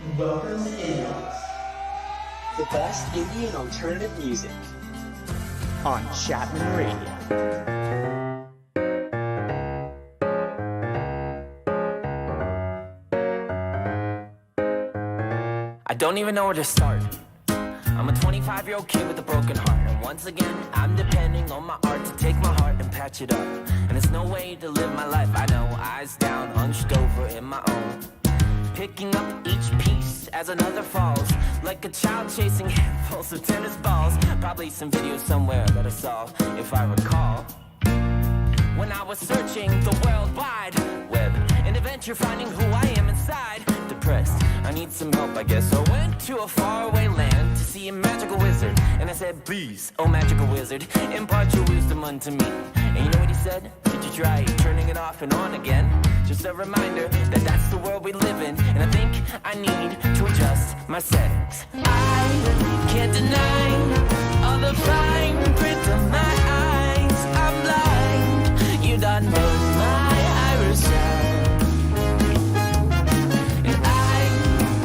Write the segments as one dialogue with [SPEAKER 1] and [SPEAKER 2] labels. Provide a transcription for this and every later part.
[SPEAKER 1] Welcome to Inbox, the best Indian alternative music on Chapman Radio.
[SPEAKER 2] I don't even know where to start. I'm a 25-year-old kid with a broken heart, and once again, I'm depending on my art to take my heart and patch it up. And there's no way to live my life, I know, eyes down, hunched over in my own. Picking up each piece as another falls, like a child chasing handfuls of tennis balls. Probably some video somewhere that I saw, if I recall. When I was searching the World Wide Web, an adventure finding who I am inside. Depressed, I need some help, I guess. So I went to a faraway land to see a magical wizard. And I said, please, oh magical wizard, impart your wisdom unto me. And you know what he said? Did you try turning it off and on again? Just a reminder that that's the world we live in. And I think I need to adjust my settings. I can't deny all the fine print of my eyes. I'm blind, you done burned my iris out. And I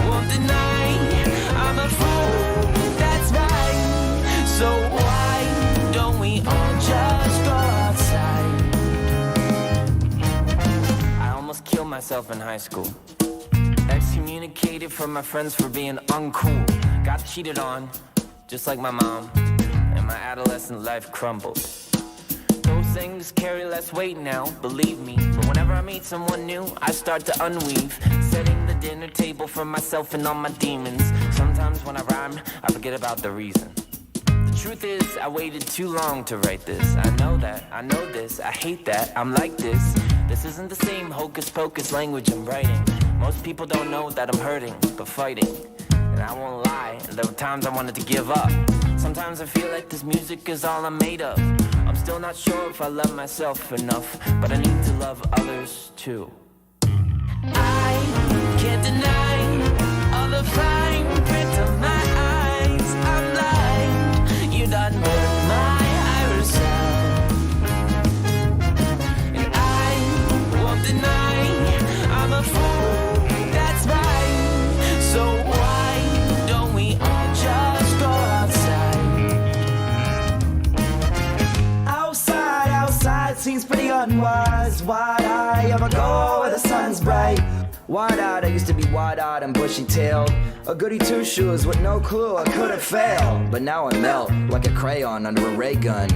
[SPEAKER 2] won't deny I'm a fool, that's right. So why don't we all just go outside? I almost killed myself in high school. Excommunicated from my friends for being uncool. Got cheated on, just like my mom. And my adolescent life crumbled. Those things carry less weight now, believe me. But whenever I meet someone new, I start to unweave. Setting the dinner table for myself and all my demons. Sometimes when I rhyme, I forget about the reason. The truth is, I waited too long to write this. I know that, I know this, I hate that, I'm like this. This isn't the same hocus pocus language I'm writing. Most people don't know that I'm hurting, but fighting. And I won't lie, there were times I wanted to give up. Sometimes I feel like this music is all I'm made of. I'm still not sure if I love myself enough, but I need to love others too. I can't deny all the fine print of my eyes. I'm blind, you done burned my iris out. And I won't deny I'm a fool, that's right. So why don't we all just go outside?
[SPEAKER 3] Outside seems pretty unwise. Wide-eyed, I'ma go where the sun's bright. Wide-eyed, I used to be wide-eyed and bushy-tailed. A goody two-shoes with no clue I couldn't fail. But now I melt like a crayon under a ray gun.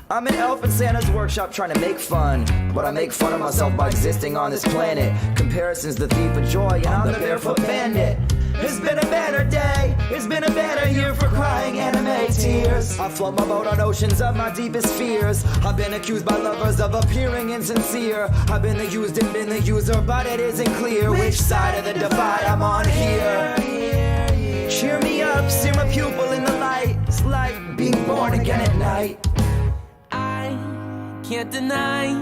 [SPEAKER 3] I'm an elf in Santa's workshop trying to make fun, but I make fun of myself by existing on this planet. Comparison's the thief of joy and I'm the barefoot bandit. It's been a better day, it's been a better year for crying anime tears. I float my boat on oceans of my deepest fears. I've been accused by lovers of appearing insincere. I've been the used and been the user, but it isn't clear which side of the divide I'm on here. Cheer me up, sear my pupil in the light. It's like being born again at night.
[SPEAKER 2] I can't deny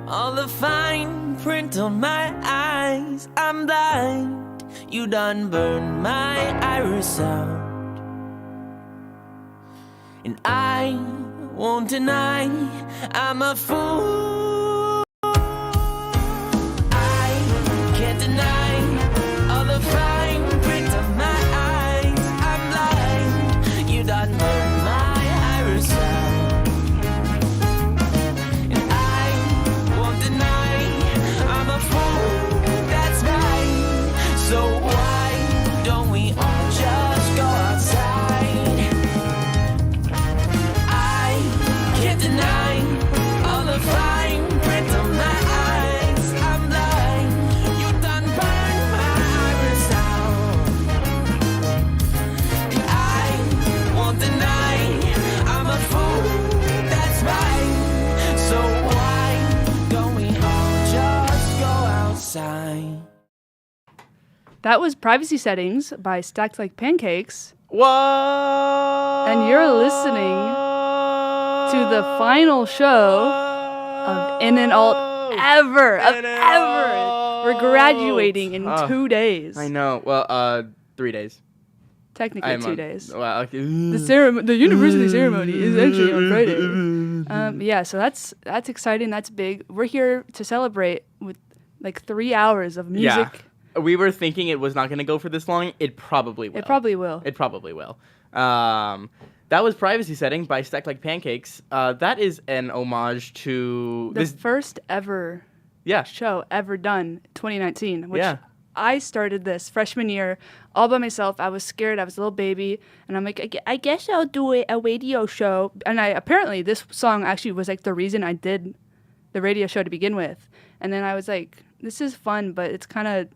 [SPEAKER 2] all the fine print on my eyes. I'm blind, you done burned my iris out. And I won't deny I'm a fool. I can't deny all the fine print of my eyes. I'm blind, you done burned my iris out. And I won't deny I'm a fool, that's right. So why don't we all just go outside? I can't deny all the fine print of my eyes. I'm blind, you done burned my iris out. And I won't deny I'm a fool, that's right. So why don't we all just go outside?
[SPEAKER 4] That was Privacy Settings by Stacked Like Pancakes.
[SPEAKER 5] What?
[SPEAKER 4] And you're listening to the final show of In and Alt ever. We're graduating in 2 days.
[SPEAKER 5] I know. Well, 3 days.
[SPEAKER 4] Technically 2 days.
[SPEAKER 5] Well, okay.
[SPEAKER 4] The university ceremony is actually on Friday. Yeah, so that's exciting. That's big. We're here to celebrate with like 3 hours of music.
[SPEAKER 5] we were thinking it was not going to go for this long. It probably will.
[SPEAKER 4] It probably will.
[SPEAKER 5] It probably will. That was Privacy Setting by Stacked Like Pancakes. That is an homage to
[SPEAKER 4] The first ever
[SPEAKER 5] Yeah.
[SPEAKER 4] show ever done, 2019, which
[SPEAKER 5] Yeah.
[SPEAKER 4] I started this freshman year all by myself. I was scared. I was a little baby. And I'm like, I guess I'll do a radio show. And apparently this song actually was like the reason I did the radio show to begin with. And then I was like, this is fun, but it's kind of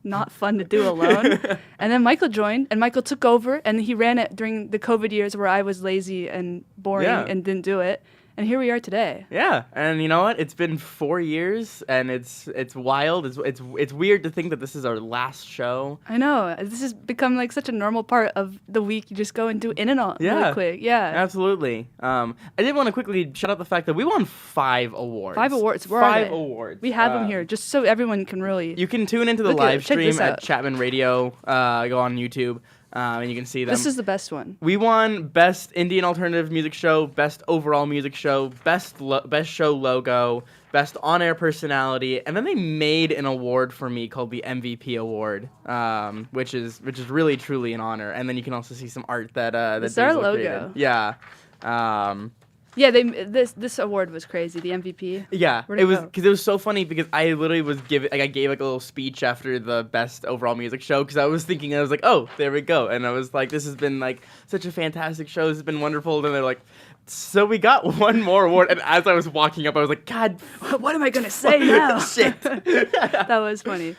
[SPEAKER 4] not fun to do alone. And then Michael joined, and Michael took over, and he ran it during the COVID years where I was lazy and boring and didn't do it. And here we are today.
[SPEAKER 5] Yeah, and you know what? It's been 4 years, and it's wild. It's weird to think that this is our last show.
[SPEAKER 4] I know. This has become like such a normal part of the week. You just go and do in and out really quick. Yeah.
[SPEAKER 5] Absolutely. I did want to quickly shout out the fact that we won 5 awards.
[SPEAKER 4] 5 awards. Where are they?
[SPEAKER 5] 5 awards.
[SPEAKER 4] We have them here just so everyone can really.
[SPEAKER 5] You can tune into the live stream at Chapman Radio. Go on YouTube. And you can see them.
[SPEAKER 4] This is the best one.
[SPEAKER 5] We won Best Indian Alternative Music Show, Best Overall Music Show, Best Show Logo, Best On-Air Personality, and then they made an award for me called the MVP Award, which is really truly an honor. And then you can also see some art that
[SPEAKER 4] It's our
[SPEAKER 5] Basil
[SPEAKER 4] logo.
[SPEAKER 5] created. Yeah.
[SPEAKER 4] Yeah, this award was crazy. The MVP.
[SPEAKER 5] Yeah,
[SPEAKER 4] Where'd
[SPEAKER 5] it was
[SPEAKER 4] go?
[SPEAKER 5] because it was so funny because I literally was I gave like a little speech after the best overall music show because I was thinking I was like, oh, there we go, and I was like, this has been like such a fantastic show. This has been wonderful. And they're like, so we got one more award, and as I was walking up, I was like, God,
[SPEAKER 4] What am I gonna say now?
[SPEAKER 5] shit.
[SPEAKER 4] That was funny.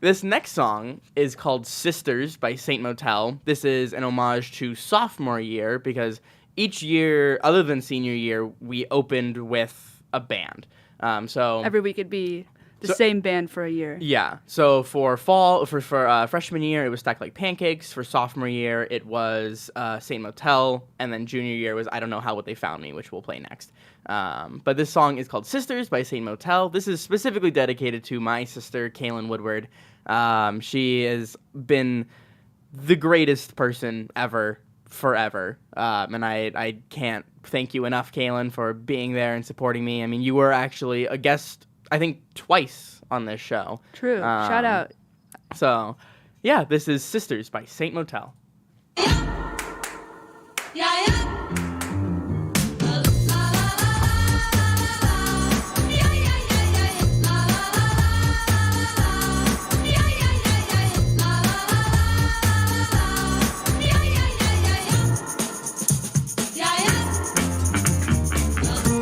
[SPEAKER 5] This next song is called Sisters by Saint Motel. This is an homage to sophomore year because each year, other than senior year, we opened with a band. So
[SPEAKER 4] Every week it'd be the same band for a year.
[SPEAKER 5] yeah. So for freshman year, it was Stacked Like Pancakes. For sophomore year, it was Saint Motel, and then junior year was I Don't Know How What They Found Me, which we'll play next. But this song is called Sisters by Saint Motel. This is specifically dedicated to my sister, Kaylin Woodward. She has been the greatest person ever. Forever. And I can't thank you enough, Kaylin, for being there and supporting me. I mean, you were actually a guest, I think, twice on this show.
[SPEAKER 4] True. Shout out.
[SPEAKER 5] So, yeah, this is Sisters by Saint Motel.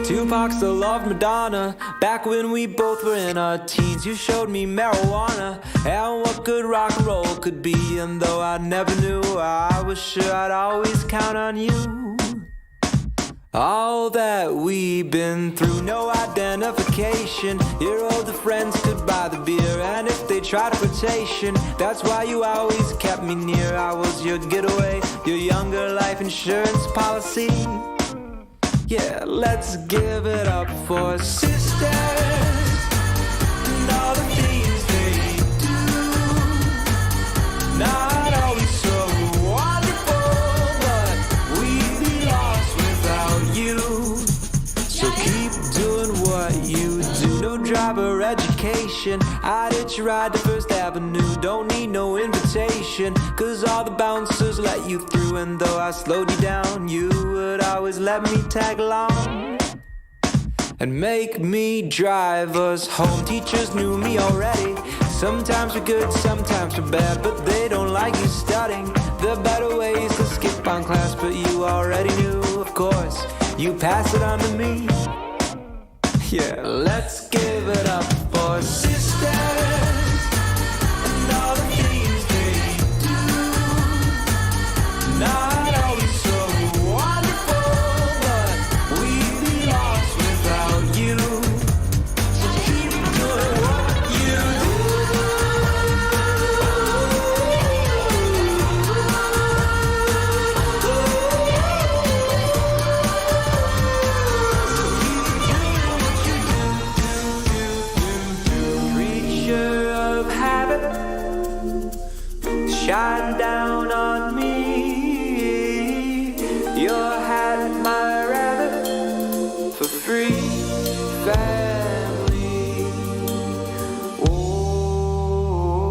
[SPEAKER 6] Tupac still loved Madonna. Back when we both were in our teens, you showed me marijuana and what good rock and roll could be. And though I never knew, I was sure I'd always count on you. All that we've been through, no identification. Your older friends could buy the beer, and if they tried a flirtation, that's why you always kept me near. I was your getaway, your younger life insurance policy. Yeah, let's give it up for sisters and all the things they do. Not always so wonderful, but we'd be lost without you. So keep doing what you do. No driver education. I'd hitch a ride to First Avenue. Don't need no invitation, cause all the bouncers let you through. And though I slowed you down, you would always let me tag along and make me drive us home. Teachers knew me already. Sometimes we're good, sometimes we're bad, but they don't like you studying. There are better ways to skip on class, but you already knew, of course. You pass it on to me. Yeah, let's give it up for sisters and all the things they do. Not always so wonderful, but we'd be lost without you. So keep doing what you creature of habit, shine down on me. Your hat, my rabbit, for free family. Oh,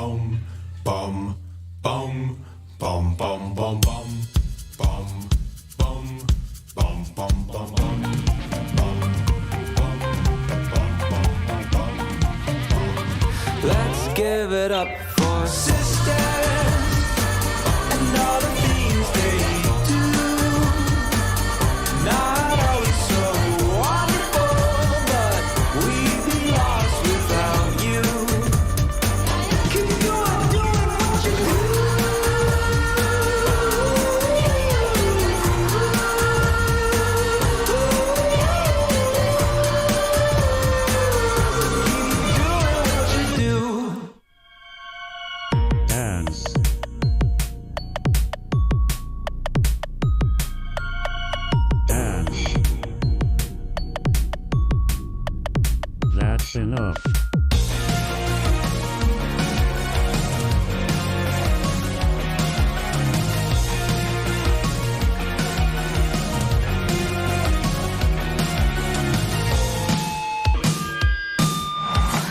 [SPEAKER 7] bum, bum, bum, bum, bum, bum, bum, bum, bum, bum, bum, bum, bum.
[SPEAKER 6] Let's give it up for sisters and all the things they do. Not always so wonderful, but we'd be lost without you. Keep going, doing what you do. Keep doing what you do.
[SPEAKER 8] Dance. Dance. That's enough.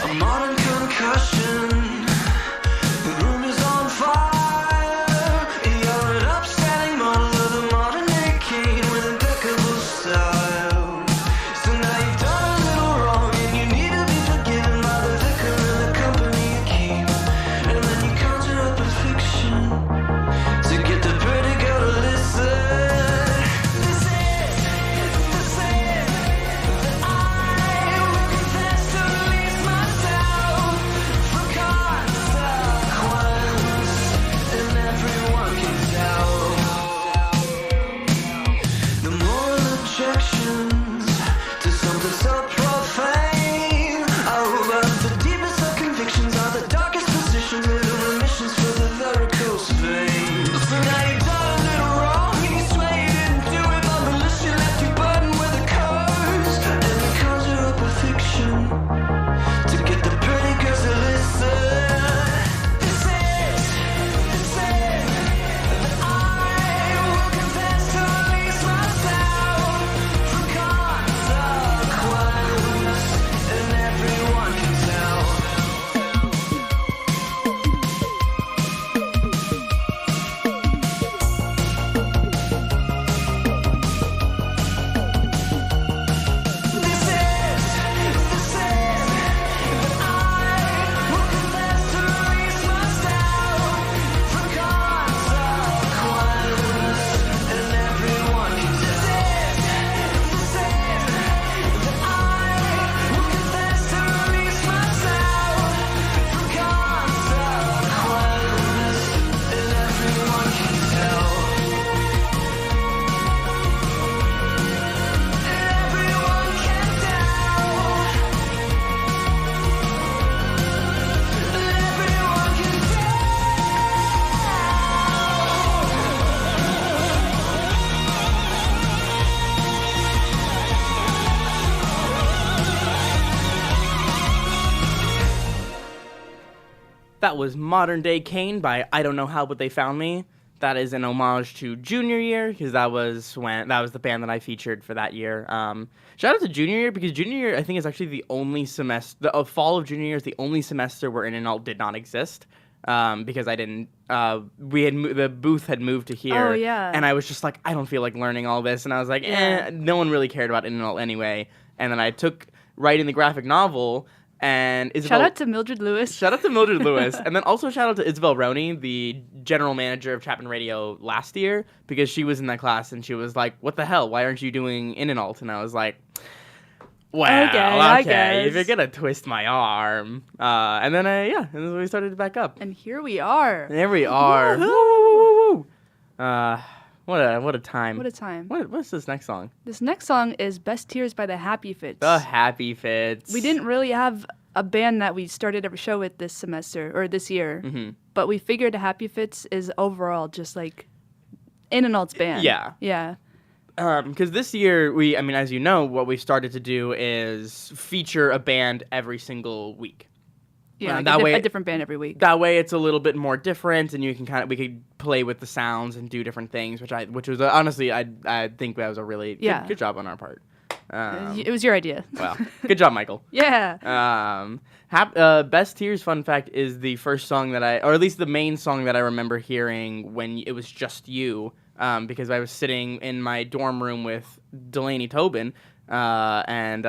[SPEAKER 6] A modern concussion. The room is on fire. You're an upstanding model of the modern day king with impeccable style. So now you've done a little wrong and you need to be forgiven by the vicar and the company you keep. And then you conjure up a fiction to get the pretty girl to listen. This is that I will confess to release myself from consequence, and everyone can tell. The moral objections to something so profane are but the deepest of convictions are the darkest positions, little remissions for the varicose vein. So now you've done a little wrong and you swear you didn't do it, but the list you left you burdened with a curse, and you conjure up a fiction to get the pretty girls to listen. This is that I will confess to release myself from consequence, and everyone can tell. This is that I will confess to release myself from consequence, and everyone can tell. This is that I will confess to release myself from consequence, and everyone can tell. Everyone can tell. Everyone can
[SPEAKER 5] That was Modern Day Kane by I Don't Know How But They Found Me. That is an homage to Junior Year because that was the band that I featured for that year. Shout out to Junior Year because Junior Year I think is actually the only semester. The fall of Junior Year is the only semester where In and Alt did not exist because I didn't. The booth had moved to here.
[SPEAKER 4] Oh, yeah.
[SPEAKER 5] And I was just like, I don't feel like learning all this, and I was like, no one really cared about In and Alt anyway. And then I took writing the graphic novel. And Isabel,
[SPEAKER 4] Shout out to Mildred Lewis.
[SPEAKER 5] Shout out to Mildred Lewis. And then also shout out to Isabel Roney, the general manager of Chapman Radio last year, because she was in that class and she was like, what the hell? Why aren't you doing In and Alt? And I was like, well,
[SPEAKER 4] I guess.
[SPEAKER 5] if you're going to twist my arm. And then, and then we started to back up.
[SPEAKER 4] And here we are.
[SPEAKER 5] There we are. Woo! What a time.
[SPEAKER 4] What a time.
[SPEAKER 5] What's this next song?
[SPEAKER 4] This next song is Best Tears by the Happy Fits.
[SPEAKER 5] The Happy Fits.
[SPEAKER 4] We didn't really have a band that we started a show with this semester or this year, but we figured Happy Fits is overall just like In and Alt's band.
[SPEAKER 5] Yeah.
[SPEAKER 4] Yeah.
[SPEAKER 5] Because this year, as you know, what we started to do is feature a band every single week.
[SPEAKER 4] Yeah, like
[SPEAKER 5] that way,
[SPEAKER 4] a different band every week.
[SPEAKER 5] That way, it's a little bit more different, and we could play with the sounds and do different things, which was honestly, I think that was a really good job on our part.
[SPEAKER 4] It was your idea.
[SPEAKER 5] Well, good job, Michael.
[SPEAKER 4] Yeah.
[SPEAKER 5] Best Tears fun fact is the first song that or at least the main song that I remember hearing when it was just you, because I was sitting in my dorm room with Delaney Tobin, and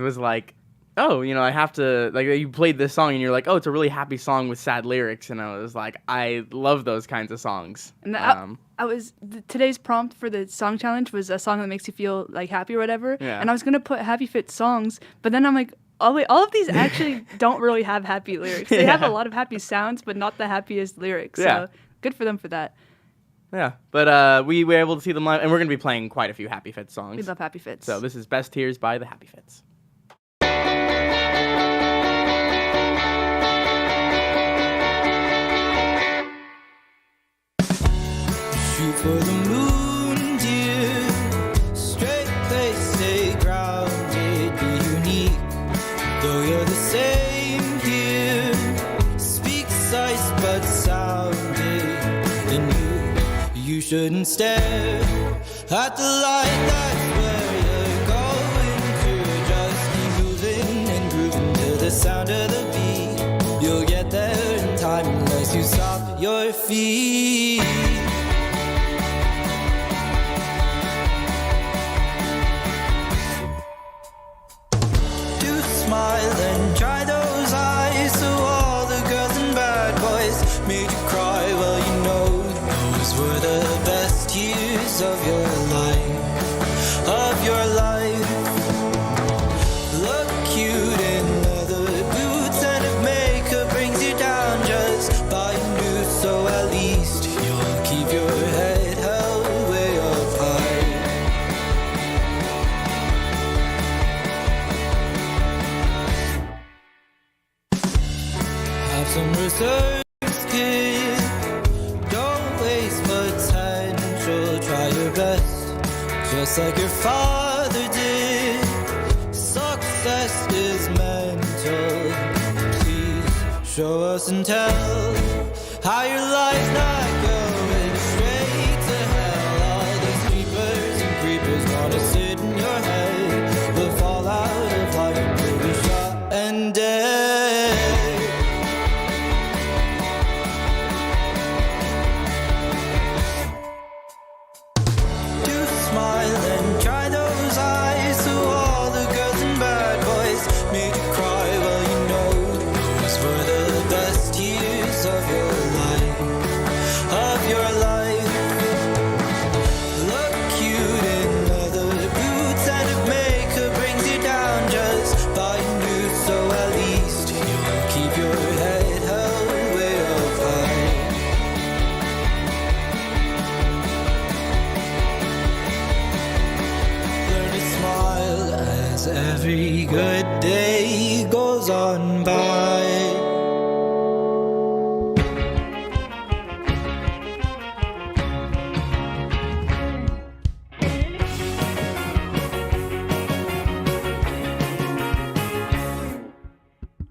[SPEAKER 5] was like, oh, I have to, like, you played this song and you're like, oh, it's a really happy song with sad lyrics, and I was like, I love those kinds of songs.
[SPEAKER 4] And today's prompt for the song challenge was a song that makes you feel like happy or whatever.
[SPEAKER 5] Yeah.
[SPEAKER 4] And I was gonna put Happy Fit songs, but then I'm like, oh wait, all of these actually don't really have happy lyrics. They have a lot of happy sounds, but not the happiest lyrics.
[SPEAKER 5] Yeah.
[SPEAKER 4] So good for them for that.
[SPEAKER 5] Yeah, but we were able to see them live, and we're going to be playing quite a few Happy Fits songs.
[SPEAKER 4] We love Happy Fits.
[SPEAKER 5] So this is Best Tears by the Happy Fits.
[SPEAKER 6] Shoot for the moon, dear. Straight face, stay grounded, be unique. Though you're the same here. Speak size but sounded in you shouldn't stare at the light, that's where you're going to. Just keep moving and grooving to the sound of the beat. You'll get there in time unless you stop your feet. Do smile and dry those eyes, so all the girls and bad boys made you cry. Well, you know those were the best years of your life, of your life. Look cute in leather boots, and if makeup brings you down, just buy new, so at least you'll keep your head held way up high. Have some reserves, kid. Don't waste potential, try your best, just like your father did. Success is mental. Please show us and tell how your life's not going straight to hell. All these creepers and creepers wanna sit in your head. The fallout of life will be shot and dead. Do smile and dry those eyes, so all the girls and bad boys made you cry. Well, you know those were the best years of your life, of your life. Look cute in leather boots, and if makeup brings you down, just buy new, so at least you'll keep your head held way up high. Learn to smile as every good day goes on by.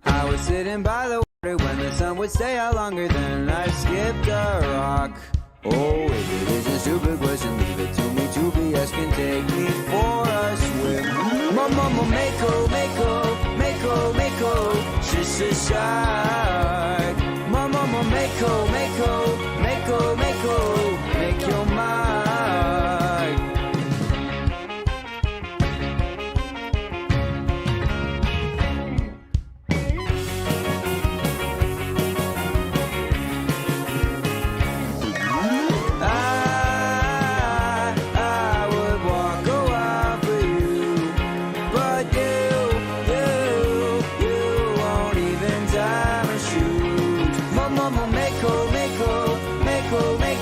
[SPEAKER 9] I was sitting by the water when the sun would stay out longer than I skipped a rock. Oh, if it is a stupid question, leave it to me to be asking. Take me for a swim. Mama, mako, mako, mako, mako, sister shark. Mama, mako, mako, mako, mako, make your mark. I would walk a while for you, but you won't even tie my shoes. Mama, mako, mako, mako, mako.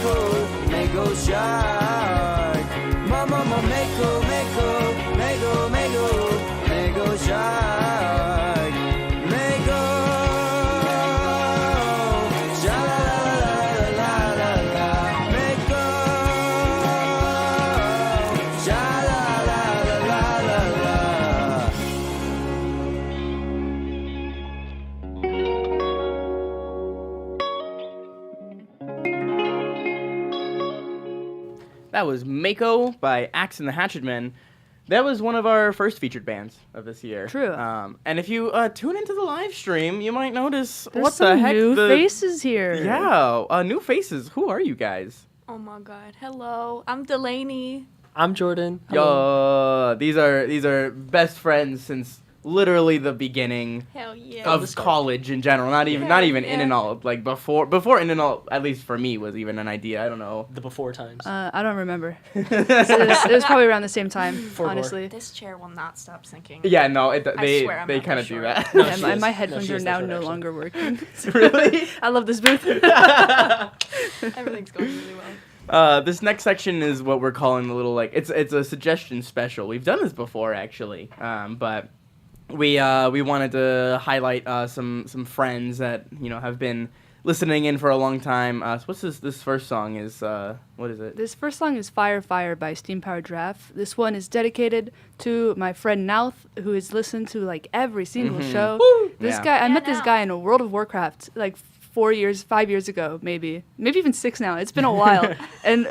[SPEAKER 5] That was Mako by Axe and the Hatchetmen. That was one of our first featured bands of this year.
[SPEAKER 4] True.
[SPEAKER 5] And if you tune into the live stream, you might notice
[SPEAKER 4] There's
[SPEAKER 5] what
[SPEAKER 4] some
[SPEAKER 5] the heck
[SPEAKER 4] new faces here.
[SPEAKER 5] Yeah, new faces. Who are you guys?
[SPEAKER 10] Oh my god. Hello. I'm Delaney.
[SPEAKER 11] I'm Jordan.
[SPEAKER 5] Yo, these are best friends since literally the beginning
[SPEAKER 10] Hell yeah.
[SPEAKER 5] of college in general. Not even
[SPEAKER 10] Yeah.
[SPEAKER 5] In and Out. Like before In and Out, at least for me, was even an idea. I don't know.
[SPEAKER 11] The before times.
[SPEAKER 4] I don't remember. It was probably around the same time, honestly.
[SPEAKER 10] This chair will not stop sinking.
[SPEAKER 5] Yeah, no,
[SPEAKER 10] I
[SPEAKER 5] they
[SPEAKER 10] swear I'm
[SPEAKER 5] they
[SPEAKER 10] not
[SPEAKER 5] kind of
[SPEAKER 10] sure.
[SPEAKER 5] do that.
[SPEAKER 11] No,
[SPEAKER 4] Yeah,
[SPEAKER 11] she
[SPEAKER 4] my,
[SPEAKER 11] is.
[SPEAKER 4] my
[SPEAKER 11] No,
[SPEAKER 4] headphones
[SPEAKER 11] she
[SPEAKER 4] are
[SPEAKER 11] is.
[SPEAKER 4] now
[SPEAKER 11] That's
[SPEAKER 4] no
[SPEAKER 11] right,
[SPEAKER 4] longer working.
[SPEAKER 5] Really?
[SPEAKER 4] I love this booth.
[SPEAKER 10] Everything's going really well.
[SPEAKER 5] This next section is what we're calling the little it's a suggestion special. We've done this before actually, but we wanted to highlight some friends that have been listening in for a long time. So what's this first song is what is it?
[SPEAKER 4] This first song is Fire Fire by Steam Powered Giraffe. This one is dedicated to my friend Nauth, who has listened to like every single show. This
[SPEAKER 5] Yeah.
[SPEAKER 4] guy, I
[SPEAKER 10] Yeah,
[SPEAKER 4] met this
[SPEAKER 10] Nauth.
[SPEAKER 4] guy in a World of Warcraft like 5 years ago, maybe even 6 now. It's been a while, and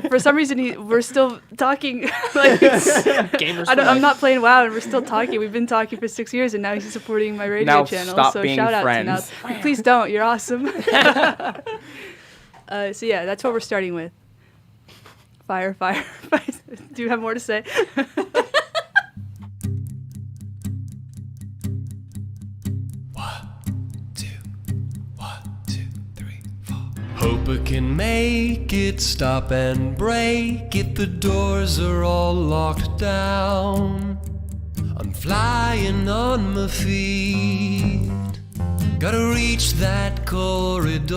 [SPEAKER 4] for some reason we're still talking. Like
[SPEAKER 11] Gamers for
[SPEAKER 4] I'm
[SPEAKER 11] life.
[SPEAKER 4] not playing WoW, and we're still talking. We've been talking for 6 years, and now he's supporting my radio
[SPEAKER 5] Now
[SPEAKER 4] channel.
[SPEAKER 5] stop
[SPEAKER 4] So
[SPEAKER 5] being
[SPEAKER 4] shout out
[SPEAKER 5] friends.
[SPEAKER 4] to Nauth. Please don't. You're awesome. So yeah, that's what we're starting with. Fire, fire. Do you have more to say?
[SPEAKER 6] Hope I can make it, stop and break it. The doors are all locked down. I'm flying on my feet. Gotta reach that corridor.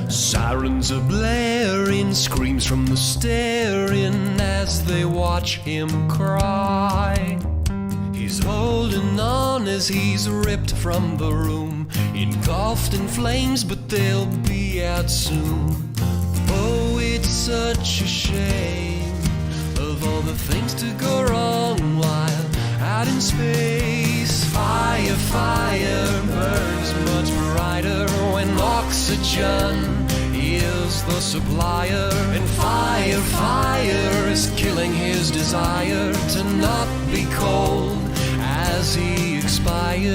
[SPEAKER 6] Sirens are blaring, screams from the staring as they watch him cry. He's holding on as he's ripped from the room, engulfed in flames, but they'll be out soon. Oh, it's such a shame of all the things to go wrong while out in space. Fire, fire burns much brighter when oxygen is the supplier. And fire, fire is killing his desire to not be cold as he expires.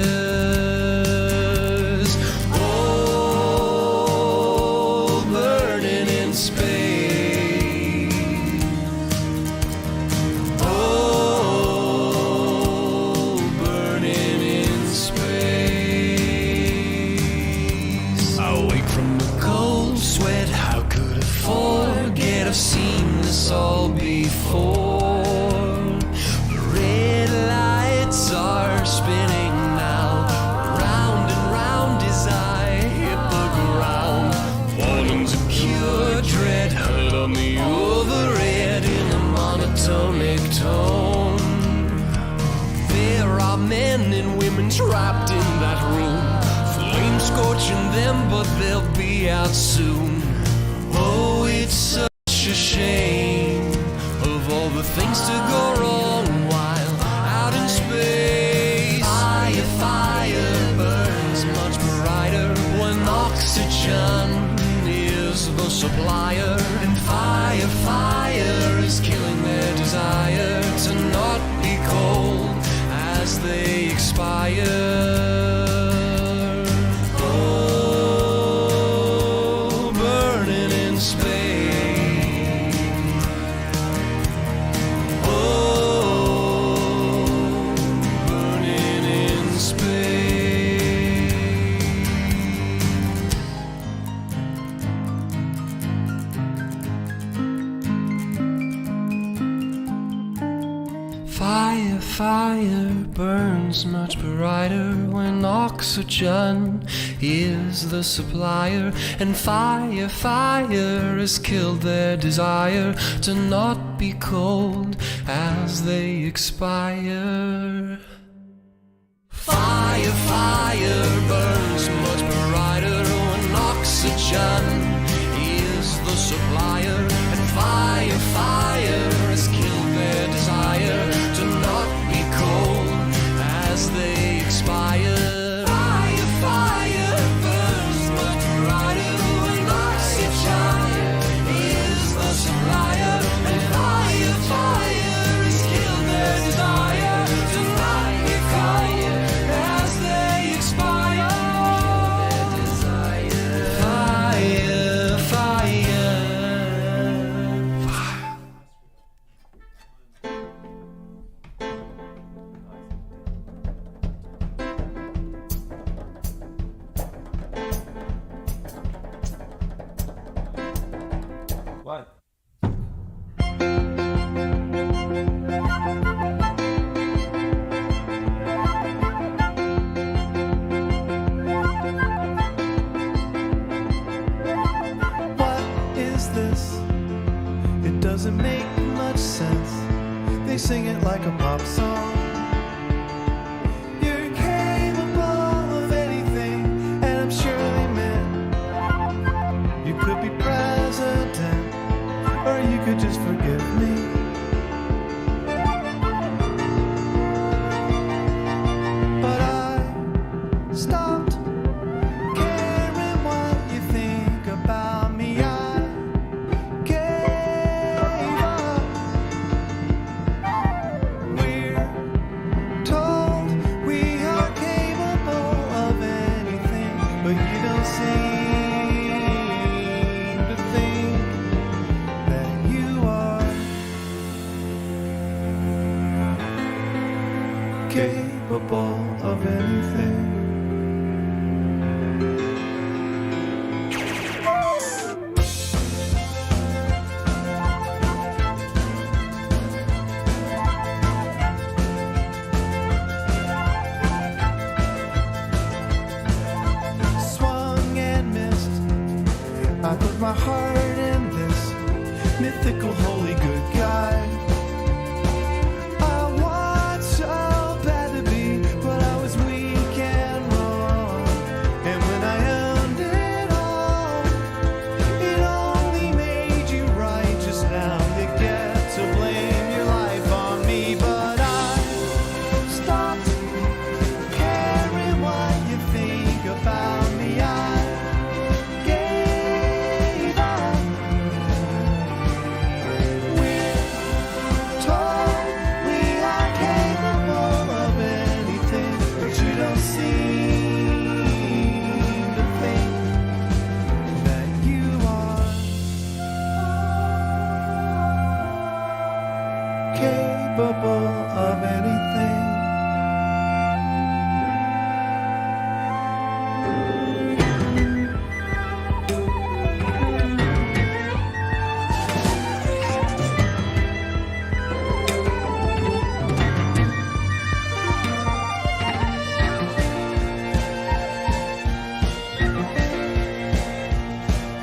[SPEAKER 6] Oh, burning in space. Oh, burning in space. I wake from the cold sweat. How could I forget? I've seen this all before. The red lights are spinning now, round and round as I hit the ground. Falling to pure dread, hurt on the overhead in a monotonic tone. There are men and women trapped in that room, flames scorching them, but they'll be out soon. Oh, it's such a shame of all the things to go wrong while out in space. Fire, fire burns much brighter when oxygen is the supplier. And fire, fire is killing their desire to not be cold as they expire. Oh, burning in space. Oh, burning in space. Fire, fire burns much brighter when oxygen is the supplier. And fire, fire has killed their desire to not be cold as they expire. Fire, fire burns much brighter when oxygen is the supplier. And fire, fire has killed their desire to not be cold as they expire. Fire, fire burns much brighter when oxygen is the it like a pop song. You're capable of anything, and I'm surely meant. You could be president, or you could just forgive me. But I stopped caring what you think about me. I gave up. We're told we are capable of anything, but you don't seem to think that you are capable of anything. Swung and missed. I put my heart in this mythical holy good guy. I want so bad to be, but I was weak and wrong. And when I earned it all, it only made you right just now. You get to blame your life on me, but I stopped caring what you think about me. I gave up. We're told we are capable of anything, but you don't seem to think that you are capable of anything.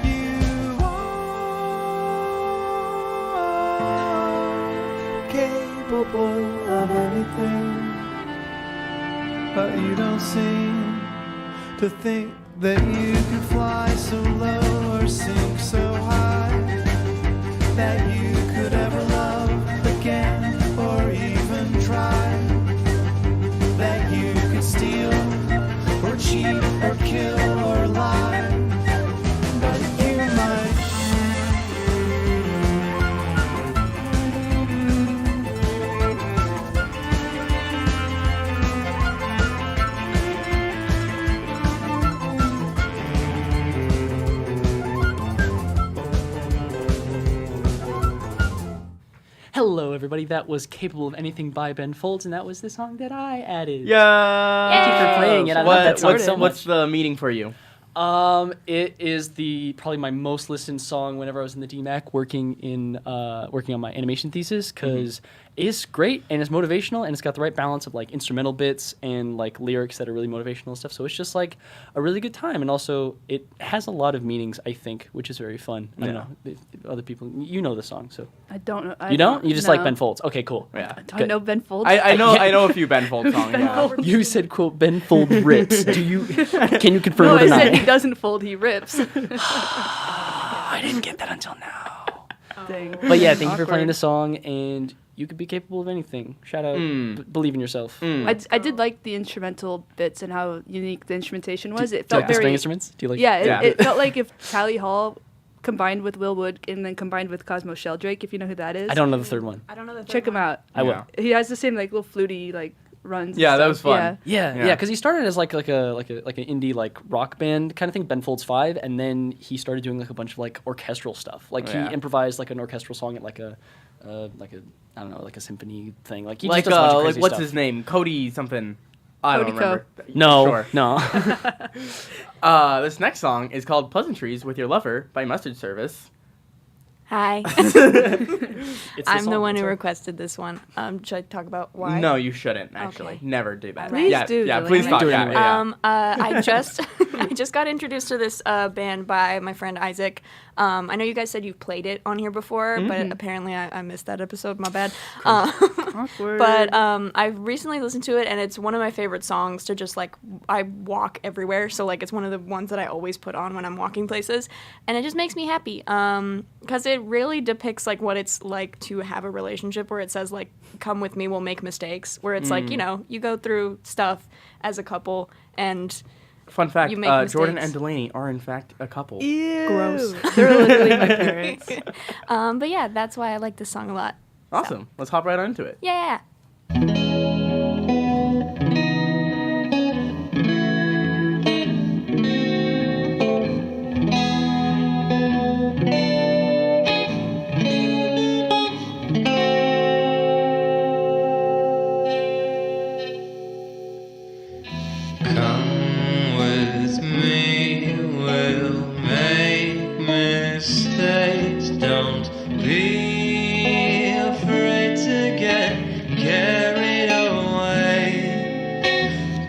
[SPEAKER 6] You are capable of anything, but you don't seem to think that you can fly so low or sink so high, that you could ever love again or even try, that you could steal or cheat or kill or lie, but you might.
[SPEAKER 11] Hello, everybody. That was Capable of Anything by Ben Folds, and that was the song that I added.
[SPEAKER 5] Yeah.
[SPEAKER 11] Thank you for playing it. I love that song so much.
[SPEAKER 5] What's the meaning for you?
[SPEAKER 11] It is probably my most listened song whenever I was in the DMAC working on my animation thesis, because it's great and it's motivational and it's got the right balance of like instrumental bits and like lyrics that are really motivational and stuff. So it's just like a really good time, and also it has a lot of meanings, I think, which is very fun. I don't know, other people, you know the song, so
[SPEAKER 4] I don't know.
[SPEAKER 11] you don't? You just
[SPEAKER 4] no.
[SPEAKER 11] like Ben Folds? Okay, cool.
[SPEAKER 5] Yeah.
[SPEAKER 4] Do I know Ben Folds?
[SPEAKER 5] I know a few Ben Folds songs.
[SPEAKER 4] Ben
[SPEAKER 5] Yeah.
[SPEAKER 4] Folds?
[SPEAKER 11] You said quote Ben Folds rips. Can you confirm
[SPEAKER 4] No,
[SPEAKER 11] or
[SPEAKER 4] I
[SPEAKER 11] deny?
[SPEAKER 4] said he doesn't fold, he rips.
[SPEAKER 11] I didn't get that until now.
[SPEAKER 4] Dang.
[SPEAKER 11] But yeah, thank you for
[SPEAKER 4] Awkward.
[SPEAKER 11] playing the song, and you could be capable of anything. Shout out, believe in yourself.
[SPEAKER 4] I did like the instrumental bits and how unique the instrumentation was. It
[SPEAKER 11] Do you
[SPEAKER 4] felt
[SPEAKER 11] like the string
[SPEAKER 4] very
[SPEAKER 11] instruments? Do you like?
[SPEAKER 4] yeah. It felt like if Tally Hall combined with Will Wood and then combined with Cosmo Sheldrake, if you know who that is.
[SPEAKER 11] I don't know the third one.
[SPEAKER 10] I don't know the third
[SPEAKER 4] Check him
[SPEAKER 10] one.
[SPEAKER 4] out.
[SPEAKER 11] I will.
[SPEAKER 4] He has the same like little fluty like runs. and
[SPEAKER 5] Yeah, that
[SPEAKER 4] stuff.
[SPEAKER 5] was fun.
[SPEAKER 4] Yeah.
[SPEAKER 11] Yeah, because he started as like an indie like rock band kind of thing, Ben Folds 5, and then he started doing like a bunch of like orchestral stuff. Like he improvised like an orchestral song at like a I don't know, like a symphony thing. Like he
[SPEAKER 5] Like
[SPEAKER 11] just does a bunch of
[SPEAKER 5] like
[SPEAKER 11] crazy
[SPEAKER 5] what's
[SPEAKER 11] stuff.
[SPEAKER 5] his name? Cody something. I don't
[SPEAKER 4] Cody
[SPEAKER 5] remember.
[SPEAKER 11] No,
[SPEAKER 5] Sure.
[SPEAKER 11] no.
[SPEAKER 5] This next song is called Pleasantries with Your Lover by Mustard Service.
[SPEAKER 10] Hi.
[SPEAKER 11] It's
[SPEAKER 10] I'm the
[SPEAKER 11] song,
[SPEAKER 10] one who
[SPEAKER 11] so-
[SPEAKER 10] requested this one. Should I talk about why?
[SPEAKER 5] No, you shouldn't actually.
[SPEAKER 10] Okay.
[SPEAKER 5] Never do that.
[SPEAKER 10] Please
[SPEAKER 5] yeah,
[SPEAKER 4] do,
[SPEAKER 5] Yeah,
[SPEAKER 4] Delaney.
[SPEAKER 5] please talk.
[SPEAKER 11] Do it
[SPEAKER 5] Yeah,
[SPEAKER 11] anyway.
[SPEAKER 5] yeah.
[SPEAKER 10] I just got introduced to this band by my friend Isaac. I know you guys said you've played it on here before, but apparently I missed that episode. My bad.
[SPEAKER 4] Awkward.
[SPEAKER 10] But I've recently listened to it, and it's one of my favorite songs to just like I walk everywhere, so like it's one of the ones that I always put on when I'm walking places, and it just makes me happy because it really depicts like what it's like to have a relationship where it says like come with me, we'll make mistakes, where it's like, you know, you go through stuff as a couple and
[SPEAKER 5] Fun fact,
[SPEAKER 10] you make
[SPEAKER 5] Jordan
[SPEAKER 10] mistakes.
[SPEAKER 5] and Delaney are in fact a couple.
[SPEAKER 10] gross.
[SPEAKER 4] They're literally my parents.
[SPEAKER 10] But yeah, that's why I like this song a lot.
[SPEAKER 5] Awesome. Let's hop right on into it.
[SPEAKER 10] Yeah.
[SPEAKER 6] Come with me, we'll make mistakes. Don't be afraid to get carried away.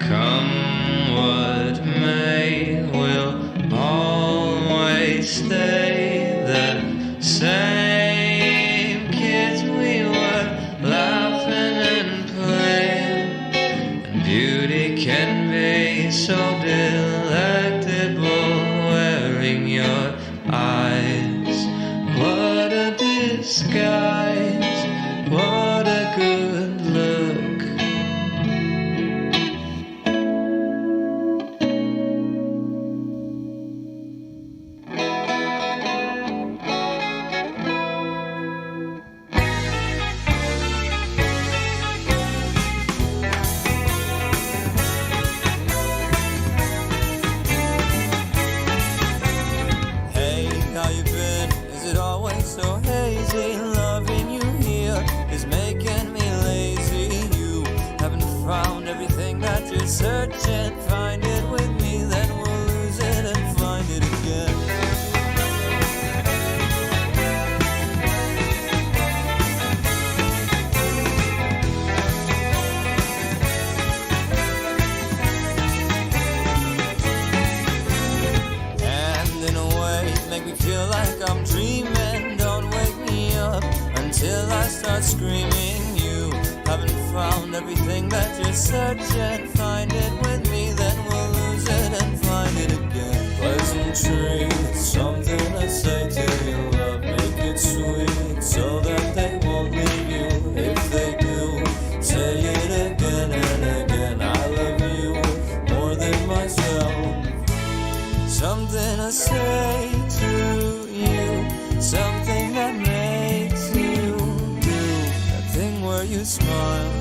[SPEAKER 6] Come what may, we'll always stay the same kids we were, laughing and playing. And beauty can be so delectable wearing your eyes. What a disguise, what a good look. Hey, how you been? Is it always so hazy? Loving you here is making me lazy. You haven't found everything that you're searching. Find it with me, then we'll lose it and find it again. And in a way, make me feel like I'm dreaming. Don't wake me up until I start screaming. You haven't found everything that you're searching. Find it with me, then we'll lose it and find it again. Pleasantry, something to say to your love. Make it sweet so that they won't leave you. If they do, say it again and again. I love you more than myself. Something to say to you, something that makes you do that thing where you smile.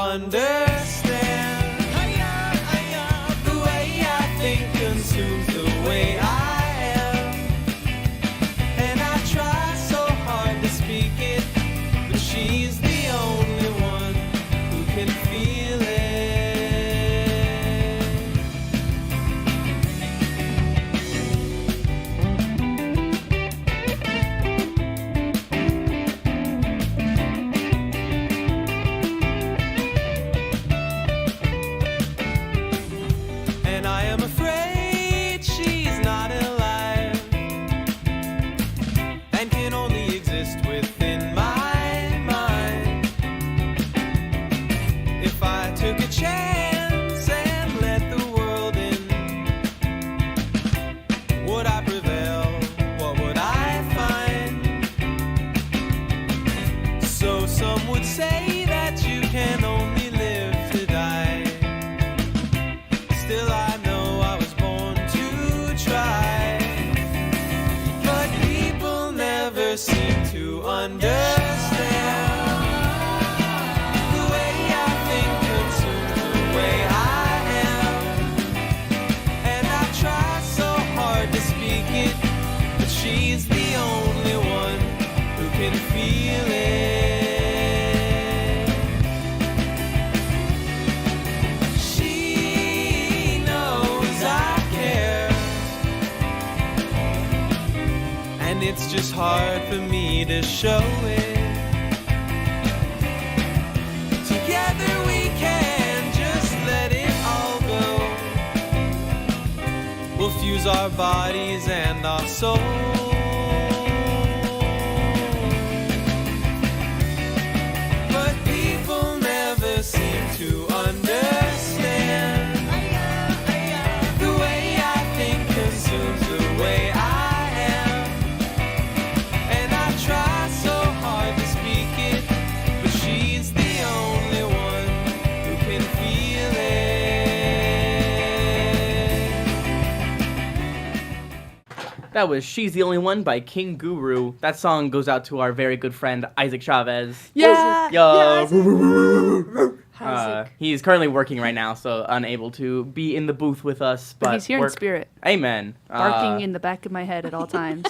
[SPEAKER 6] understand. The way I think consumes the way I am. And I try so hard to speak it, but she's the only one who can feel it. And I am afraid she's not alive and can only exist within my mind. If I took a chance and let the world in, would I prevail? What would I find? So some would say that you can only live to die. Still I know I was born to try. But people never seem to understand. The way I think consumes the way I am. And I try so hard to speak it, but she's the only one who can feel it. She knows I care, and it's just hard for me to show it. Together we can just let it all go. We'll fuse our bodies and our souls. But people never seem to understand. The way I think consumes the way I am. And I try so hard to speak it, but she's the only one who can feel it.
[SPEAKER 5] That was She's the Only One by King Guru. That song goes out to our very good friend Isaac Chavez.
[SPEAKER 4] Yeah.
[SPEAKER 5] Yo. He's currently working right now, so unable to be in the booth with us. But
[SPEAKER 4] He's here in spirit,
[SPEAKER 5] Amen.
[SPEAKER 4] barking in the back of my head at all times.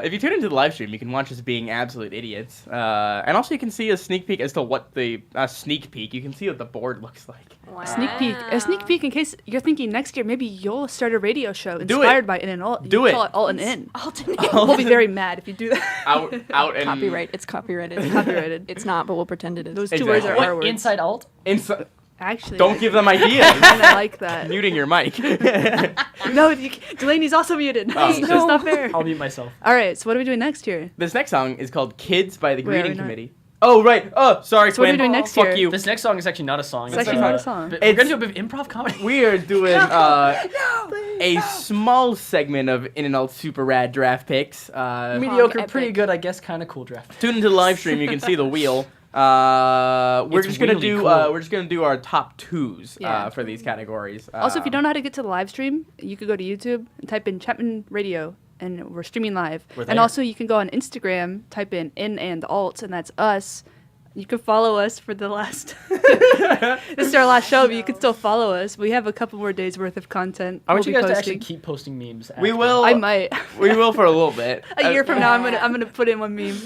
[SPEAKER 5] If you tune into the live stream, you can watch us being absolute idiots, and also you can see a sneak peek as to what the sneak peek. You can see what the board looks like.
[SPEAKER 10] Wow.
[SPEAKER 4] A sneak peek in case you're thinking next year maybe you'll start a radio show
[SPEAKER 5] Do
[SPEAKER 4] inspired
[SPEAKER 5] it.
[SPEAKER 4] by In and Alt.
[SPEAKER 5] Do
[SPEAKER 4] You
[SPEAKER 5] it.
[SPEAKER 4] Call it Alt and In.
[SPEAKER 10] Alternate.
[SPEAKER 4] We'll be very mad if you do that.
[SPEAKER 5] Out and
[SPEAKER 10] Copyright. It's copyrighted.
[SPEAKER 4] Copyrighted.
[SPEAKER 10] It's not, but we'll pretend it is.
[SPEAKER 4] Those two words are
[SPEAKER 5] Exactly.
[SPEAKER 4] our words.
[SPEAKER 11] Inside alt?
[SPEAKER 4] Actually,
[SPEAKER 5] Don't give them ideas.
[SPEAKER 4] I like that.
[SPEAKER 5] Muting your mic.
[SPEAKER 4] No, Delaney's also muted.
[SPEAKER 5] Oh,
[SPEAKER 4] It's just not fair.
[SPEAKER 11] I'll mute myself.
[SPEAKER 4] All right, so what are we doing next year?
[SPEAKER 5] This next song is called "Kids" by the
[SPEAKER 4] Wait, are we
[SPEAKER 5] Greeting
[SPEAKER 4] not-
[SPEAKER 5] Committee. Oh right. Oh, sorry,
[SPEAKER 4] So what are
[SPEAKER 5] Quinn.
[SPEAKER 4] we doing next
[SPEAKER 5] Fuck
[SPEAKER 4] year?
[SPEAKER 5] you.
[SPEAKER 11] This next song is actually not a song.
[SPEAKER 4] It's actually not a song.
[SPEAKER 11] We're gonna do a bit of improv comedy.
[SPEAKER 5] We are doing a small segment of In and Out Super Rad Draft Picks.
[SPEAKER 11] Mediocre,
[SPEAKER 10] Epic.
[SPEAKER 11] pretty good, I guess. Kind of cool draft.
[SPEAKER 5] Tune into the live stream. You can see the wheel. We're
[SPEAKER 11] It's
[SPEAKER 5] just gonna
[SPEAKER 11] really
[SPEAKER 5] do.
[SPEAKER 11] cool.
[SPEAKER 5] We're just gonna do our top twos
[SPEAKER 4] Yeah.
[SPEAKER 5] for these categories.
[SPEAKER 4] Also, if you don't know how to get to the live stream, you could go to YouTube and type in Chapman Radio, and we're streaming live.
[SPEAKER 11] We're
[SPEAKER 4] And
[SPEAKER 11] there.
[SPEAKER 4] also, you can go on Instagram, type in and Alt, and that's us. You can follow us for the last. This is our last show, but you can still follow us. We have a couple more days worth of content.
[SPEAKER 11] I want
[SPEAKER 4] we'll
[SPEAKER 11] you
[SPEAKER 4] be
[SPEAKER 11] guys to
[SPEAKER 4] posting.
[SPEAKER 11] actually keep posting memes.
[SPEAKER 5] We
[SPEAKER 11] after.
[SPEAKER 5] will.
[SPEAKER 4] I might.
[SPEAKER 5] We will for a little bit.
[SPEAKER 4] A year from now, I'm gonna put in one meme.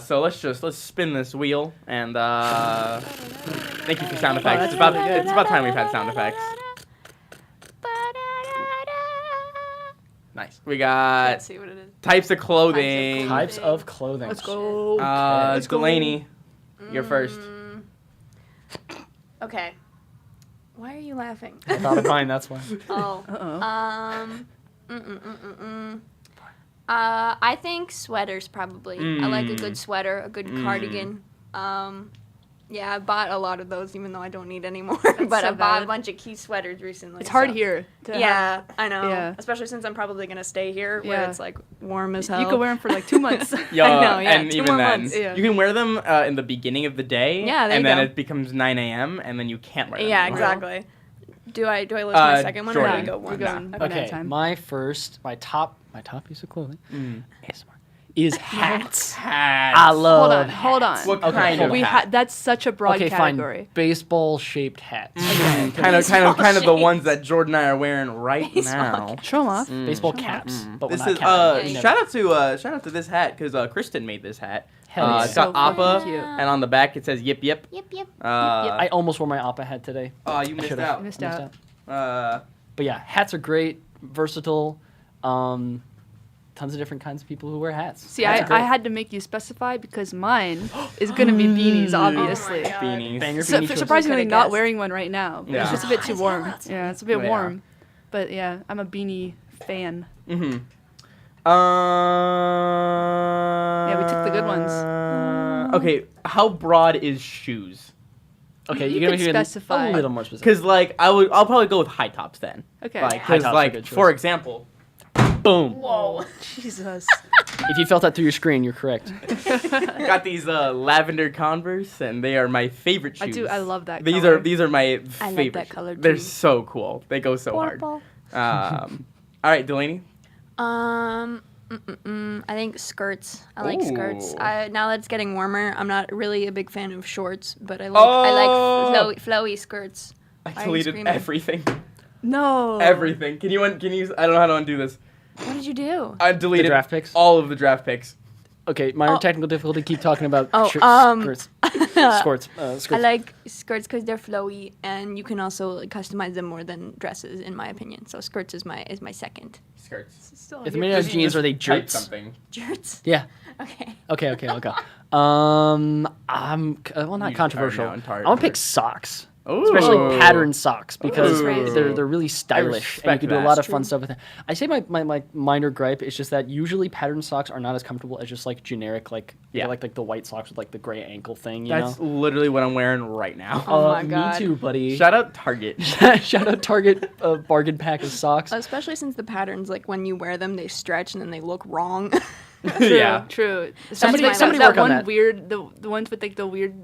[SPEAKER 5] So let's spin this wheel and thank you for sound effects.
[SPEAKER 4] that's
[SPEAKER 5] It's about
[SPEAKER 4] really good.
[SPEAKER 5] it's about time we've had sound effects. Nice. We got
[SPEAKER 10] Let's see what it is.
[SPEAKER 5] types of clothing.
[SPEAKER 11] Types of clothing.
[SPEAKER 4] Let's go.
[SPEAKER 5] Let's Delaney, you're first.
[SPEAKER 10] Okay. Why are you laughing?
[SPEAKER 11] I thought of mine, that's why.
[SPEAKER 10] Oh. I think sweaters probably. I like a good sweater, a good cardigan. Yeah, I bought a lot of those, even though I don't need any more. But
[SPEAKER 4] so
[SPEAKER 10] I bought a
[SPEAKER 4] valid.
[SPEAKER 10] bunch of key sweaters recently.
[SPEAKER 4] It's hard
[SPEAKER 10] so-
[SPEAKER 4] here. To
[SPEAKER 10] Yeah, I know.
[SPEAKER 4] Yeah.
[SPEAKER 10] Especially since I'm probably gonna stay here, where
[SPEAKER 4] Yeah.
[SPEAKER 10] it's like warm as hell.
[SPEAKER 4] You can wear them for like 2 months.
[SPEAKER 5] Yeah,
[SPEAKER 10] I know, yeah,
[SPEAKER 5] and
[SPEAKER 10] 2
[SPEAKER 5] even
[SPEAKER 10] more
[SPEAKER 5] then,
[SPEAKER 10] months.
[SPEAKER 4] Yeah.
[SPEAKER 5] you can wear them in the beginning of the day.
[SPEAKER 10] Yeah, there
[SPEAKER 5] and
[SPEAKER 10] you
[SPEAKER 5] then
[SPEAKER 10] go.
[SPEAKER 5] it becomes 9 a.m. and then you can't wear them.
[SPEAKER 10] Yeah,
[SPEAKER 5] anymore.
[SPEAKER 10] exactly. Do I list my second one or do
[SPEAKER 5] Jordan.
[SPEAKER 10] I go
[SPEAKER 4] We're
[SPEAKER 10] one?
[SPEAKER 4] going.
[SPEAKER 10] Okay.
[SPEAKER 4] One at a
[SPEAKER 11] Okay,
[SPEAKER 4] time.
[SPEAKER 11] my top piece of clothing ASMR, is hats.
[SPEAKER 5] Hats.
[SPEAKER 11] I love.
[SPEAKER 4] Hold on.
[SPEAKER 5] What
[SPEAKER 11] Okay,
[SPEAKER 5] kind of
[SPEAKER 4] We
[SPEAKER 5] hat?
[SPEAKER 4] that's such a broad
[SPEAKER 11] Okay,
[SPEAKER 4] category.
[SPEAKER 11] fine. Baseball-shaped hats.
[SPEAKER 5] Kind of the ones that Jordan and I are wearing right now.
[SPEAKER 4] Show 'em off.
[SPEAKER 11] Baseball caps. But
[SPEAKER 5] This
[SPEAKER 11] we're
[SPEAKER 5] is
[SPEAKER 11] not capping.
[SPEAKER 5] shout out to this hat because Kristen made this hat.
[SPEAKER 11] Hell yeah.
[SPEAKER 5] It's got
[SPEAKER 4] So fucking
[SPEAKER 5] Appa,
[SPEAKER 4] cute.
[SPEAKER 5] and on the back it says yip yip.
[SPEAKER 10] Yep, yep.
[SPEAKER 11] I almost wore my Appa hat today.
[SPEAKER 5] Oh, you missed
[SPEAKER 11] Should've.
[SPEAKER 5] out.
[SPEAKER 4] Missed out.
[SPEAKER 11] But yeah, hats are great, versatile. Tons of different kinds of people who wear hats.
[SPEAKER 4] See,
[SPEAKER 11] Hats are
[SPEAKER 4] I
[SPEAKER 11] great.
[SPEAKER 4] had to make you specify because mine is gonna be beanies, obviously.
[SPEAKER 5] Beanies.
[SPEAKER 11] Banger
[SPEAKER 4] So,
[SPEAKER 11] beanie choice.
[SPEAKER 4] surprisingly,
[SPEAKER 10] Could've
[SPEAKER 4] not
[SPEAKER 10] guessed.
[SPEAKER 4] wearing one right now.
[SPEAKER 5] Yeah.
[SPEAKER 4] It's just a bit too warm. Yeah, it's a bit
[SPEAKER 5] Yeah.
[SPEAKER 4] warm. But yeah, I'm a beanie fan.
[SPEAKER 5] Mm-hmm.
[SPEAKER 4] Yeah, we took the good ones.
[SPEAKER 5] Okay, how broad is shoes?
[SPEAKER 11] Okay,
[SPEAKER 4] You
[SPEAKER 11] you're gonna
[SPEAKER 4] could
[SPEAKER 11] be
[SPEAKER 4] specify.
[SPEAKER 11] a little more specific.
[SPEAKER 5] Because like I'll probably go with high tops then.
[SPEAKER 4] Okay.
[SPEAKER 5] Like,
[SPEAKER 11] High
[SPEAKER 5] 'cause,
[SPEAKER 11] tops are
[SPEAKER 5] like
[SPEAKER 11] a good choice.
[SPEAKER 5] for example,
[SPEAKER 11] Boom.
[SPEAKER 4] Whoa, Jesus.
[SPEAKER 11] If you felt that through your screen, you're correct.
[SPEAKER 5] got these lavender Converse, and they are my favorite shoes.
[SPEAKER 4] I do. I love that.
[SPEAKER 5] These
[SPEAKER 4] color.
[SPEAKER 5] are my
[SPEAKER 10] I
[SPEAKER 5] favorite.
[SPEAKER 10] like that color,
[SPEAKER 5] They're
[SPEAKER 10] too.
[SPEAKER 5] so cool. They go so
[SPEAKER 10] Purple.
[SPEAKER 5] hard. All right, Delaney.
[SPEAKER 10] I think skirts. I like skirts.
[SPEAKER 5] Ooh.
[SPEAKER 10] Now that it's getting warmer, I'm not really a big fan of shorts, but I
[SPEAKER 5] Oh.
[SPEAKER 10] like flowy skirts.
[SPEAKER 5] I
[SPEAKER 10] Are you
[SPEAKER 5] deleted
[SPEAKER 10] screaming?
[SPEAKER 5] everything.
[SPEAKER 4] No.
[SPEAKER 5] Everything. Can you? I don't know how to undo this.
[SPEAKER 10] What did you do?
[SPEAKER 5] I deleted
[SPEAKER 11] draft picks?
[SPEAKER 5] all of the draft picks.
[SPEAKER 11] Okay, minor technical difficulty. Keep talking about
[SPEAKER 10] Oh,
[SPEAKER 11] skirts. Skirts.
[SPEAKER 10] I like skirts because they're flowy, and you can also customize them more than dresses, in my opinion. So skirts is my second.
[SPEAKER 5] Skirts.
[SPEAKER 4] Still
[SPEAKER 11] If
[SPEAKER 4] here.
[SPEAKER 11] they're made out of jeans, are they
[SPEAKER 5] Type
[SPEAKER 11] jerts?
[SPEAKER 5] something.
[SPEAKER 10] Shirts.
[SPEAKER 11] Yeah.
[SPEAKER 10] Okay.
[SPEAKER 11] Okay, I'll go. I'm not
[SPEAKER 5] You
[SPEAKER 11] controversial.
[SPEAKER 5] are now in
[SPEAKER 11] I'm gonna pick socks.
[SPEAKER 5] Ooh.
[SPEAKER 11] Especially patterned socks because
[SPEAKER 4] Ooh.
[SPEAKER 11] they're really stylish and you
[SPEAKER 5] respect
[SPEAKER 11] can do a
[SPEAKER 5] that.
[SPEAKER 11] lot of fun stuff with it. I say my minor gripe is just that usually patterned socks are not as comfortable as just like generic
[SPEAKER 5] Yeah.
[SPEAKER 11] like the white socks with like the gray ankle thing. You
[SPEAKER 5] That's
[SPEAKER 11] know.
[SPEAKER 5] literally what I'm wearing right now.
[SPEAKER 10] Oh my God.
[SPEAKER 11] Me too, buddy.
[SPEAKER 5] Shout out Target.
[SPEAKER 11] Shout out Target bargain pack of socks.
[SPEAKER 10] Especially since the patterns, like when you wear them, they stretch and then they look wrong.
[SPEAKER 5] Yeah.
[SPEAKER 4] True.
[SPEAKER 11] Somebody
[SPEAKER 4] that
[SPEAKER 11] work on
[SPEAKER 4] one
[SPEAKER 11] that.
[SPEAKER 4] weird the ones with like the weird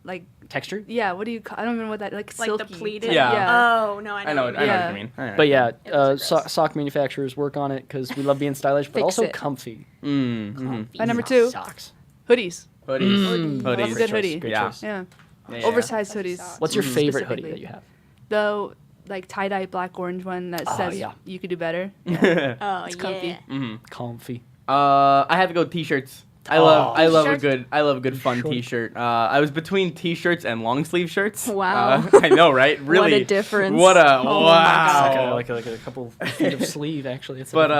[SPEAKER 4] like
[SPEAKER 11] Texture.
[SPEAKER 4] yeah, what do you call I don't even know what that like
[SPEAKER 10] Like the
[SPEAKER 4] silky.
[SPEAKER 10] pleated?
[SPEAKER 5] Yeah.
[SPEAKER 10] Oh no,
[SPEAKER 5] I know what
[SPEAKER 4] Yeah.
[SPEAKER 5] you mean. I know
[SPEAKER 11] But
[SPEAKER 5] what
[SPEAKER 11] yeah,
[SPEAKER 10] those are gross.
[SPEAKER 11] sock manufacturers work on it because we love being stylish, but
[SPEAKER 10] Fix
[SPEAKER 11] also
[SPEAKER 10] it.
[SPEAKER 11] comfy.
[SPEAKER 5] you mean.
[SPEAKER 4] My number 2,
[SPEAKER 11] Socks.
[SPEAKER 4] hoodies.
[SPEAKER 5] Hoodies.
[SPEAKER 4] Love a
[SPEAKER 5] Hoodies.
[SPEAKER 4] good hoodie.
[SPEAKER 11] Great
[SPEAKER 5] Yeah.
[SPEAKER 11] choice.
[SPEAKER 4] Yeah.
[SPEAKER 5] Yeah, yeah.
[SPEAKER 4] Oversized hoodies.
[SPEAKER 11] What's your favorite hoodie
[SPEAKER 4] Specifically.
[SPEAKER 11] that you have?
[SPEAKER 4] The like tie-dye black orange one that
[SPEAKER 11] Oh,
[SPEAKER 4] says
[SPEAKER 11] yeah.
[SPEAKER 4] you could do better.
[SPEAKER 10] Oh
[SPEAKER 4] It's comfy.
[SPEAKER 10] yeah.
[SPEAKER 11] Comfy.
[SPEAKER 5] I have to go with t-shirts. I love a good fun
[SPEAKER 11] Short.
[SPEAKER 5] t-shirt. I was between t-shirts and long sleeve shirts.
[SPEAKER 10] Wow.
[SPEAKER 5] I know, right? Really.
[SPEAKER 10] What a difference.
[SPEAKER 5] What a
[SPEAKER 10] Oh my
[SPEAKER 5] wow.
[SPEAKER 10] God.
[SPEAKER 11] Like a couple feet of sleeve actually. It's
[SPEAKER 5] But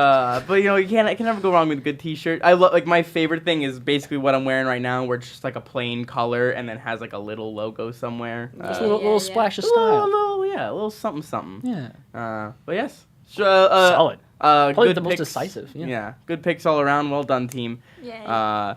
[SPEAKER 5] you know, you can never go wrong with a good t-shirt. I love like my favorite thing is basically what I'm wearing right now, where it's just like a plain color and then has like a little logo somewhere.
[SPEAKER 11] just a
[SPEAKER 10] Yeah,
[SPEAKER 11] little
[SPEAKER 10] yeah.
[SPEAKER 11] splash of
[SPEAKER 5] a
[SPEAKER 11] style.
[SPEAKER 5] little something something.
[SPEAKER 11] Yeah.
[SPEAKER 5] But yes.
[SPEAKER 11] Solid. Probably
[SPEAKER 5] Good
[SPEAKER 11] the most
[SPEAKER 5] picks.
[SPEAKER 11] decisive. Yeah.
[SPEAKER 5] Good picks all around. Well done, team.
[SPEAKER 10] Yay.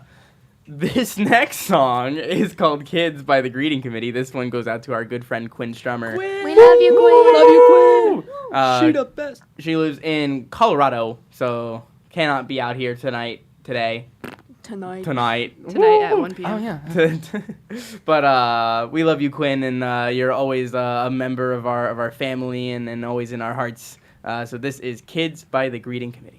[SPEAKER 5] This next song is called Kids by the Greeting Committee. This one goes out to our good friend Quinn Strummer.
[SPEAKER 10] We love you, Quinn.
[SPEAKER 11] Love you, Quinn.
[SPEAKER 5] She
[SPEAKER 11] the best.
[SPEAKER 5] She lives in Colorado, so cannot be out here today.
[SPEAKER 10] Tonight.
[SPEAKER 4] Tonight at 1 p.m.
[SPEAKER 11] Oh yeah.
[SPEAKER 5] But we love you, Quinn, and you're always a member of our family and always in our hearts. So this is Kids by the Greeting Committee.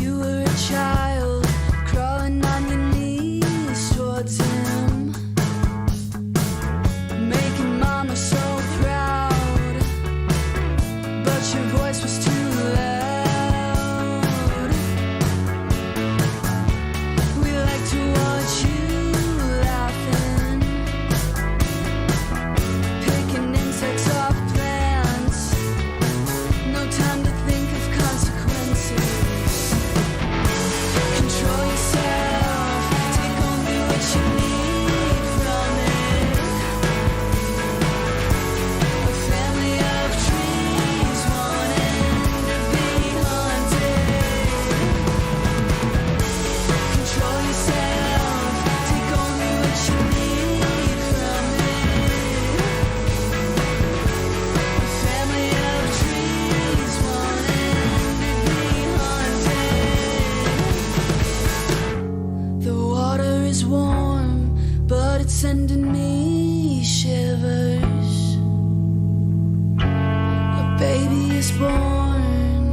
[SPEAKER 12] You were a child crawling on your knees towards him, making mama so proud. But your voice was it's sending me shivers. A baby is born,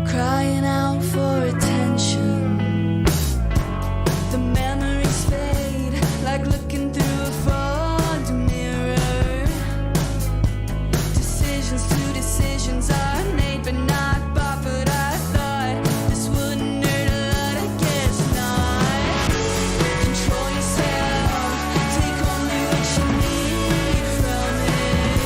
[SPEAKER 12] crying out for attention. The memories fade like looking through a fogged mirror. Decisions are made but not bought, but I thought this wouldn't hurt a lot, I guess not. Control yourself, take only what you need from it.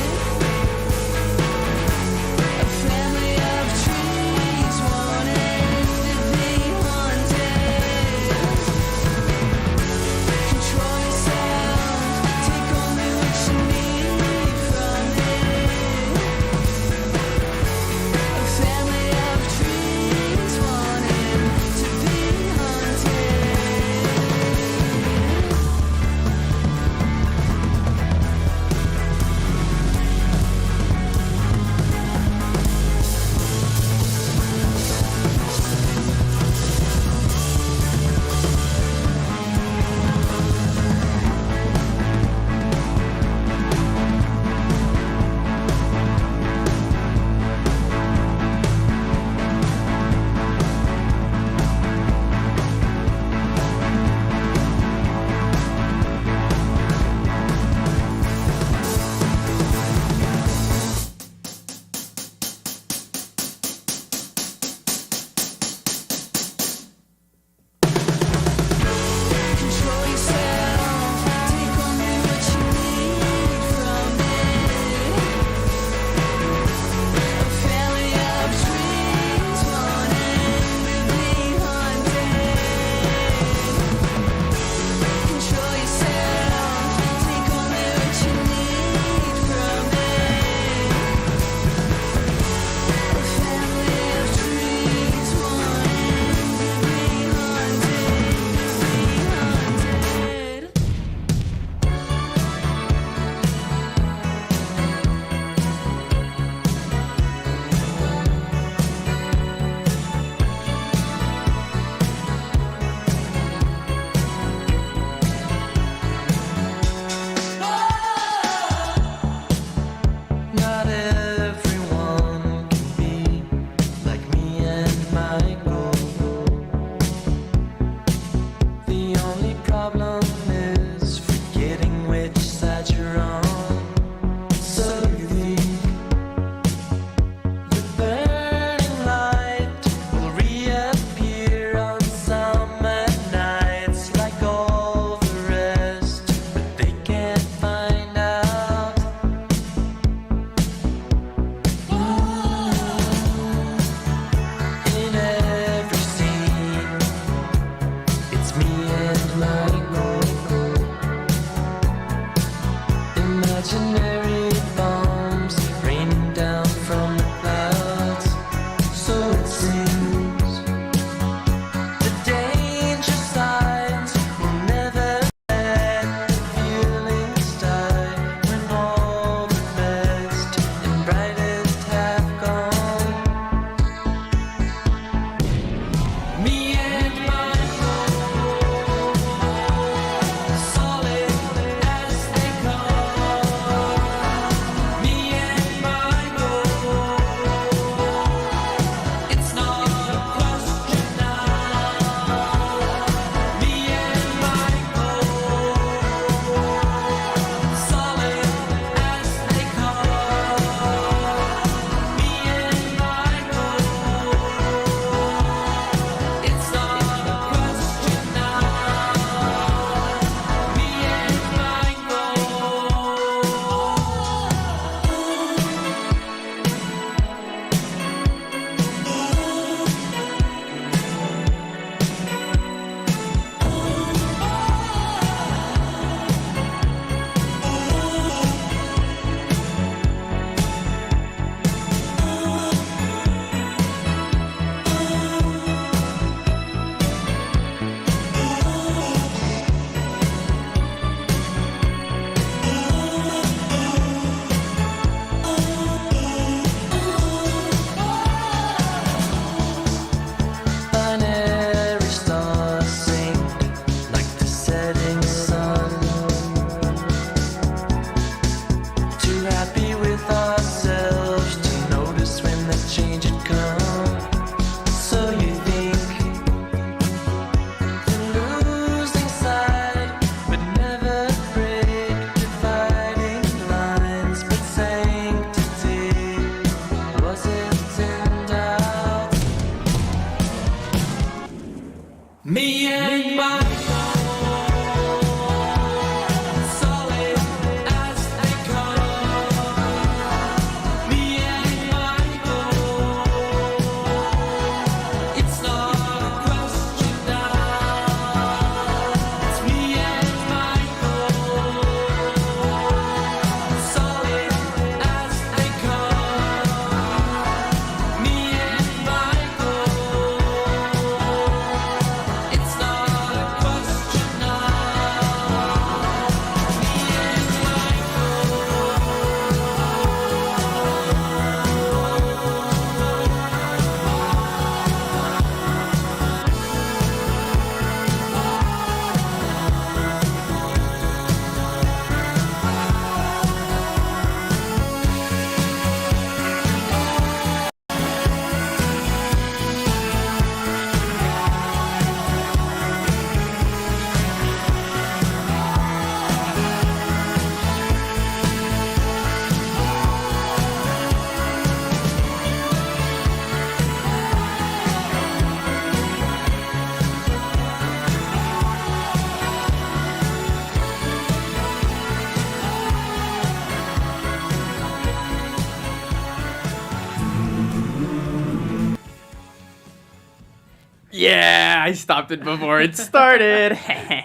[SPEAKER 5] Yeah, I stopped it before it started.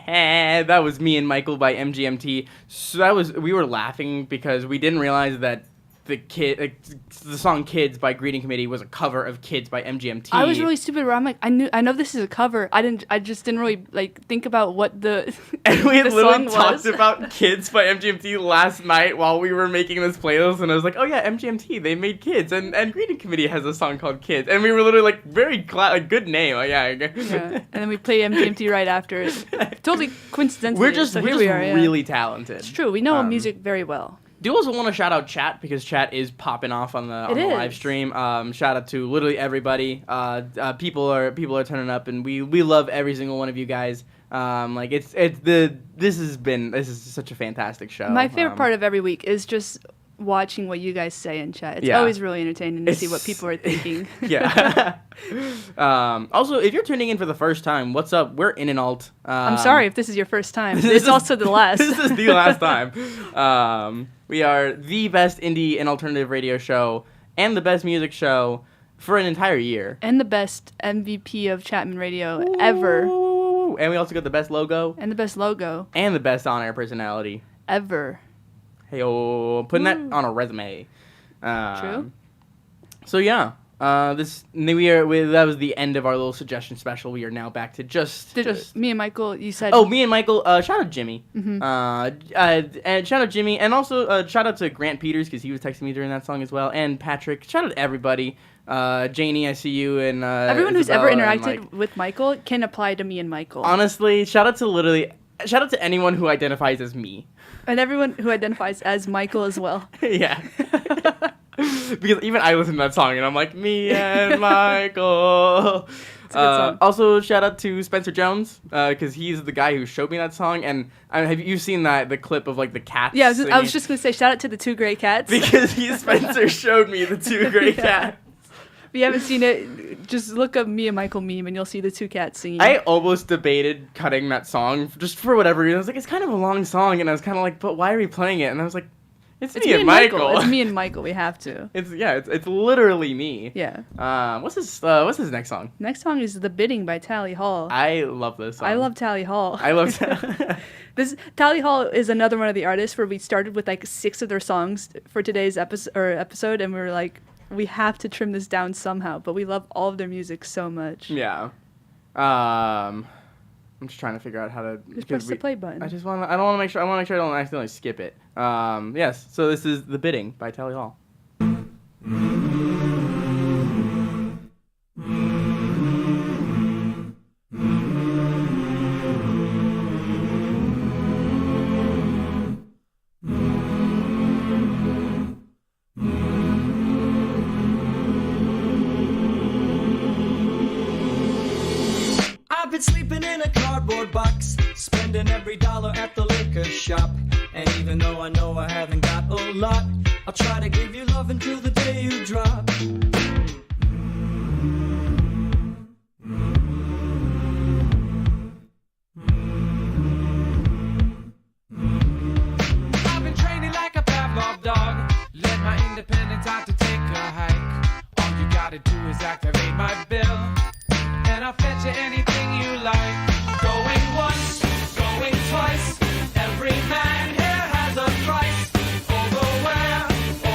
[SPEAKER 5] That was Me and Michael by MGMT. So we were laughing because we didn't realize that the song "Kids" by Greeting Committee was a cover of "Kids" by MGMT.
[SPEAKER 4] I was really stupid. Where I'm like, I know this is a cover. I just didn't really like think about what the
[SPEAKER 5] and we had
[SPEAKER 4] the
[SPEAKER 5] literally
[SPEAKER 4] song
[SPEAKER 5] talked
[SPEAKER 4] was.
[SPEAKER 5] about "Kids" by MGMT last night while we were making this playlist, and I was like, oh yeah, MGMT, they made "Kids," and Greeting Committee has a song called "Kids," and we were literally like, very good name. Yeah.
[SPEAKER 4] And then we play MGMT right after it. Totally coincidentally.
[SPEAKER 5] We're just
[SPEAKER 4] we are, yeah.
[SPEAKER 5] really talented.
[SPEAKER 4] It's true. We know music very well.
[SPEAKER 5] Do also want to shout out chat because chat is popping off on the live stream. Shout out to literally everybody. People are turning up, and we love every single one of you guys. This is such a fantastic show.
[SPEAKER 4] My favorite part of every week is just watching what you guys say in chat. It's always really entertaining to see what people are thinking.
[SPEAKER 5] Yeah. Also, if you're tuning in for the first time, what's up? We're In and Alt.
[SPEAKER 4] I'm sorry if this is your first time. It's also the last.
[SPEAKER 5] This is the last time. We are the best indie and alternative radio show and the best music show for an entire year.
[SPEAKER 4] And the best MVP of Chapman Radio ever.
[SPEAKER 5] And we also got the best logo.
[SPEAKER 4] And the best logo.
[SPEAKER 5] And the best on-air personality.
[SPEAKER 4] Ever.
[SPEAKER 5] Hey, putting that on a resume.
[SPEAKER 4] True.
[SPEAKER 5] So yeah, that was the end of our little suggestion special. We are now back to just
[SPEAKER 4] me and Michael. You said.
[SPEAKER 5] Oh, me and Michael. Shout out Jimmy.
[SPEAKER 4] Mm-hmm.
[SPEAKER 5] And shout out Jimmy, and also shout out to Grant Peters because he was texting me during that song as well. And Patrick. Shout out to everybody. Janie, I see you, and
[SPEAKER 4] everyone who's
[SPEAKER 5] Isabella
[SPEAKER 4] ever interacted with Michael can apply to me and Michael.
[SPEAKER 5] Honestly, shout out to anyone who identifies as me.
[SPEAKER 4] And everyone who identifies as Michael as well.
[SPEAKER 5] Yeah. Because even I listen to that song and I'm like, me and Michael.
[SPEAKER 4] It's a good song.
[SPEAKER 5] Also, shout out to Spencer Jones because he's the guy who showed me that song. And have you seen the clip of like the cats?
[SPEAKER 4] Yeah, I was just gonna say shout out to the two gray cats
[SPEAKER 5] because Spencer showed me the two gray cats.
[SPEAKER 4] If you haven't seen it, just look up Me and Michael meme and you'll see the two cats singing.
[SPEAKER 5] I almost debated cutting that song just for whatever reason. I was like, it's kind of a long song, and I was kind of like, but why are we playing it? And I was like, it's me and Michael.
[SPEAKER 4] It's me and Michael. We have to.
[SPEAKER 5] It's literally me.
[SPEAKER 4] Yeah.
[SPEAKER 5] What's his next song?
[SPEAKER 4] Next song is The Bidding by Tally Hall.
[SPEAKER 5] I love this song.
[SPEAKER 4] I love Tally Hall.
[SPEAKER 5] I love
[SPEAKER 4] Tally Hall is another one of the artists where we started with like 6 of their songs for today's episode, and we were like, we have to trim this down somehow, but we love all of their music so much.
[SPEAKER 5] Yeah. I'm just trying to figure out how to
[SPEAKER 4] just press the play button.
[SPEAKER 5] I want to make sure I don't accidentally skip it. Yes. So this is The Bidding by Tally Hall.
[SPEAKER 6] I've been sleeping in a cardboard box, spending every dollar at the liquor shop. And even though I know I haven't got a lot, I'll try to give you love until the day you drop. I've been training like a Pavlov dog, let my independence out to take a hike. All you gotta do is activate my bill, and I'll fetch you anything you like. Going once, going twice, every man here has a price. Over where,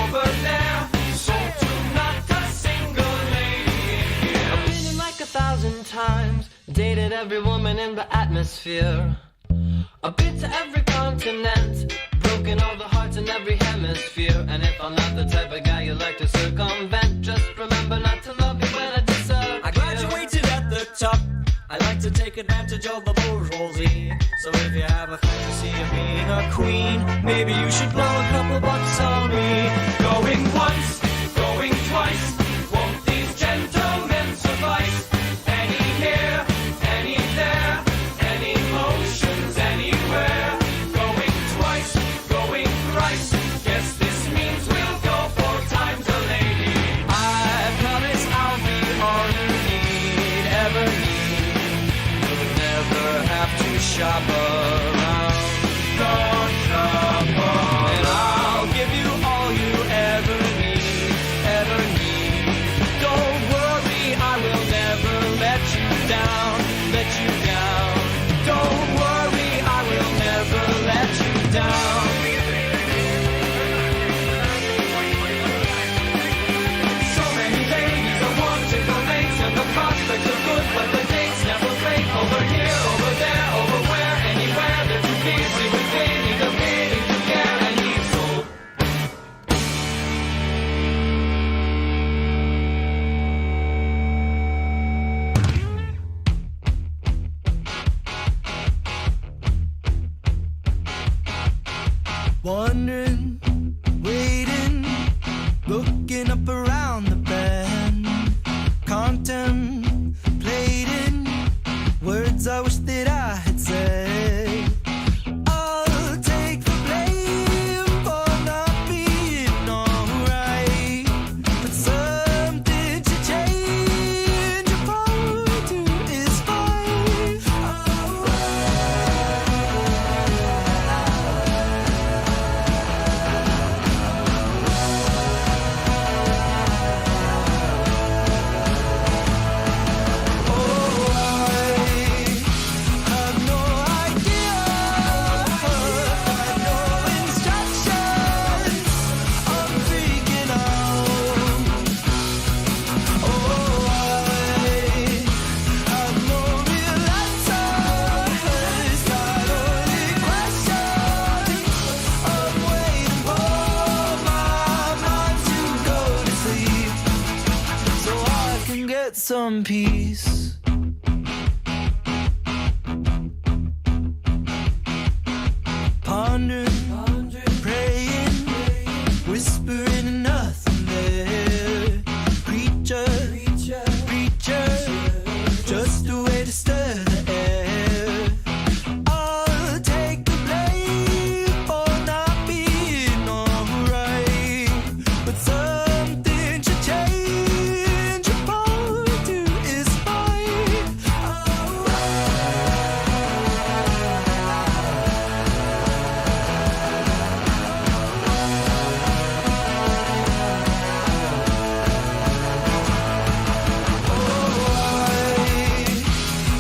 [SPEAKER 6] over there, sold to not a single lady in here. I've been in like 1,000 times, dated every woman in the atmosphere. I've been to every continent, broken all the hearts in every hemisphere. And if I'm not the type of guy you like to circumvent, just remember not to love me when I deserve. I graduated at the top, I like to take advantage of the bourgeoisie. So if you have a fantasy of being a queen, maybe you should blow a couple bucks on me. Going once, going twice, won't these gentlemen suffice? Any here, any there, any motions anywhere. Going twice, going thrice, guess this means we'll go 4 times a lady. I promise I'll be all you need, ever need. You'll never have to shop around. Don't shop around. And I'll give you all you ever need. down. So many ladies are wanting romance, and the prospects are good, but the dates never fake. Over here, over there, over where, anywhere. They're too busy with dating, competing to care, and he's so.
[SPEAKER 9] Wondering, waiting, looking up around the bend, contemplating words I wish that I had said. I'll take the blame for not being alright, but something to change your part to is fine. Some peace. Pondering, praying, whispering and nothing there. Preacher, just a way to stir the air. I'll take the blame for not being alright, but something should change. Your part to is fine.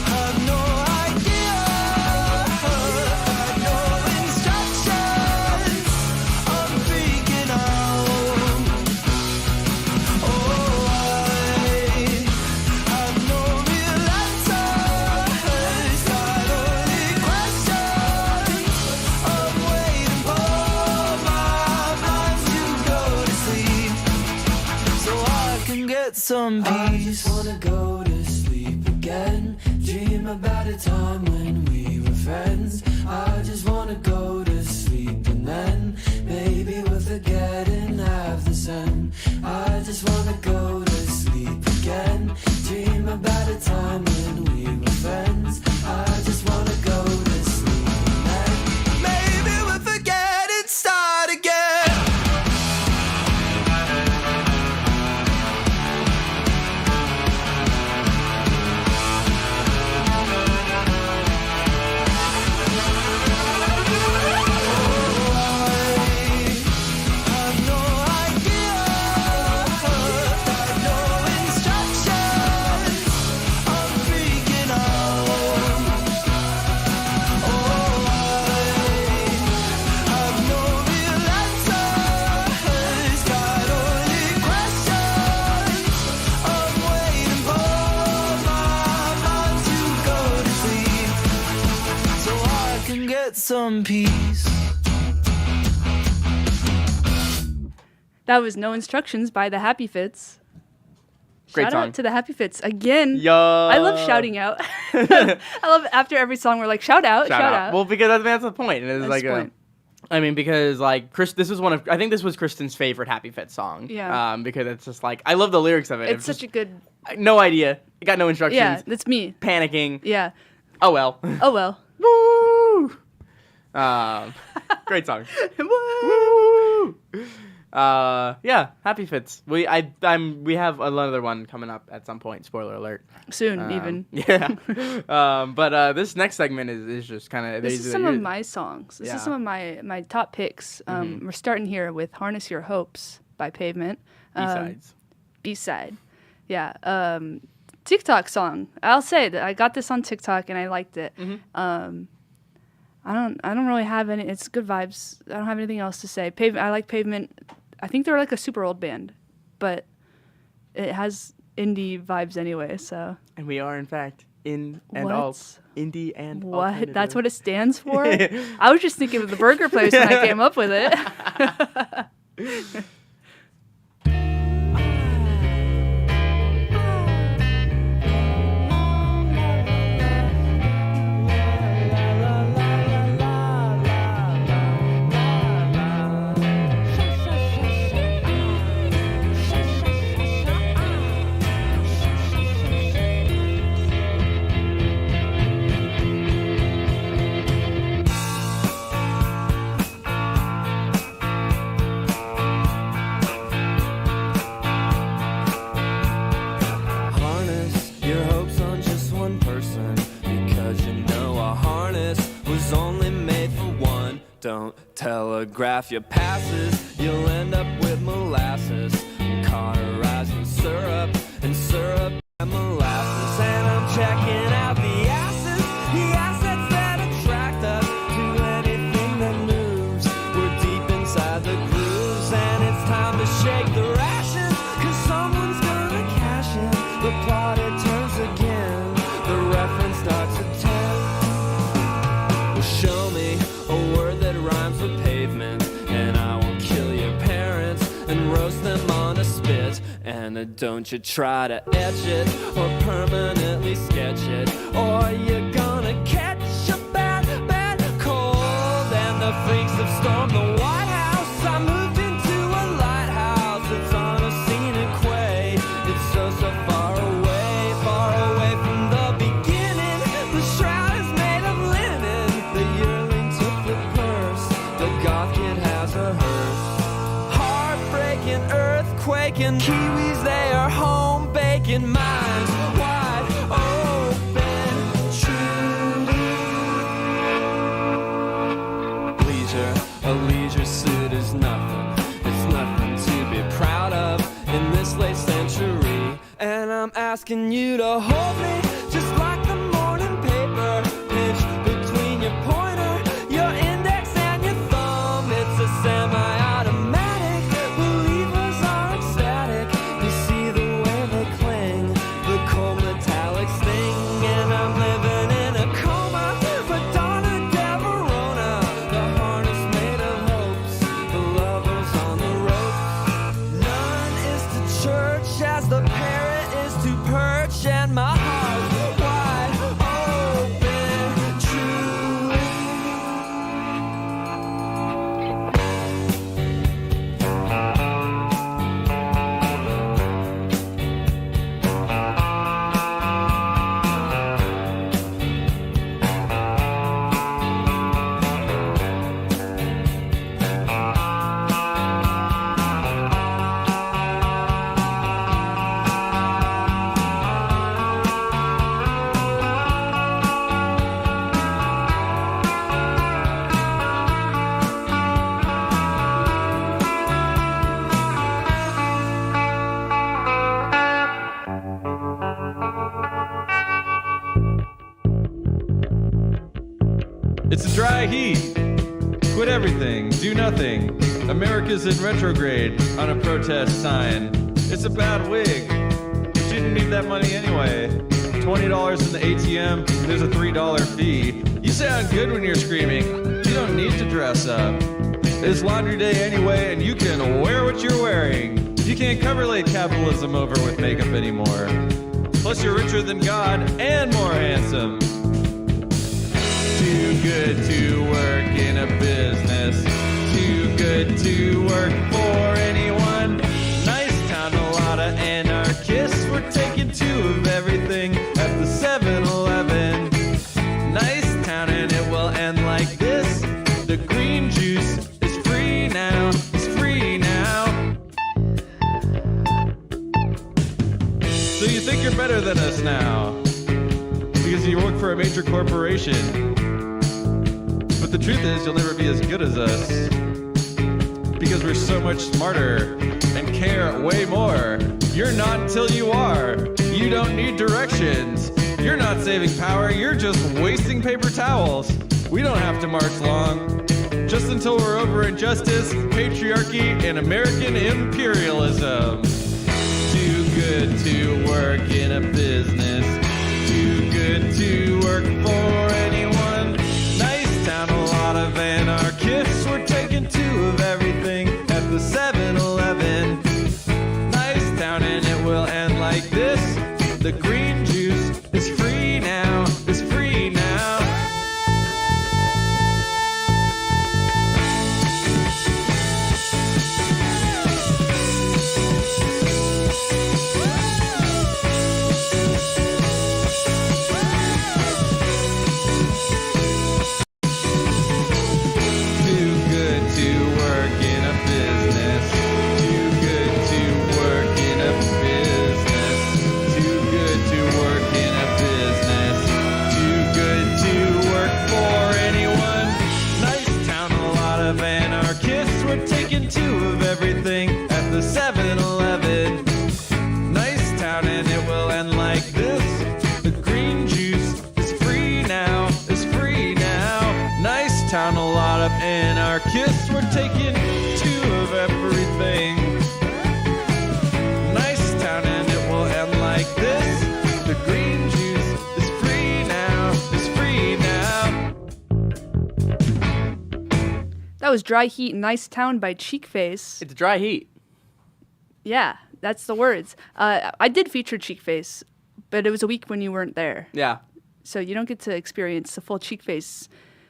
[SPEAKER 9] Have no idea, no instructions. I'm freaking out. Oh, I have no real answers. Got only questions. I'm waiting for my mind to go to sleep, so I can get some peace. I just wanna go to sleep again. Dream about a time when we were friends. I just wanna go to sleep and then maybe we'll forget and have the sun. I just wanna go to sleep again. Dream about a time when we were friends. I just wanna go to sleep and then maybe we'll forget and start again. Have no idea, no instructions. I'm freaking out. Oh, I have no real answers. Got only questions. I'm waiting for my mind to go to sleep, so I can get some peace.
[SPEAKER 4] That was No Instructions by the Happy Fits.
[SPEAKER 5] Great
[SPEAKER 4] Shout
[SPEAKER 5] song.
[SPEAKER 4] out to the Happy Fits again.
[SPEAKER 5] Yo.
[SPEAKER 4] I love shouting out. I love after every song we're like, shout out.
[SPEAKER 5] Well, because that's the point. And it's
[SPEAKER 4] That's
[SPEAKER 5] like
[SPEAKER 4] the point.
[SPEAKER 5] I mean, because like this is one of I think this was Kristen's favorite Happy Fit song.
[SPEAKER 4] Yeah.
[SPEAKER 5] Because it's just like I love the lyrics of it.
[SPEAKER 4] It's such a good.
[SPEAKER 5] No idea. I got no instructions.
[SPEAKER 4] Yeah, that's me.
[SPEAKER 5] Panicking.
[SPEAKER 4] Yeah.
[SPEAKER 5] Oh well.
[SPEAKER 4] Oh well.
[SPEAKER 5] Woo! Great song. Woo! Yeah, Happy Fits. We have another one coming up at some point. Spoiler alert.
[SPEAKER 4] Soon, even.
[SPEAKER 5] Yeah. But this next segment is just kind of.
[SPEAKER 4] This is some of my songs. This
[SPEAKER 5] Yeah.
[SPEAKER 4] is some of my top picks. We're starting here with "Harness Your Hopes" by Pavement.
[SPEAKER 5] B-sides.
[SPEAKER 4] B-side. Yeah. TikTok song. I'll say that I got this on TikTok and I liked it. I don't really have any. It's good vibes. I don't have anything else to say. I like Pavement. I think they're like a super old band, but it has indie vibes anyway. So.
[SPEAKER 5] And we are in fact in and
[SPEAKER 4] What?
[SPEAKER 5] alt, indie and
[SPEAKER 4] What?
[SPEAKER 5] alternative.
[SPEAKER 4] That's what it stands for? I was just thinking of the burger place when I came up with it.
[SPEAKER 6] Harness your hopes on just one person, because you know a harness was only made for one. Don't telegraph your passes, you'll end up with molasses, cauterizing syrup and syrup and molasses. And I'm checking out the assets that attract us to anything that moves. We're deep inside the grooves, and it's time to shake the rations, 'cause someone's gonna cash in. The plot it turns again, the reference starts at 10. Well, show me a word that rhymes with pavement, and I will kill your parents and roast them on a spit. And don't you try to etch it or permanently sketch it, or you're gonna catch a bad, bad cold. And the freaks have stormed the White House. I moved into a lighthouse. It's on a scenic way. It's so far away from the beginning. The shroud is made of linen. The yearling took the purse. The goth kid has a hearse. Heartbreaking, earthquaking, Kiwis, they are home baking, minds wide open, truly. A leisure suit is nothing. It's nothing to be proud of in this late century. And I'm asking you to hold me just like the morning paper, pinched between your pointer, your index, and your thumb. It's a semi-automatic. Believers are ecstatic. You see the way they cling, the cold metallic sting. And I'm living in a coma, Madonna del Verona. The harness made of hopes, the lovers on the ropes. None is to church as the parrot is to perch, and my heart's wide open, truly.
[SPEAKER 13] It's a dry heat. Quit everything, do nothing. America's in retrograde on a protest sign. It's a bad wig, but you didn't need that money anyway. $20 in the ATM, there's a $3 fee. You sound good when you're screaming. You don't need to dress up. It's laundry day anyway, and you can wear what you're wearing. You can't cover late capitalism over with makeup anymore. Plus you're richer than God and more handsome. Too good to work in a business. Too good to work for anyone. Nice town, a lot of anarchists. We're taking two of everything at the 7-Eleven. Nice town, and it will end like this. The green juice is free now. It's free now. So you think you're better than us now because you work for a major corporation. But the truth is, you'll never be as good as us because we're so much smarter and care way more. You're not until you are. You don't need directions. You're not saving power, you're just wasting paper towels. We don't have to march long. Just until we're over injustice, patriarchy, and American imperialism. Too good to work in a business. Too good to work for anyone. Nice town, a lot of anarchists. We're taking two of everything at the 7-Eleven. Nice town, and it will end like this. The green juice is free now. Is free now. Town, a lot of anarchists. We're taking two of everything. Nice town, and it will end like this. The green juice is free now. Is free now.
[SPEAKER 4] That was Dry Heat, Nice Town by Cheekface.
[SPEAKER 5] It's Dry Heat.
[SPEAKER 4] Yeah, that's the words. I did feature Cheekface, but it was a week when you weren't there.
[SPEAKER 5] Yeah.
[SPEAKER 4] So you don't get to experience the full Cheekface.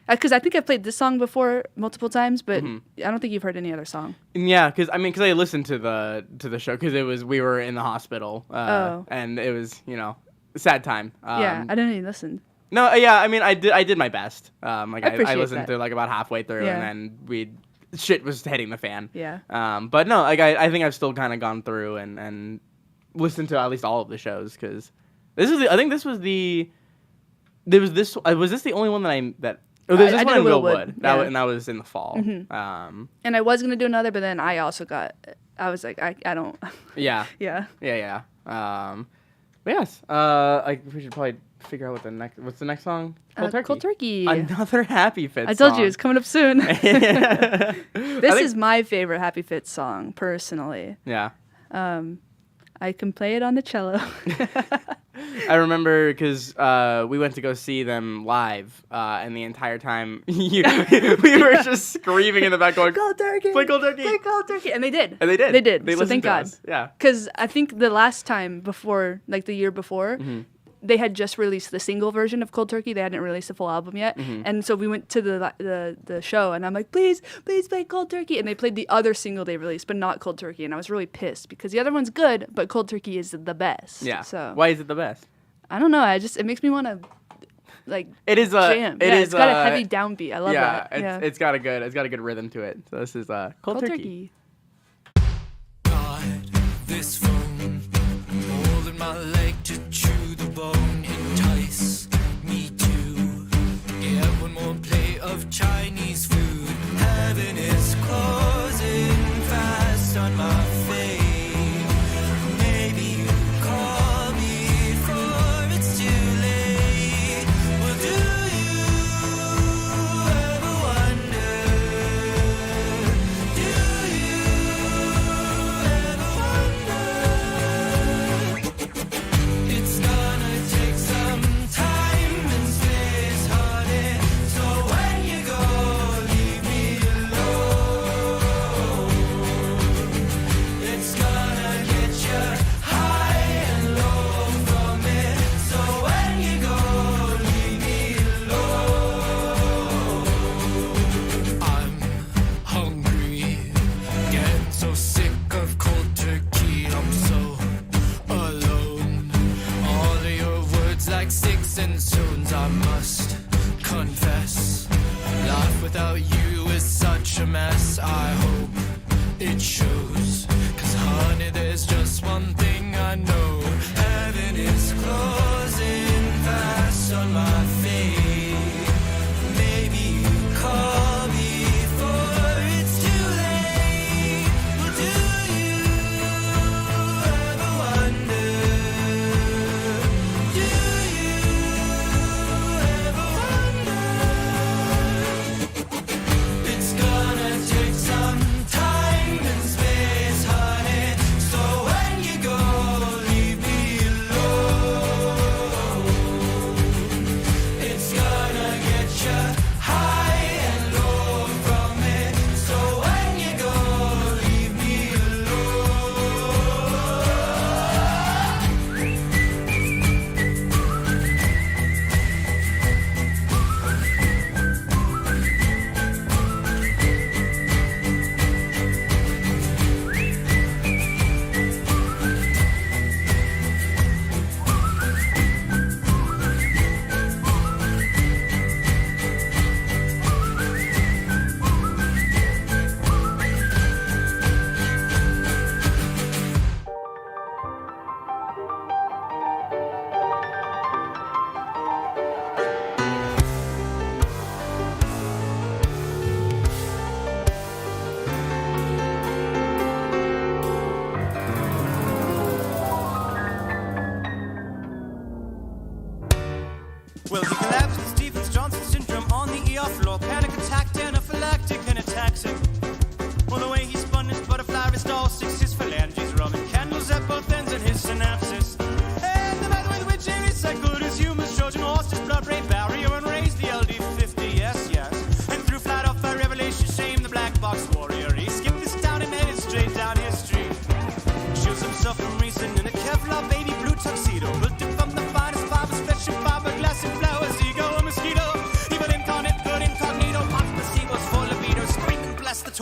[SPEAKER 4] Because I think I've played this song before multiple times, but I don't think you've heard any other song.
[SPEAKER 5] Yeah, because I listened to the show because we were in the hospital, and it was a sad time.
[SPEAKER 4] Yeah, I didn't even listen.
[SPEAKER 5] No, yeah, I did my best. I listened
[SPEAKER 4] that.
[SPEAKER 5] to about halfway through, and then shit was hitting the fan.
[SPEAKER 4] Yeah.
[SPEAKER 5] But no, I think I've still kind of gone through and listened to at least all of the shows because was this the only one that. Oh, there's this one in Willwood. And that was in the fall.
[SPEAKER 4] Mm-hmm. And I was going to do another, but then I also I was like, I don't.
[SPEAKER 5] Yeah.
[SPEAKER 4] Yeah.
[SPEAKER 5] Yeah. But yes. We should probably figure out what's the next song?
[SPEAKER 4] Cold Turkey.
[SPEAKER 5] Another Happy Fits
[SPEAKER 4] I told
[SPEAKER 5] song.
[SPEAKER 4] you, it's coming up soon. This is my favorite Happy Fits song, personally.
[SPEAKER 5] Yeah.
[SPEAKER 4] I can play it on the cello.
[SPEAKER 5] I remember because we went to go see them live, and the entire time we were just screaming in the back going,
[SPEAKER 4] Cold Turkey!
[SPEAKER 5] Play Cold Turkey!
[SPEAKER 4] Play Cold Turkey! And they did.
[SPEAKER 5] And they did.
[SPEAKER 4] They did.
[SPEAKER 5] They
[SPEAKER 4] so
[SPEAKER 5] listened
[SPEAKER 4] thank
[SPEAKER 5] to
[SPEAKER 4] God.
[SPEAKER 5] us. Yeah.
[SPEAKER 4] Because I think the last time before, like the year before, they had just released the single version of Cold Turkey. They hadn't released the full album yet. And so we went to the show, and I'm like, please play Cold Turkey. And they played the other single they released, but not Cold Turkey. And I was really pissed because the other one's good, but Cold Turkey is the best.
[SPEAKER 5] Yeah.
[SPEAKER 4] So
[SPEAKER 5] why is it the best?
[SPEAKER 4] I don't know. It makes me want to
[SPEAKER 5] it is
[SPEAKER 4] jam. It's got a heavy downbeat. I love that.
[SPEAKER 5] It's got a good rhythm to it. So this is Cold Turkey.
[SPEAKER 6] God, this phone, holding my leg to chew the bone, entice me to get one more plate of Chinese food. Heaven is closing fast on my face. Maybe you call me before it's too late. Well, do you ever wonder? Do you ever wonder? It's gonna take some time and space, honey. So when you go, leave me alone. It's gonna get you high and low from it. So when you go, leave me alone. I'm hungry, getting so sick of cold turkey. I'm so alone. All of your words like sticks and stones. I must confess, life without you is such a mess. I hope it shows. 'Cause honey, there's just one thing I know. Heaven is closing fast on my fate. Maybe you call me before it's too late. Well, do you ever wonder? Do you ever wonder?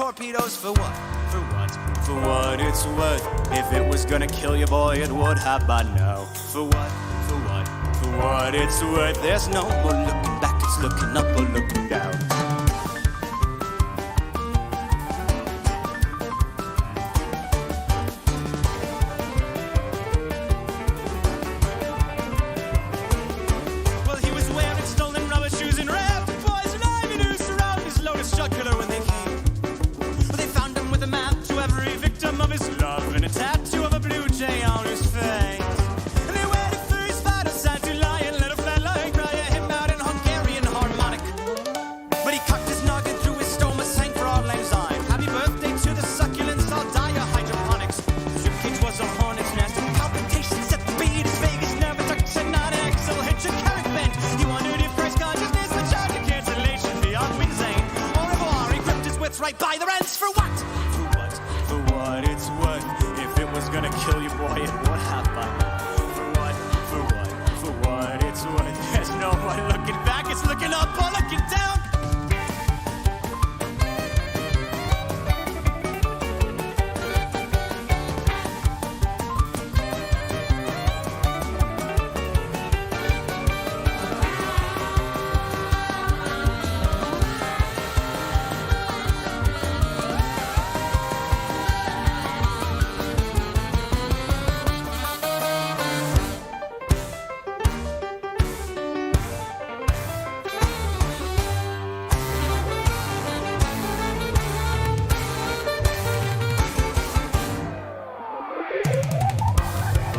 [SPEAKER 14] torpedoes for what? For what? For what it's worth. If it was gonna kill you, boy, it would have by now. For what? For what? For what it's worth. There's no more looking back, it's looking up or looking down. Well, he was wearing stolen rubber shoes and wrapped in poison ivy noose around his lotus jugular when they came. Well, they found him with a map to every victim of his love and a tattoo of a blue jay on his face. And they waited for his final sad to lie and let a flat line cry at him out in Hungarian harmonic. But he cocked his noggin through his stoma, sang for Auld Lang Syne. Happy birthday to the succulents, I'll die of hydroponics. Suitcase was a hornet's nest, and palpitations at the beat. His vagus nerve induction on an axle hitch a carrot bent. He wondered if Christ consciousness would charge a cancellation beyond insane. Au revoir, he gripped his wits right by the rents. For what? For what? For what it's worth. If it was gonna kill you, boy, it would have by now. For what? For what? For what it's worth. There's no one looking back, it's looking up or looking down.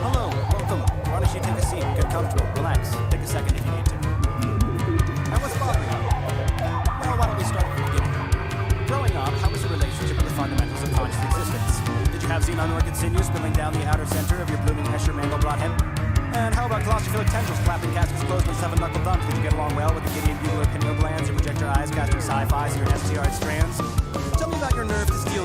[SPEAKER 14] Hello, welcome. Why don't you take a seat, get comfortable, relax, take a second if you need to. Now what's bothering you? Well, why don't we start from the beginning? Growing up, how was your relationship with the fundamentals of conscious existence? Did you have xenon orchid sinews spilling down the outer center of your blooming Escher Mandelbrot head? And how about claustrophilic tendrils clapping caskets closed with seven-knuckle thumbs? Did you get along well with the Gideon Bugler pineal glands, your projector eyes casting sci-fi through your STR strands? Tell me about your nerves to steal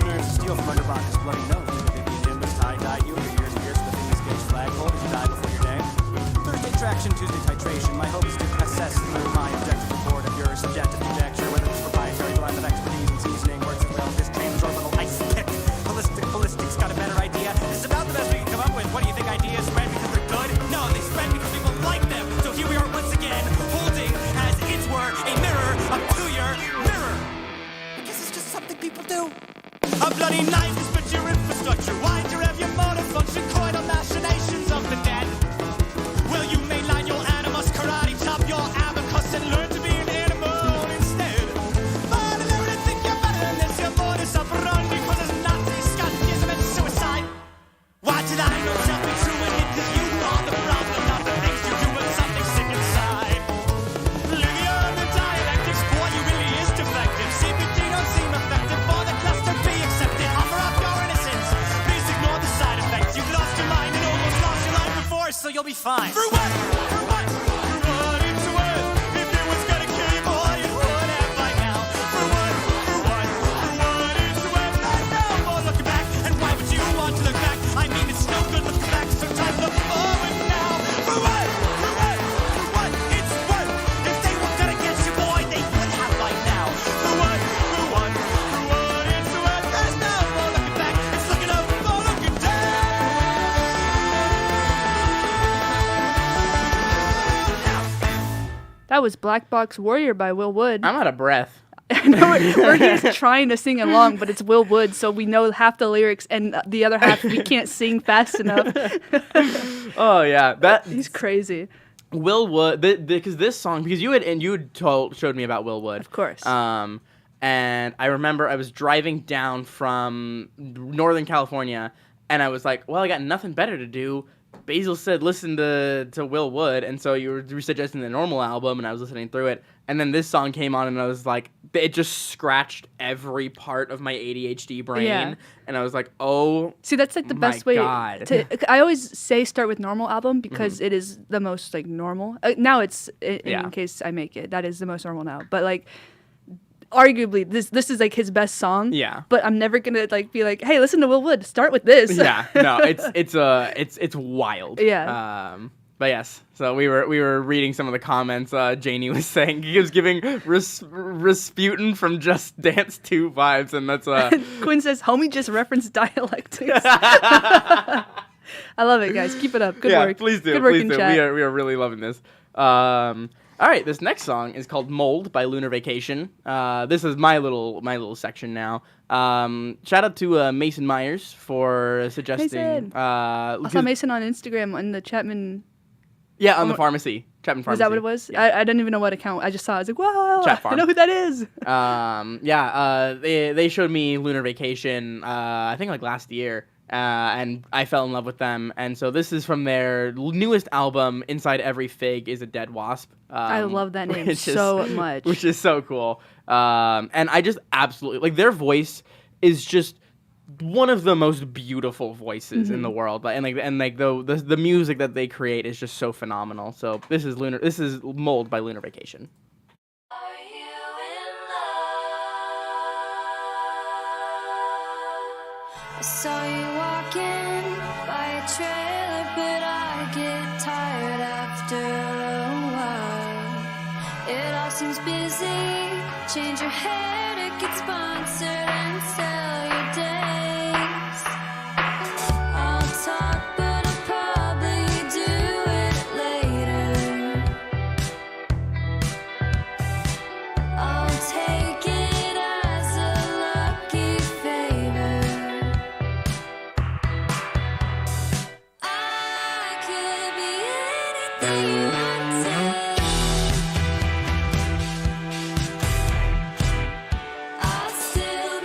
[SPEAKER 14] from under Bacchus' bloody nose. Did the nimbus tie-dye you for years and years with this gauge flagpole? Did you die before your day? Thursday traction, Tuesday titration. My hope is to assess through my objective report of your subjective conjecture whether this proprietary blend of expertise and seasoning works as well as this transorbital ice pick. Ballistics got a better idea. This is about the best we can come up with. What do you think ideas spread because they're good? No, they spread because people like them. So here we are once again, holding as it were a mirror up to your mirror. I guess it's just something people do. A bloody knife is but your infrastructure. Why'd you have your motor function? Coital machinations of the dead. Will you mainline your animus, karate chop your abacus, and learn to be an animal instead? But I learn to think you're better than this. Your modus operandi causes Nazi Scotism and suicide. Why did I know something true and it is you are the problem, not the things you do, but something sick inside. Living on the dialectics, boy, you really is defective. CBD don't seem effective for the cluster B accepted. Offer up your innocence. Please ignore the side effects. You've lost your mind and almost lost your life before, so you'll be fine. For what? For what? For what it's worth. If it was gonna kill you, boy, it would have by now. For what? For what? For what it's worth. There's no more looking back. And why would you want to look back? I mean, it's no good looking back, so time look forward now. For what? For what? For what it's worth. If they were gonna get you, boy, they would have by now. For what? For what? For what it's worth. There's no more looking back. It's looking up or looking down.
[SPEAKER 4] That was Black Box Warrior by Will Wood.
[SPEAKER 5] I'm out of breath.
[SPEAKER 4] I know we're here trying to sing along, but it's Will Wood, so we know half the lyrics, and the other half we can't sing fast enough.
[SPEAKER 5] Oh yeah,
[SPEAKER 4] He's crazy.
[SPEAKER 5] Will Wood, because this song, because you had showed me about Will Wood,
[SPEAKER 4] Of course.
[SPEAKER 5] And I remember I was driving down from Northern California, and I was like, well, I got nothing better to do. Basil said listen to Will Wood, and so you were suggesting the Normal album, and I was listening through it, and then this song came on, and I was like, it just scratched every part of my ADHD brain,
[SPEAKER 4] Yeah.
[SPEAKER 5] and I was like, oh,
[SPEAKER 4] See, that's like the best way to. I always say start with Normal album because it is the most like normal. Now it's in case I make it, that is the most normal now. But like, arguably this is like his best song.
[SPEAKER 5] Yeah.
[SPEAKER 4] But I'm never gonna like be like, hey, listen to Will Wood. Start with this.
[SPEAKER 5] Yeah. No, it's wild.
[SPEAKER 4] Yeah.
[SPEAKER 5] But yes, so we were reading some of the comments. Janie was saying he was giving Rasputin from Just Dance 2 vibes, and that's
[SPEAKER 4] Quinn says, "Homie just referenced dialectics." I love it, guys. Keep it up. Good work.
[SPEAKER 5] Please do.
[SPEAKER 4] Good work
[SPEAKER 5] Please
[SPEAKER 4] in
[SPEAKER 5] do.
[SPEAKER 4] chat.
[SPEAKER 5] We are really loving this. All right, this next song is called "Mold" by Lunar Vacation. This is my little section now. Shout out to Mason Myers for suggesting.
[SPEAKER 4] Mason. I saw Mason on Instagram in the Chapman.
[SPEAKER 5] Yeah, on the pharmacy. Chapman Pharmacy.
[SPEAKER 4] Was that what it was?
[SPEAKER 5] Yeah.
[SPEAKER 4] I didn't even know what account. I just saw it. I was like, wow,
[SPEAKER 5] Chat Farm.
[SPEAKER 4] I know who that is.
[SPEAKER 5] They showed me Lunar Vacation, I think like last year, and I fell in love with them. And so this is from their newest album, Inside Every Fig is a Dead Wasp.
[SPEAKER 4] I love that name so much.
[SPEAKER 5] Which is so cool. And I just absolutely, like, their voice is just one of the most beautiful voices in the world, and the music that they create is just so phenomenal. So this is Mold by Lunar Vacation.
[SPEAKER 12] I saw you walking by a trailer, but I get tired after a while. It all seems busy. Change your hair to get sponsored and sell your days. I'll talk, but I'll probably do it later. I'll take it as a lucky favor. I could be anything you wanted. I'll still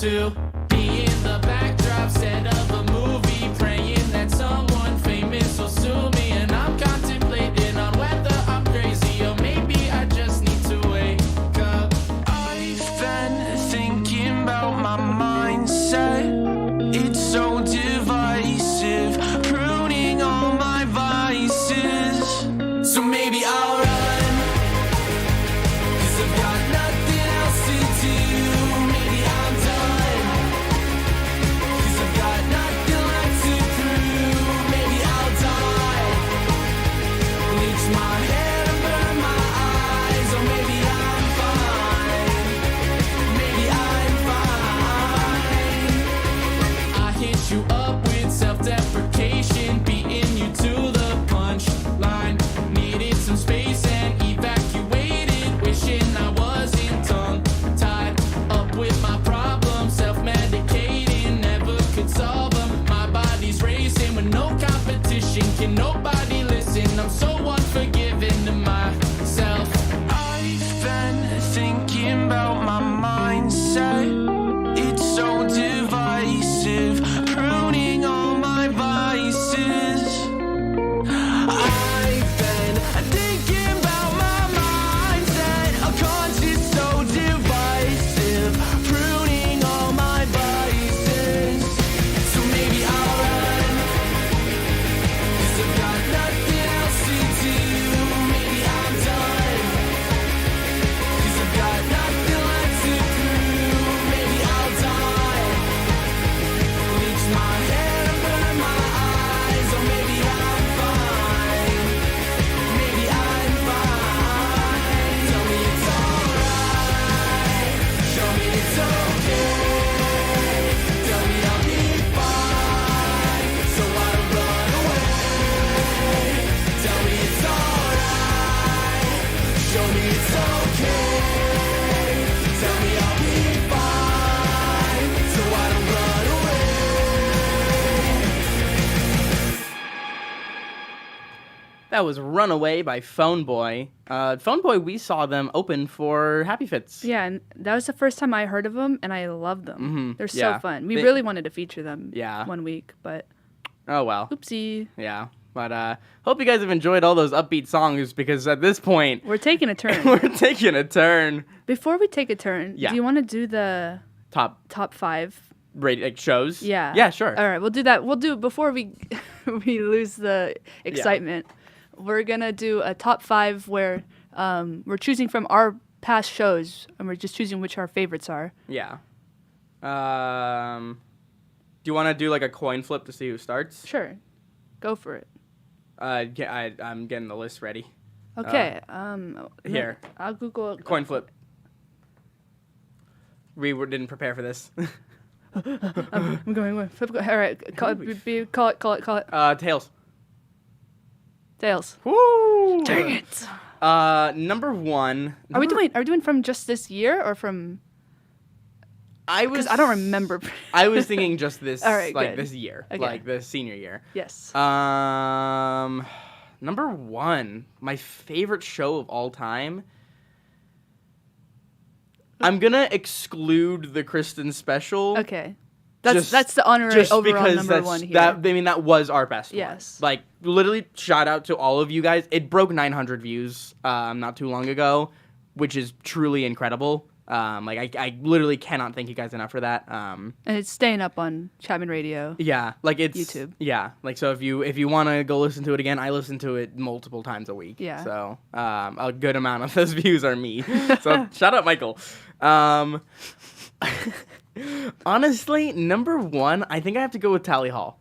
[SPEAKER 2] to be in the backdrop set of a movie, praying that someone famous will sue me. And I'm contemplating on whether I'm crazy or maybe I just need to wake up. I've been thinking about my mindset. It's so divisive, pruning all my vices. So maybe I'll run, 'cause I've got nothing else to do. Maybe I'm done, 'cause I've got nothing left to prove. Maybe I'll die, bleach my hair and burn my eyes. Or maybe I'm fine, maybe I'm fine. I hit you up with self-deprecation, beating you to the punchline. Needed some space and evacuated, wishing I wasn't tongue-tied up with my problems, self-medicating, never could solve them. My body's racing with no competition, can nobody listen? I'm so unforgiving to myself. I've been thinking about my mindset. It's so divisive, pruning all my vices. I've been thinking about my mindset. A conscience so divisive, pruning all my vices. So maybe I'll run, 'cause I've got nothing else to do. Maybe I'm done, 'cause I've got nothing left to prove. Maybe I'll die, bleach my hair and burn my eyes. Or maybe I'm fine, maybe I'm fine. Tell me it's alright, show me it's okay. Tell me I'll be fine, so I don't run away. Tell me it's alright, show me it's okay. Tell me I'll be fine, so I don't run away.
[SPEAKER 5] That was Runaway by Phone Boy. Phone Boy, we saw them open for Happy Fits.
[SPEAKER 4] Yeah, and that was the first time I heard of them, and I loved them.
[SPEAKER 5] Mhm,
[SPEAKER 4] They're so
[SPEAKER 5] yeah.
[SPEAKER 4] fun. We
[SPEAKER 5] They-
[SPEAKER 4] really wanted to feature them
[SPEAKER 5] Yeah.
[SPEAKER 4] one week, but
[SPEAKER 5] Oh, well.
[SPEAKER 4] oopsie.
[SPEAKER 5] Yeah. But hope you guys have enjoyed all those upbeat songs, because at this point,
[SPEAKER 4] We're taking a turn.
[SPEAKER 5] we're taking a turn.
[SPEAKER 4] Before we take a turn,
[SPEAKER 5] Yeah.
[SPEAKER 4] do you want to do the
[SPEAKER 5] Top
[SPEAKER 4] 5?
[SPEAKER 5] like shows?
[SPEAKER 4] Yeah.
[SPEAKER 5] Yeah, sure.
[SPEAKER 4] All right, we'll do that. We'll do before we we lose the excitement. We're gonna do a top 5 where we're choosing from our past shows, and we're just choosing which our favorites are.
[SPEAKER 5] Yeah. Do you want to do like a coin flip to see who starts?
[SPEAKER 4] Sure, go for it.
[SPEAKER 5] I'm getting the list ready.
[SPEAKER 4] Okay.
[SPEAKER 5] Here.
[SPEAKER 4] I'll Google
[SPEAKER 5] Coin flip. We didn't prepare for this.
[SPEAKER 4] I'm going. Flip. All right. Call it.
[SPEAKER 5] Tails.
[SPEAKER 4] Tails.
[SPEAKER 5] Woo!
[SPEAKER 4] Dang it.
[SPEAKER 5] Number 1.
[SPEAKER 4] Are we doing from just this year or from?
[SPEAKER 5] I was.
[SPEAKER 4] I don't remember.
[SPEAKER 5] I was thinking just this.
[SPEAKER 4] All right,
[SPEAKER 5] like
[SPEAKER 4] good.
[SPEAKER 5] this year,
[SPEAKER 4] Okay.
[SPEAKER 5] like the senior year.
[SPEAKER 4] Yes.
[SPEAKER 5] Number 1, my favorite show of all time. I'm gonna exclude the Kristen special.
[SPEAKER 4] Okay. That's the honorary
[SPEAKER 5] just
[SPEAKER 4] overall
[SPEAKER 5] because
[SPEAKER 4] number
[SPEAKER 5] that's,
[SPEAKER 4] 1 here.
[SPEAKER 5] that was our best
[SPEAKER 4] Yes.
[SPEAKER 5] one. Like, literally, shout out to all of you guys. It broke 900 views not too long ago, which is truly incredible. I literally cannot thank you guys enough for that.
[SPEAKER 4] And it's staying up on Chapman Radio.
[SPEAKER 5] Yeah, like it's
[SPEAKER 4] YouTube.
[SPEAKER 5] Yeah, like so if you want to go listen to it again, I listen to it multiple times a week.
[SPEAKER 4] Yeah.
[SPEAKER 5] So a good amount of those views are me. So shout out Michael. Honestly, number 1, I think I have to go with Tally Hall.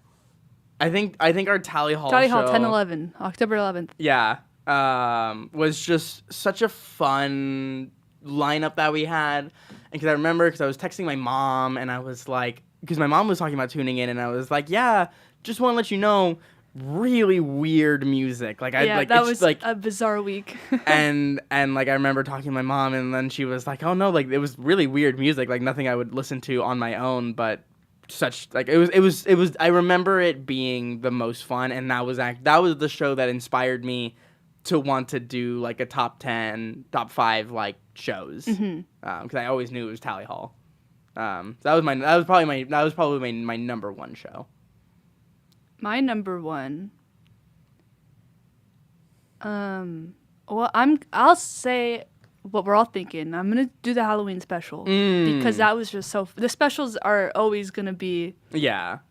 [SPEAKER 5] I think our Tally Hall
[SPEAKER 4] Tally Hall
[SPEAKER 5] show,
[SPEAKER 4] 10/11, October 11th.
[SPEAKER 5] Yeah. Was just such a fun lineup that we had. And because I remember, because I was texting my mom, and I was like, because my mom was talking about tuning in, and I was like, yeah, just want to let you know, really weird music. Like,
[SPEAKER 4] Yeah,
[SPEAKER 5] like
[SPEAKER 4] that
[SPEAKER 5] it's
[SPEAKER 4] was
[SPEAKER 5] like,
[SPEAKER 4] a bizarre week.
[SPEAKER 5] and like I remember talking to my mom, and then she was like, oh no, like it was really weird music, like nothing I would listen to on my own, but such like it was I remember it being the most fun, and that was the show that inspired me to want to do like a top 10, top 5 like shows, because I always knew it was Tally Hall. That was probably my number one show.
[SPEAKER 4] My number one. Well, I'll say what we're all thinking. I'm gonna do the Halloween special because that was just so. The specials are always gonna be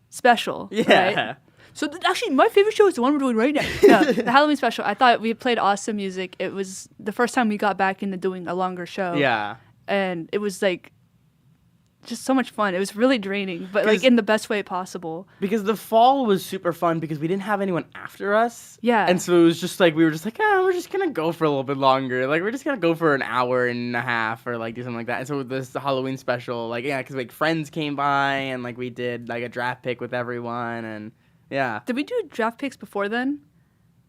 [SPEAKER 4] special.
[SPEAKER 5] Yeah.
[SPEAKER 4] Right? So actually, my favorite show is the one we're doing right now. Yeah, the Halloween special. I thought we played awesome music. It was the first time we got back into doing a longer show.
[SPEAKER 5] Yeah.
[SPEAKER 4] And it was like just so much fun. It was really draining, but like in the best way possible.
[SPEAKER 5] Because the fall was super fun because we didn't have anyone after us.
[SPEAKER 4] Yeah.
[SPEAKER 5] And so it was just like, we were just like, we're just going to go for a little bit longer. Like, we're just going to go for an hour and a half or like do something like that. And so this Halloween special, like, because like friends came by and like we did like a draft pick with everyone and yeah.
[SPEAKER 4] Did we do draft picks before then?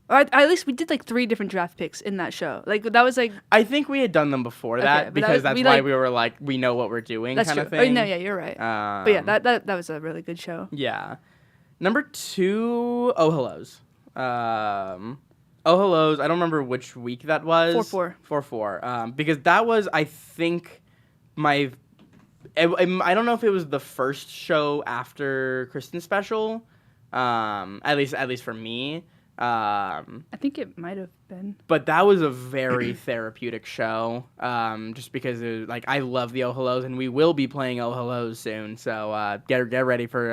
[SPEAKER 4] Or at least we did like 3 different draft picks in that show. Like that was like.
[SPEAKER 5] I think we had done them before that because that's why we were like, we know what we're doing
[SPEAKER 4] that's
[SPEAKER 5] kind
[SPEAKER 4] true.
[SPEAKER 5] of thing.
[SPEAKER 4] No, yeah, you're right. But yeah, that was a really good show.
[SPEAKER 5] Yeah. Number 2, Oh Hellos. Oh Hellos, I don't remember which week that was.
[SPEAKER 4] 4-4.
[SPEAKER 5] 4-4. Because that was, I think, I don't know if it was the first show after Kristen's special. At least for me.
[SPEAKER 4] I think it might have been.
[SPEAKER 5] But that was a very therapeutic show. Just because it was, like I love the Oh Hellos and we will be playing Oh Hellos soon. So get ready for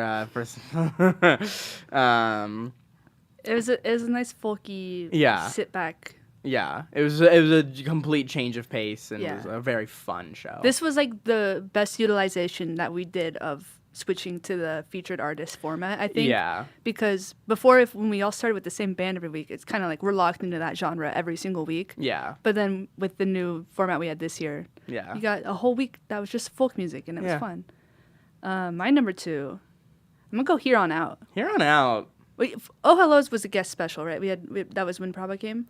[SPEAKER 4] It was a nice folky sit back.
[SPEAKER 5] Yeah, it was a complete change of pace and it was a very fun show.
[SPEAKER 4] This was like the best utilization that we did of switching to the featured artist format, I think.
[SPEAKER 5] Yeah.
[SPEAKER 4] Because before, when we all started with the same band every week, it's kind of like we're locked into that genre every single week.
[SPEAKER 5] Yeah.
[SPEAKER 4] But then with the new format we had this year, you got a whole week that was just folk music and it was fun. My number 2, I'm gonna go Here On Out.
[SPEAKER 5] Here On Out.
[SPEAKER 4] Wait, Oh Hellos was a guest special, right? That was when Prabha came.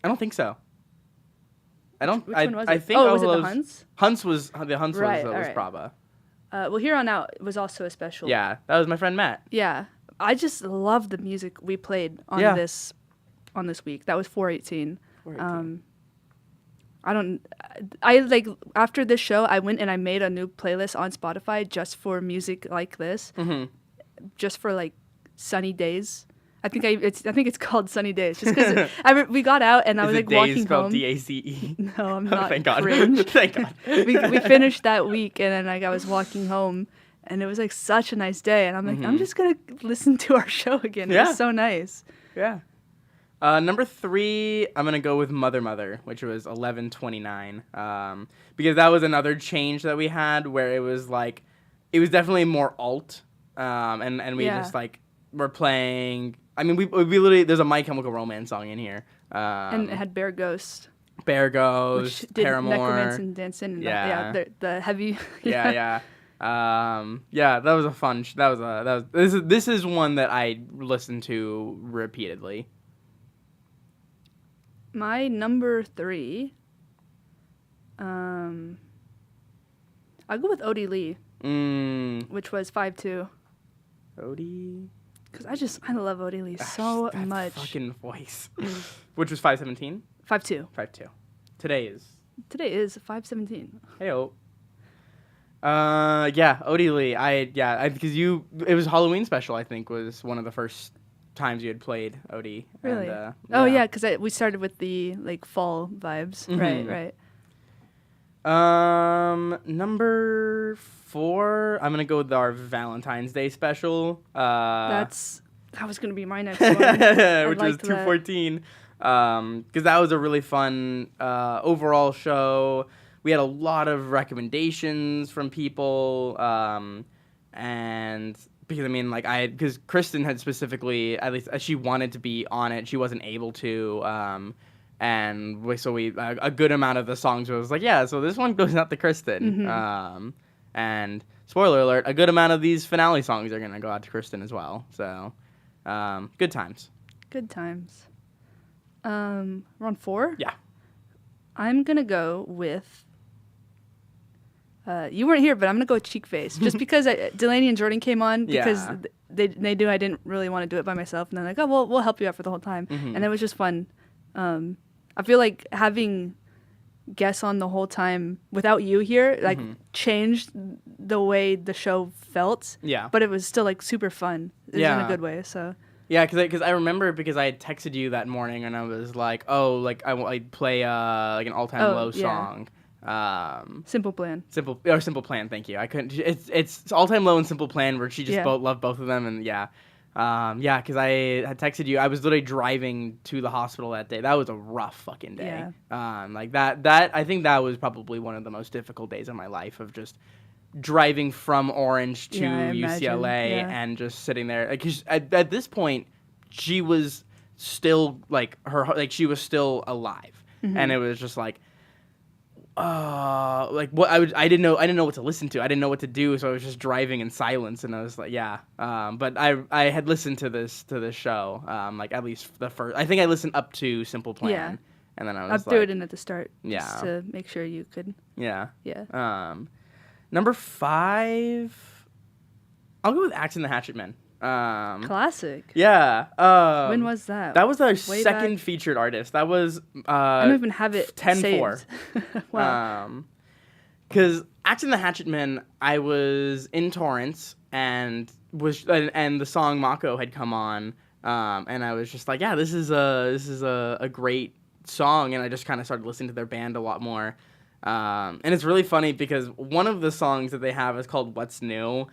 [SPEAKER 5] I don't think so. I don't.
[SPEAKER 4] Which one was it?
[SPEAKER 5] I think.
[SPEAKER 4] Was it the Hunts?
[SPEAKER 5] Hunts was
[SPEAKER 4] right,
[SPEAKER 5] was Prabha.
[SPEAKER 4] Well, Here On Out was also a special.
[SPEAKER 5] Yeah, that was my friend Matt.
[SPEAKER 4] Yeah, I just love the music we played on this week. That was 418. I like after this show, I went and I made a new playlist on Spotify just for music like this, just for like sunny days. I think it's called Sunny Days, just because we got out and I was like walking home.
[SPEAKER 5] DACE?
[SPEAKER 4] No, I'm not.
[SPEAKER 5] Thank God.
[SPEAKER 4] Cringe.
[SPEAKER 5] Thank God.
[SPEAKER 4] we finished that week and then like I was walking home and it was like such a nice day and I'm like I'm just gonna listen to our show again. It was so nice.
[SPEAKER 5] Yeah. Number 3, I'm gonna go with Mother Mother, which was 11/29, because that was another change that we had where it was definitely more alt, and we just like were playing. I mean, we literally there's a My Chemical Romance song in here,
[SPEAKER 4] and it had Bear Ghost,
[SPEAKER 5] which did
[SPEAKER 4] Paramore,
[SPEAKER 5] Necromancy
[SPEAKER 4] and Dancing, and the heavy.
[SPEAKER 5] Yeah. That was a fun. This is one that I listened to repeatedly.
[SPEAKER 4] My number 3, I'll go with Odie Lee, which was 5-2.
[SPEAKER 5] Odie.
[SPEAKER 4] Because I love Odie Lee so
[SPEAKER 5] that
[SPEAKER 4] much.
[SPEAKER 5] Fucking voice. Which was 517?
[SPEAKER 4] 5-2.
[SPEAKER 5] 5-2. Today is
[SPEAKER 4] 517.
[SPEAKER 5] Heyo. Odie Lee. Because it was Halloween special, I think, was one of the first times you had played Odie.
[SPEAKER 4] Really?
[SPEAKER 5] And,
[SPEAKER 4] because we started with the like fall vibes. Right.
[SPEAKER 5] Number 4, I'm gonna go with our Valentine's Day special.
[SPEAKER 4] That was gonna be my next one,
[SPEAKER 5] which was 214. Because that was a really fun overall show. We had a lot of recommendations from people, and because because Kristen had specifically, at least she wanted to be on it, she wasn't able to. And a good amount of the songs was like, so this one goes out to Kristen. And spoiler alert, a good amount of these finale songs are gonna go out to Kristen as well. So, good times.
[SPEAKER 4] Good times. We're on 4?
[SPEAKER 5] Yeah.
[SPEAKER 4] I'm gonna go with. You weren't here, but I'm gonna go with Cheek Face, just because Delaney and Jordan came on because they knew I didn't really want to do it by myself, and they're like, we'll help you out for the whole time, and it was just fun. I feel like having guess on the whole time without you here, like changed the way the show felt.
[SPEAKER 5] Yeah.
[SPEAKER 4] But it was still like super fun. It was in a good way. So.
[SPEAKER 5] Yeah, because I remember because I had texted you that morning and I was like, oh, like I'd play like an All Time Low song.
[SPEAKER 4] Simple Plan.
[SPEAKER 5] Simple Plan. Thank you. I couldn't. It's All Time Low and Simple Plan where she just loved both of them, and because I had texted you. I was literally driving to the hospital that day. That was a rough fucking day. Like that I think that was probably one of the most difficult days of my life of just driving from Orange to UCLA and just sitting there. Because at this point, she was still she was still alive, and it was just like. I didn't know what to listen to. I didn't know what to do, so I was just driving in silence, and I was like, but I had listened to this show, like at least the first. I think I listened up to Simple Plan, and then I was
[SPEAKER 4] I threw it in at the start, just
[SPEAKER 5] Yeah.
[SPEAKER 4] to make sure you could.
[SPEAKER 5] Yeah.
[SPEAKER 4] Yeah.
[SPEAKER 5] Number 5, I'll go with Axe and the Hatchet Men.
[SPEAKER 4] Classic.
[SPEAKER 5] Yeah.
[SPEAKER 4] When was that?
[SPEAKER 5] That was our
[SPEAKER 4] Way
[SPEAKER 5] second
[SPEAKER 4] back?
[SPEAKER 5] featured artist. That was
[SPEAKER 4] I don't even have it
[SPEAKER 5] 10-4.
[SPEAKER 4] saved. Wow.
[SPEAKER 5] Because Axe and the Hatchet Men, I was in Torrance and the song Mako had come on, and I was just like, yeah, this is a great song, and I just kind of started listening to their band a lot more. And it's really funny because one of the songs that they have is called What's New.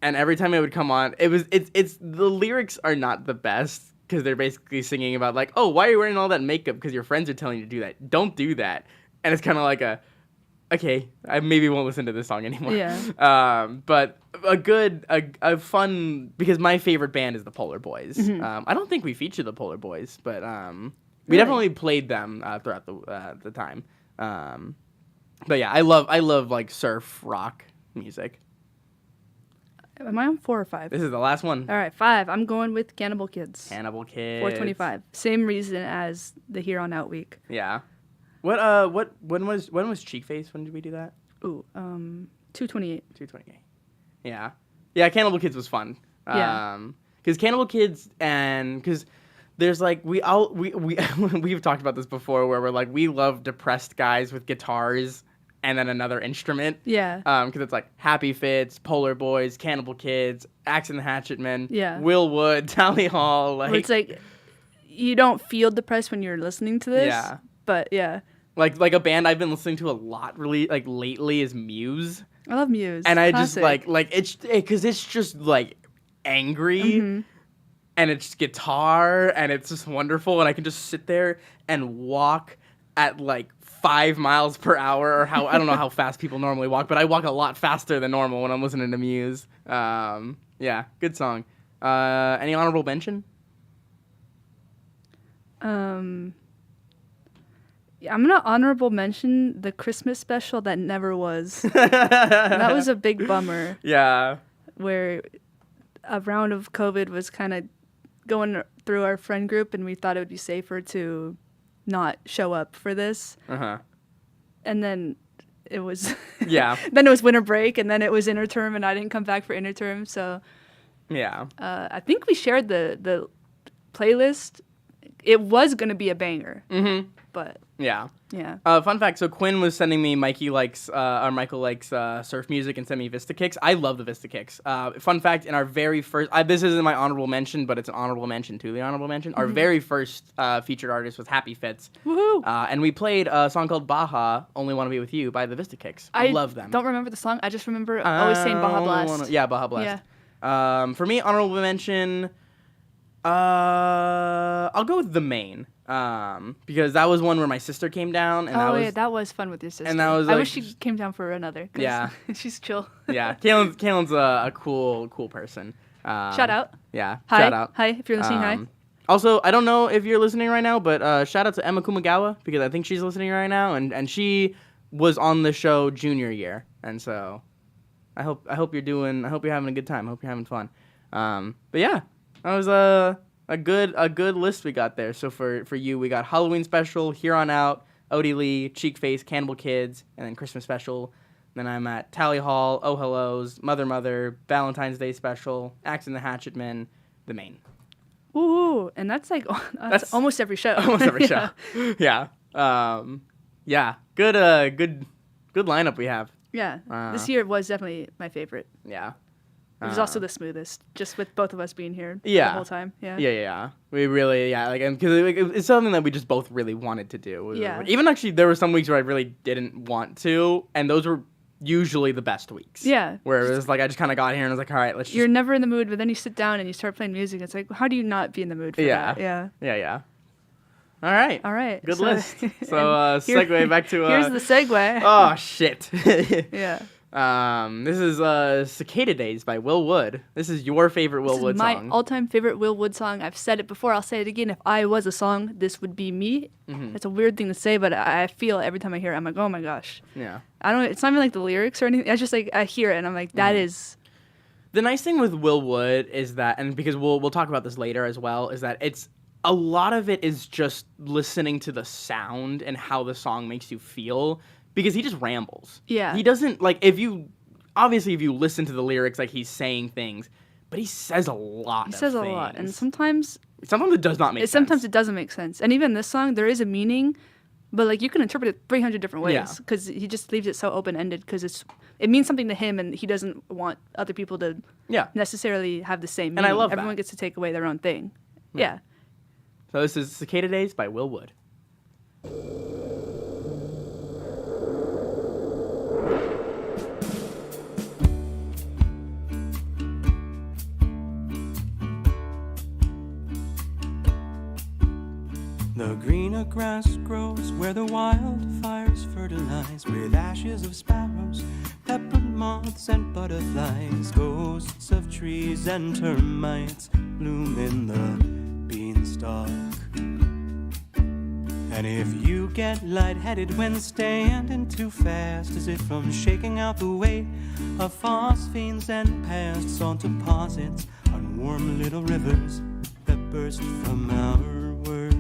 [SPEAKER 5] And every time it would come on, it's the lyrics are not the best because they're basically singing about like, oh, why are you wearing all that makeup? Because your friends are telling you to do that. Don't do that. And it's kind of like okay, I maybe won't listen to this song anymore.
[SPEAKER 4] Yeah.
[SPEAKER 5] But a fun, because my favorite band is the Polar Boys. I don't think we featured the Polar Boys, but we definitely played them throughout the time. But yeah, I love like surf rock music.
[SPEAKER 4] Am I on 4 or 5?
[SPEAKER 5] This is the last one.
[SPEAKER 4] All right, 5. I'm going with Cannibal Kids.
[SPEAKER 5] Cannibal Kids.
[SPEAKER 4] 425. Same reason as the Here on Out week.
[SPEAKER 5] Yeah. When was Cheek Face? When did we do that?
[SPEAKER 4] Ooh, 228.
[SPEAKER 5] 228. Yeah. Yeah, Cannibal Kids was fun.
[SPEAKER 4] Yeah.
[SPEAKER 5] Because Cannibal Kids because there's like we've talked about this before where we're like we love depressed guys with guitars and then another instrument.
[SPEAKER 4] Yeah.
[SPEAKER 5] Because it's like Happy Fits, Polar Boys, Cannibal Kids, Axe and the Hatchet Men,
[SPEAKER 4] Yeah.
[SPEAKER 5] Will Wood, Tally Hall.
[SPEAKER 4] Where it's like you don't feel depressed when you're listening to this.
[SPEAKER 5] Yeah.
[SPEAKER 4] But yeah.
[SPEAKER 5] Like a band I've been listening to a lot really like lately is Muse.
[SPEAKER 4] I love Muse.
[SPEAKER 5] And I
[SPEAKER 4] Classic.
[SPEAKER 5] just like it's because it's just like angry. And it's guitar and it's just wonderful and I can just sit there and walk at like 5 miles per hour or I don't know how fast people normally walk, but I walk a lot faster than normal when I'm listening to Muse. Yeah, good song. Any honorable mention?
[SPEAKER 4] Yeah, I'm gonna honorable mention the Christmas special that never was. That was a big bummer.
[SPEAKER 5] Yeah.
[SPEAKER 4] Where a round of COVID was kind of going through our friend group, and we thought it would be safer to not show up for this. And then it was
[SPEAKER 5] Yeah.
[SPEAKER 4] Then it was winter break, and then it was interterm, and I didn't come back for interterm. So
[SPEAKER 5] yeah,
[SPEAKER 4] I think we shared the playlist. It was gonna be a banger, but
[SPEAKER 5] yeah.
[SPEAKER 4] Yeah.
[SPEAKER 5] Fun fact: so Quinn was sending me Michael likes surf music and sent me Vista Kicks. I love the Vista Kicks. Fun fact: in our very first, this isn't my honorable mention, but it's an honorable mention to the honorable mention. Our very first featured artist was Happy Fits.
[SPEAKER 4] Woohoo!
[SPEAKER 5] And we played a song called Baja, Only Want to Be With You by the Vista Kicks. I love them.
[SPEAKER 4] Don't remember the song. I just remember always saying Baja Blast.
[SPEAKER 5] Yeah, Baja Blast. Yeah. For me, honorable mention. I'll go with The Main. Because that was one where my sister came down, and
[SPEAKER 4] that was fun with your sister.
[SPEAKER 5] And that was
[SPEAKER 4] I
[SPEAKER 5] like,
[SPEAKER 4] wish she came down for another. 'Cause
[SPEAKER 5] yeah,
[SPEAKER 4] she's chill.
[SPEAKER 5] Yeah, Kaylin's a cool person.
[SPEAKER 4] Shout out.
[SPEAKER 5] Yeah,
[SPEAKER 4] hi.
[SPEAKER 5] Shout out.
[SPEAKER 4] Hi, if you're listening. Hi.
[SPEAKER 5] Also, I don't know if you're listening right now, but shout out to Emma Kumagawa because I think she's listening right now, and she was on the show junior year, and so I hope you're having a good time. I hope you're having fun. But yeah, that was a good list we got there. So for you, we got Halloween special, Here on Out, Odie Lee, Cheek Face, Cannibal Kids, and then Christmas special. Then I'm at Tally Hall, Oh Hellos, Mother, Valentine's Day special, Axe and the Hatchet Men, The Main.
[SPEAKER 4] Ooh, and that's like that's almost every show.
[SPEAKER 5] Almost every show. Yeah. Yeah, good lineup we have.
[SPEAKER 4] Yeah,
[SPEAKER 5] Uh,
[SPEAKER 4] this year was definitely my favorite.
[SPEAKER 5] Yeah.
[SPEAKER 4] It was also the smoothest, just with both of us being here
[SPEAKER 5] Yeah.
[SPEAKER 4] the whole time. Yeah.
[SPEAKER 5] Yeah. We really, like, because it's something that we just both really wanted to do.
[SPEAKER 4] Yeah.
[SPEAKER 5] Even actually, there were some weeks where I really didn't want to, and those were usually the best weeks.
[SPEAKER 4] Yeah.
[SPEAKER 5] Where it was like I just kind of got here and I was like, all right, let's just.
[SPEAKER 4] You're never in the mood, but then you sit down and you start playing music. It's like, how do you not be in the mood for
[SPEAKER 5] Yeah.
[SPEAKER 4] that? Yeah.
[SPEAKER 5] Yeah. All right.
[SPEAKER 4] All right.
[SPEAKER 5] Good
[SPEAKER 4] so-
[SPEAKER 5] list. So
[SPEAKER 4] Here-
[SPEAKER 5] segue back to.
[SPEAKER 4] Here's the segue.
[SPEAKER 5] Oh shit.
[SPEAKER 4] Yeah.
[SPEAKER 5] This is Cicada Days by Will Wood. This is your favorite Will
[SPEAKER 4] This
[SPEAKER 5] Wood
[SPEAKER 4] is my
[SPEAKER 5] song.
[SPEAKER 4] all-time favorite Will Wood song. I've said it before. I'll say it again. If I was a song, this would be me.
[SPEAKER 5] Mhm.
[SPEAKER 4] It's a weird thing to say, but I feel every time I hear it, I'm like, oh my gosh.
[SPEAKER 5] Yeah.
[SPEAKER 4] I don't. It's not even like the lyrics or anything. I just like I hear it and I'm like, that
[SPEAKER 5] Mhm.
[SPEAKER 4] is.
[SPEAKER 5] The nice thing with Will Wood is that, and because we'll talk about this later as well, is that it's a lot of it is just listening to the sound and how the song makes you feel, because he just rambles.
[SPEAKER 4] Yeah.
[SPEAKER 5] He doesn't like if you listen to the lyrics, like he's saying things, but he says a lot.
[SPEAKER 4] He says a lot, and sometimes
[SPEAKER 5] it does not make sense.
[SPEAKER 4] Sometimes it doesn't make sense, and even this song, there is a meaning, but like you can interpret it 300 different
[SPEAKER 5] Yeah.
[SPEAKER 4] ways because he just leaves it so open-ended because it means something to him, and he doesn't want other people to necessarily have the same
[SPEAKER 5] And
[SPEAKER 4] meaning.
[SPEAKER 5] I love
[SPEAKER 4] Everyone
[SPEAKER 5] that.
[SPEAKER 4] gets to take away their own thing. Yeah.
[SPEAKER 5] So this is Cicada Days by Will Wood.
[SPEAKER 6] The greener grass grows where the wildfires fertilize with ashes of sparrows, peppered moths and butterflies, ghosts of trees and termites bloom in the beanstalk. And if you get lightheaded when standing too fast, is it from shaking out the weight of phosphenes and past salt deposits on warm little rivers that burst from our words?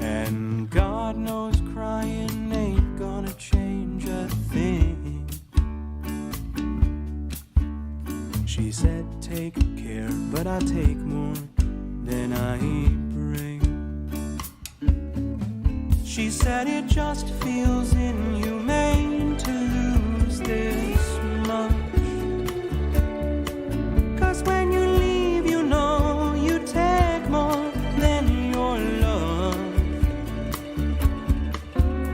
[SPEAKER 6] And God knows crying ain't gonna change a thing. She said take care, but I'll take more than I bring. She said it just feels inhumane to lose this much. 'Cause when you leave, you know you take more than your love.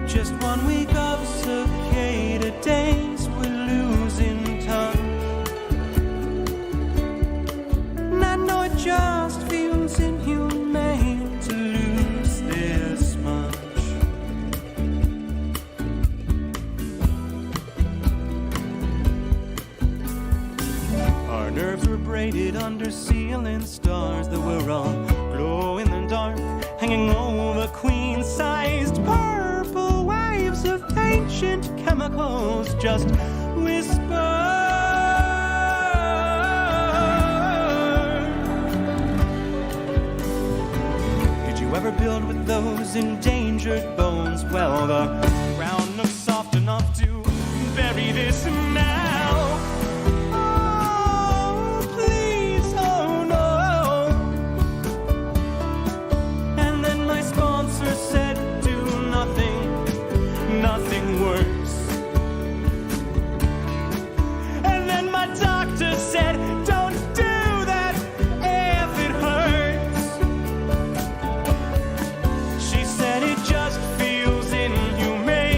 [SPEAKER 6] Just 1 week of cicada days, we're losing touch. And I know it just feels inhumane to lose this much. Our nerves were braided under ceiling stars that were all glow in the dark, hanging over queen-sized purple waves of ancient chemicals just whisper. Did you ever build with those endangered bones? Well, the ground looks soft enough to bury this now. Oh, please, oh no. And then my sponsor said, do nothing worse. And then my doctor said, don't do that if it hurts. She said it just feels inhumane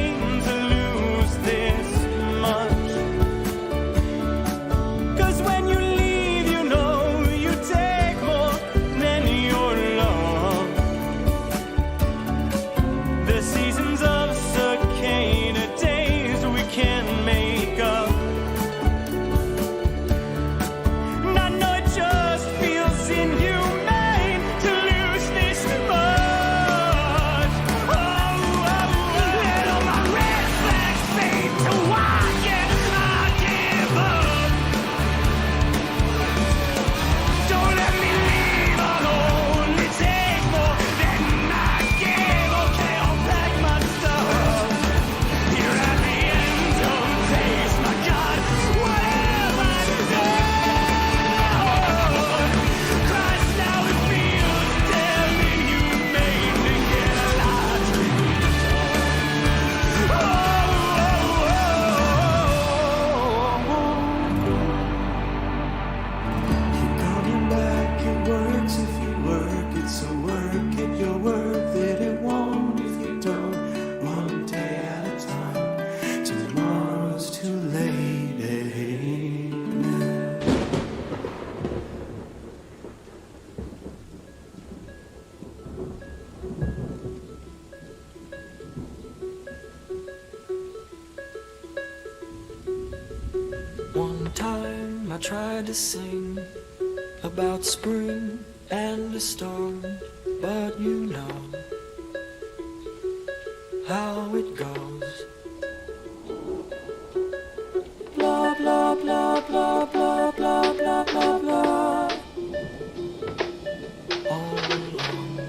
[SPEAKER 6] tried to sing about spring and a storm, but you know how it goes. Blah, blah, blah, blah, blah, blah, blah, blah, blah. All along.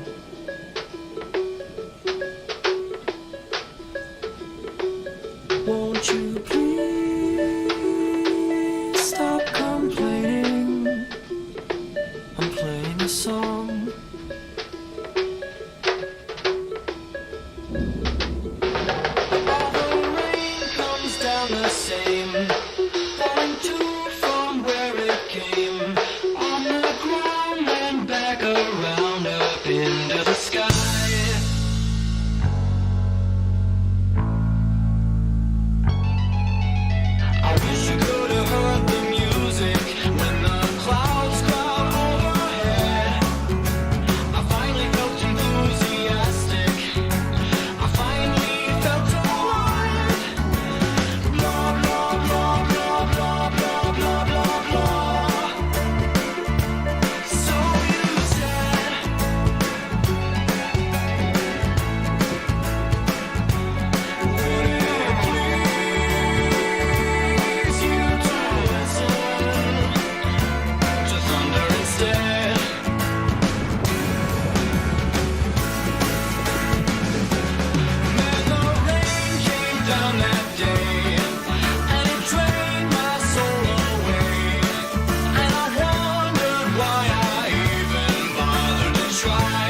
[SPEAKER 6] Won't you please stop complaining? I'm playing a song. All the rain comes down the same, falling to from where it came, on the ground and back around up into the sky. I wish you could have heard the music when the clouds cloud overhead. I finally felt enthusiastic. I finally felt alive. Blah, blah, blah, blah, blah, blah, blah, blah, blah. So you said, would it please you to listen to thunder instead? Man, the rain came down that day, and it drained my soul away. And I wondered why I even bothered to try.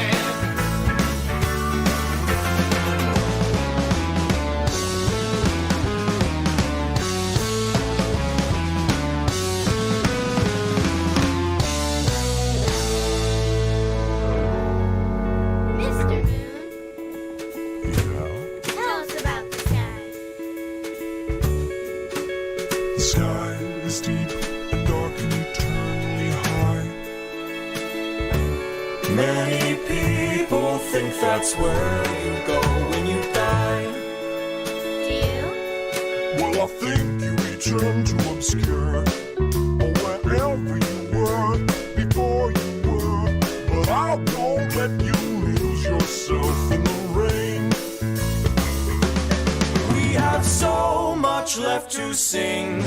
[SPEAKER 12] Mr. Moon, tell us about the sky.
[SPEAKER 7] The sky is deep and dark and eternally high.
[SPEAKER 6] Many people think that's where you go when you die.
[SPEAKER 12] Do you?
[SPEAKER 7] Well, I think you return to obscure, or wherever you were before you were. But I won't let you lose yourself in the rain.
[SPEAKER 6] We have so much left to sing.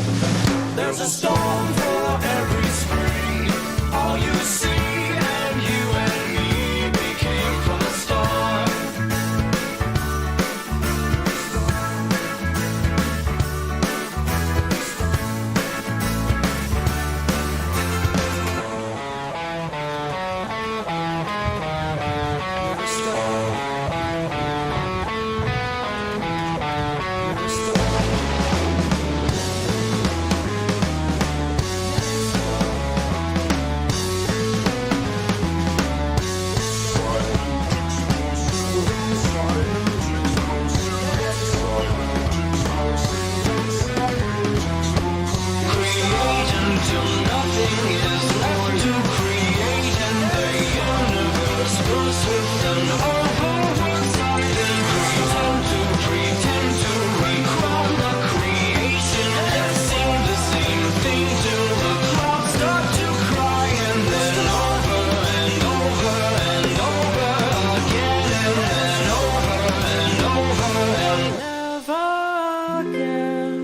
[SPEAKER 6] There's a storm for every spring. All you see and you and me became from the start. Never stop. Never stop. Create until nothing is left to create, and the universe bursts with an overexcited pretend to recall the creation and sing the same thing till the clouds start to cry, and then over and over and over again, and then over and over and never again.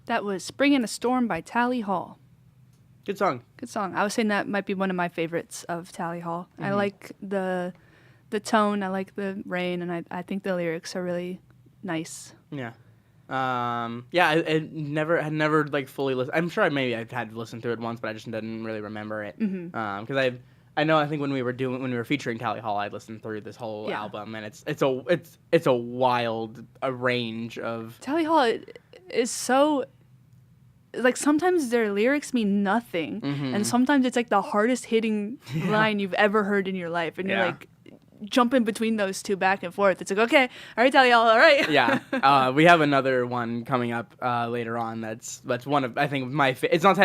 [SPEAKER 4] That was Spring in a Storm by Tally Hall.
[SPEAKER 5] Good song.
[SPEAKER 4] Good song. I was saying that might be one of my favorites of Tally Hall. I
[SPEAKER 5] Mhm.
[SPEAKER 4] like the tone, I like the rain, and I think the lyrics are really nice.
[SPEAKER 5] Yeah. Yeah, I had never like fully listened. I'm sure maybe I had listened through it once, but I just didn't really remember it.
[SPEAKER 4] Mhm.
[SPEAKER 5] Because I think when we were featuring Tally Hall, I listened through this whole
[SPEAKER 4] Yeah.
[SPEAKER 5] album, and it's a wild range of.
[SPEAKER 4] Tally Hall is so like sometimes their lyrics mean nothing, and sometimes it's like the hardest hitting line you've ever heard in your life, and you're like jumping between those two back and forth. It's like, okay, all right, Tally, all right.
[SPEAKER 5] Yeah, we have another one coming up later on. That's one of, I think, my. It's not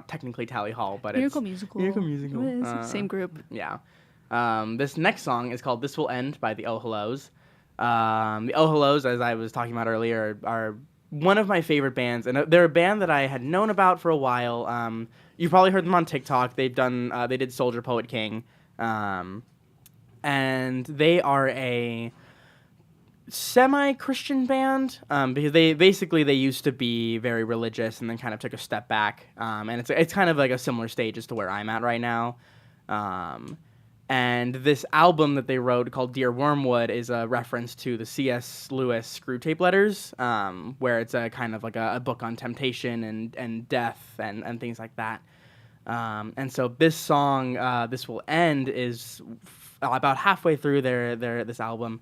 [SPEAKER 5] technically Tally Hall, but
[SPEAKER 4] Miracle
[SPEAKER 5] it's
[SPEAKER 4] Musical.
[SPEAKER 5] Miracle Musical.
[SPEAKER 4] It is, same group.
[SPEAKER 5] Yeah. This next song is called "This Will End" by the Oh Hellos. The Oh Hellos, as I was talking about earlier, are one of my favorite bands, and they're a band that I had known about for a while. You've probably heard them on TikTok. They did Soldier Poet King. And they are a semi-Christian band because they used to be very religious and then kind of took a step back. And it's kind of like a similar stage as to where I'm at right now. And this album that they wrote called Dear Wormwood is a reference to the C.S. Lewis Screwtape Letters, where it's a kind of like a book on temptation and death and things like that. And so this song, This Will End, is about halfway through this album,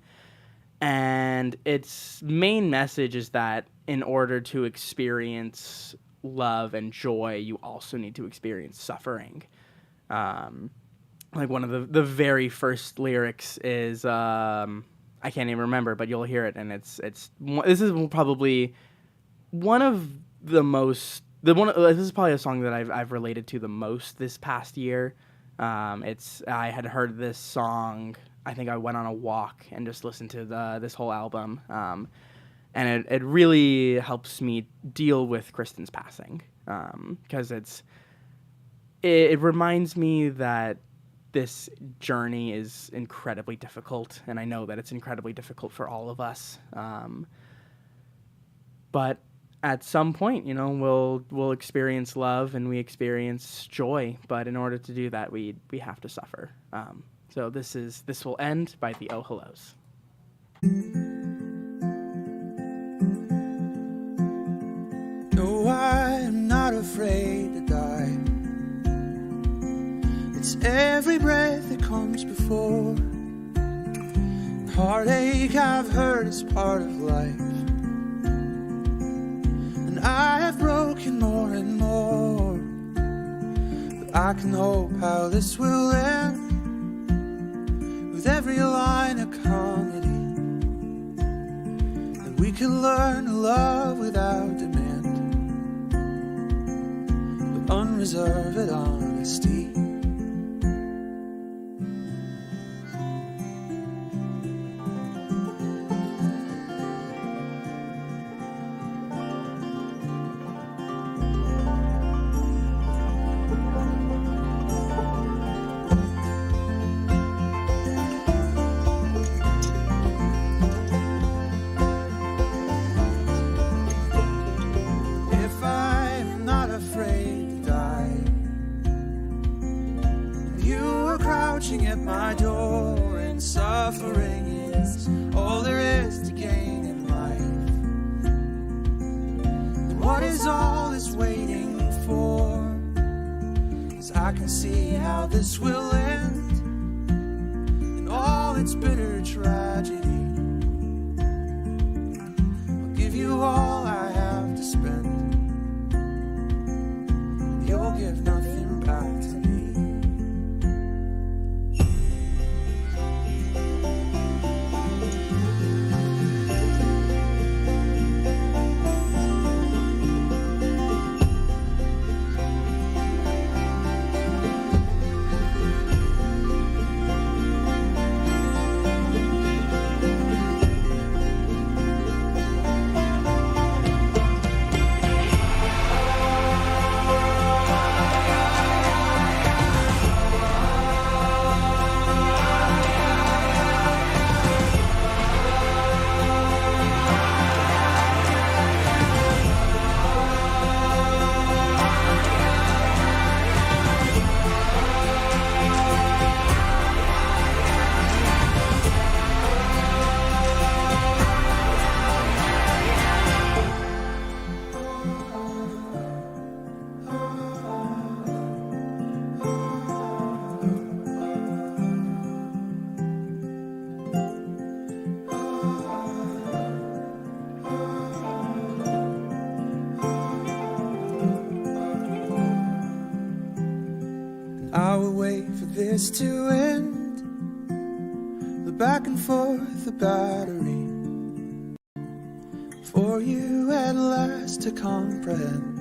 [SPEAKER 5] and its main message is that in order to experience love and joy, you also need to experience suffering. Like one of the very first lyrics is I can't even remember, but you'll hear it, and this is probably one of the most this is probably a song that I've related to the most this past year. I had heard this song, I think I went on a walk and just listened to this whole album, and it really helps me deal with Kristen's passing, because it reminds me that this journey is incredibly difficult, and I know that it's incredibly difficult for all of us, but at some point, we'll experience love and we experience joy, but in order to do that, we have to suffer. So This Will End by the Oh Hellos.
[SPEAKER 6] No, I am not afraid to die. It's every breath that comes before. Heartache, I've heard, is part of life. I have broken more and more, but I can hope how this will end with every line of comedy, and we can learn to love without demand, but unreserved honesty. At my door, and suffering is all there is to gain in life. And what is all this waiting for? 'Cause I can see how this will end in all its bitter tragedy. I'll give you all I have to spend, and you'll give nothing back to me. is to end the back and forth, the battery, for you at last to comprehend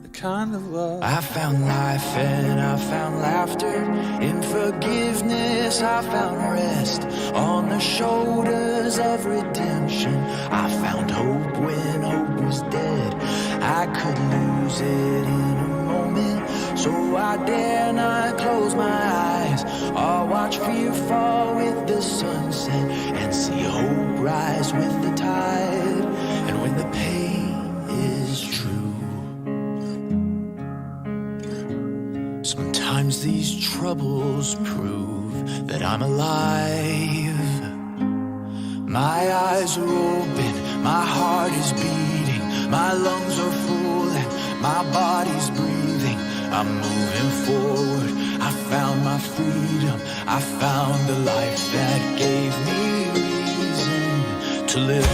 [SPEAKER 6] the kind of love.
[SPEAKER 9] I found life and I found laughter. In forgiveness I found rest. On the shoulders of redemption I found hope when hope was dead. I could lose it in a moment, so I dare not close my eyes. Or watch fear fall with the sunset and see hope rise with the tide. And when the pain is true, sometimes these troubles prove that I'm alive. My eyes are open, my heart is beating, my lungs are full and my body's breathing. I'm moving forward, I found my freedom, I found the life that gave me reason to live.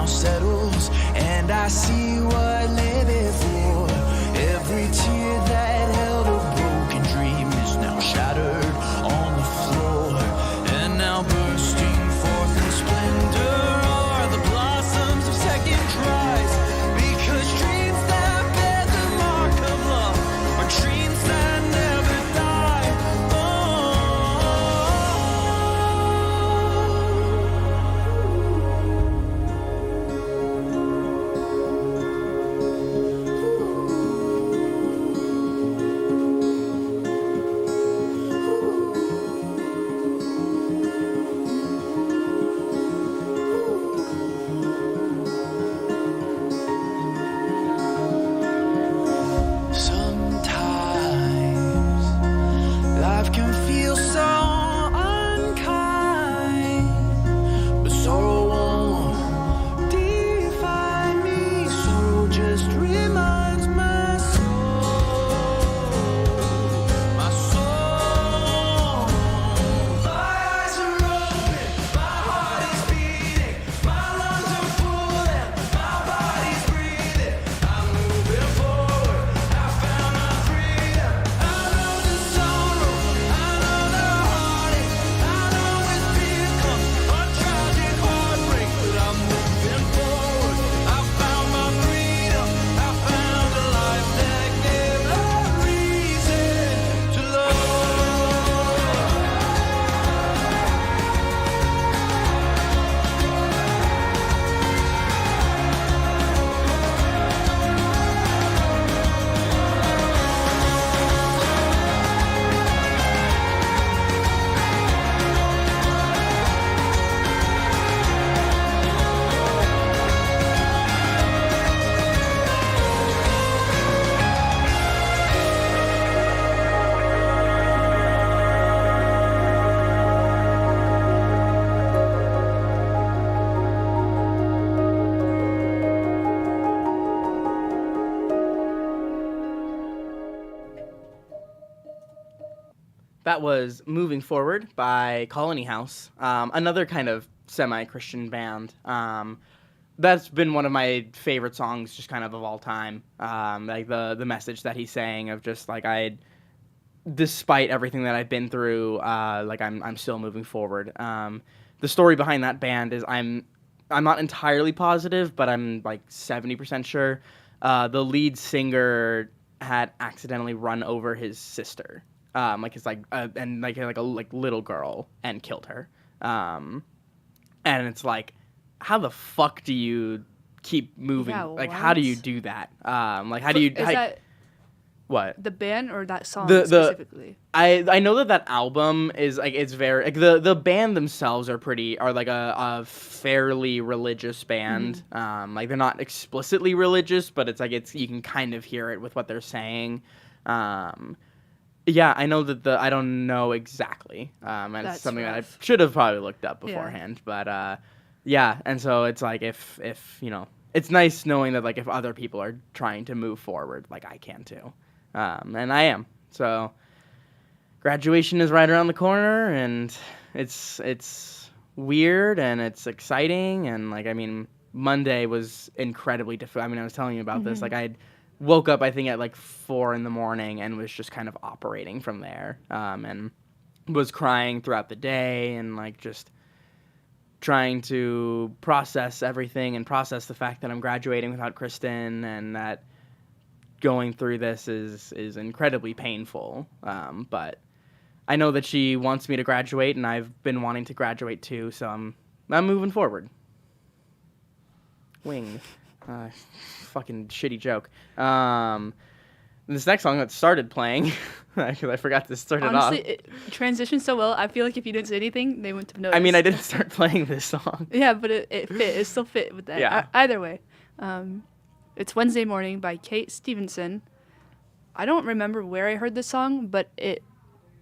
[SPEAKER 9] Settles and I see what lay before. Every tear that held a broken dream is now shattered on the floor. And now bursting forth in splendor are the blossoms of second tries. Because dreams that bear the mark of love are dreams that never die.
[SPEAKER 5] That was Moving Forward by Colony House, another kind of semi-Christian band. That's been one of my favorite songs just kind of all time. Like the message that he's saying of just like despite everything that I've been through, like I'm still moving forward. The story behind that band is I'm not entirely positive, but I'm like 70% sure. The lead singer had accidentally run over his sister. And a little girl and killed her. And it's like, how the fuck do you keep moving?
[SPEAKER 4] Yeah,
[SPEAKER 5] like, how do you do that? How do you? What?
[SPEAKER 4] The band or that song specifically?
[SPEAKER 5] I know that album is like it's very like the band themselves are like a fairly religious band.
[SPEAKER 4] Mm-hmm.
[SPEAKER 5] Like they're not explicitly religious, but it's like you can kind of hear it with what they're saying. Yeah, I know that I don't know exactly. And it's something that I should have probably looked up beforehand. Yeah. But yeah, and so it's like if you know, it's nice knowing that like if other people are trying to move forward, like I can too. And I am. So graduation is right around the corner, and it's weird and it's exciting, and like, I mean, Monday was incredibly difficult. I mean, I was telling you about this. Like, I woke up, I think, at like 4 a.m. and was just kind of operating from there, and was crying throughout the day, and like just trying to process everything and process the fact that I'm graduating without Kristen, and that going through this is incredibly painful. But I know that she wants me to graduate, and I've been wanting to graduate too, so I'm moving forward. Wing. Fucking shitty joke. This next song that started playing, because I forgot to start it off.
[SPEAKER 4] Honestly, it transitioned so well. I feel like if you didn't say anything, they wouldn't have noticed.
[SPEAKER 5] I mean, I didn't start playing this song.
[SPEAKER 4] Yeah, but it fit. It still fit with that.
[SPEAKER 5] Yeah.
[SPEAKER 4] Either way. It's Wednesday Morning by Kate Stevenson. I don't remember where I heard this song, but it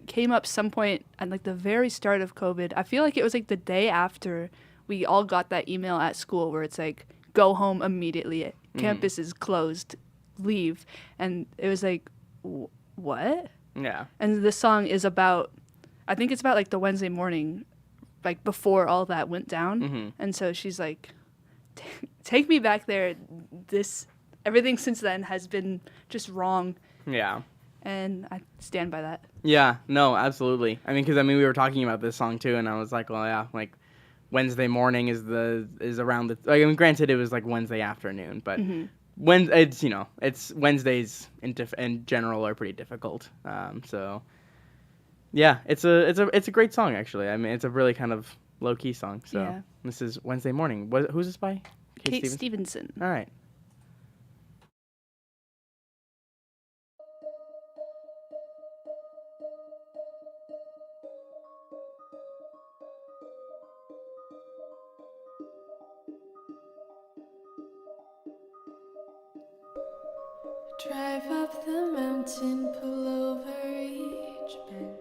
[SPEAKER 4] came up some point at like the very start of COVID. I feel like it was like the day after we all got that email at school where it's like, go home immediately. Campus is closed. Leave. And it was like, what?
[SPEAKER 5] Yeah.
[SPEAKER 4] And this song is about, I think it's about like the Wednesday morning, like before all that went down. And so she's like, take me back there. Everything since then has been just wrong.
[SPEAKER 5] Yeah.
[SPEAKER 4] And I stand by that.
[SPEAKER 5] Yeah, no, absolutely. I mean, because we were talking about this song too, and I was like, well, yeah, like Wednesday morning is around the. I mean, granted, it was like Wednesday afternoon, but when it's Wednesdays in general are pretty difficult. So yeah, it's a great song actually. I mean, it's a really kind of low key song. So
[SPEAKER 4] Yeah.
[SPEAKER 5] This is Wednesday Morning. Who's this by?
[SPEAKER 4] Kate Stevenson.
[SPEAKER 5] All right.
[SPEAKER 12] Drive up the mountain, pull over each bend.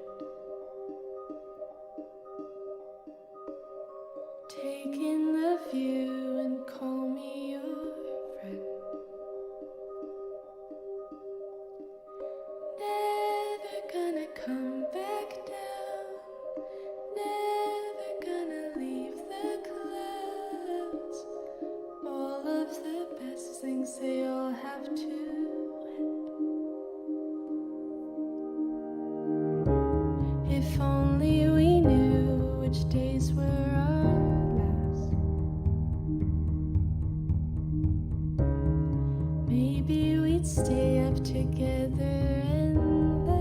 [SPEAKER 12] Take in the view and call me your friend. Never gonna come back down. Never gonna leave the clouds. All of the best things, they all have to. If only we knew which days were our last. Maybe we'd stay up together and laugh.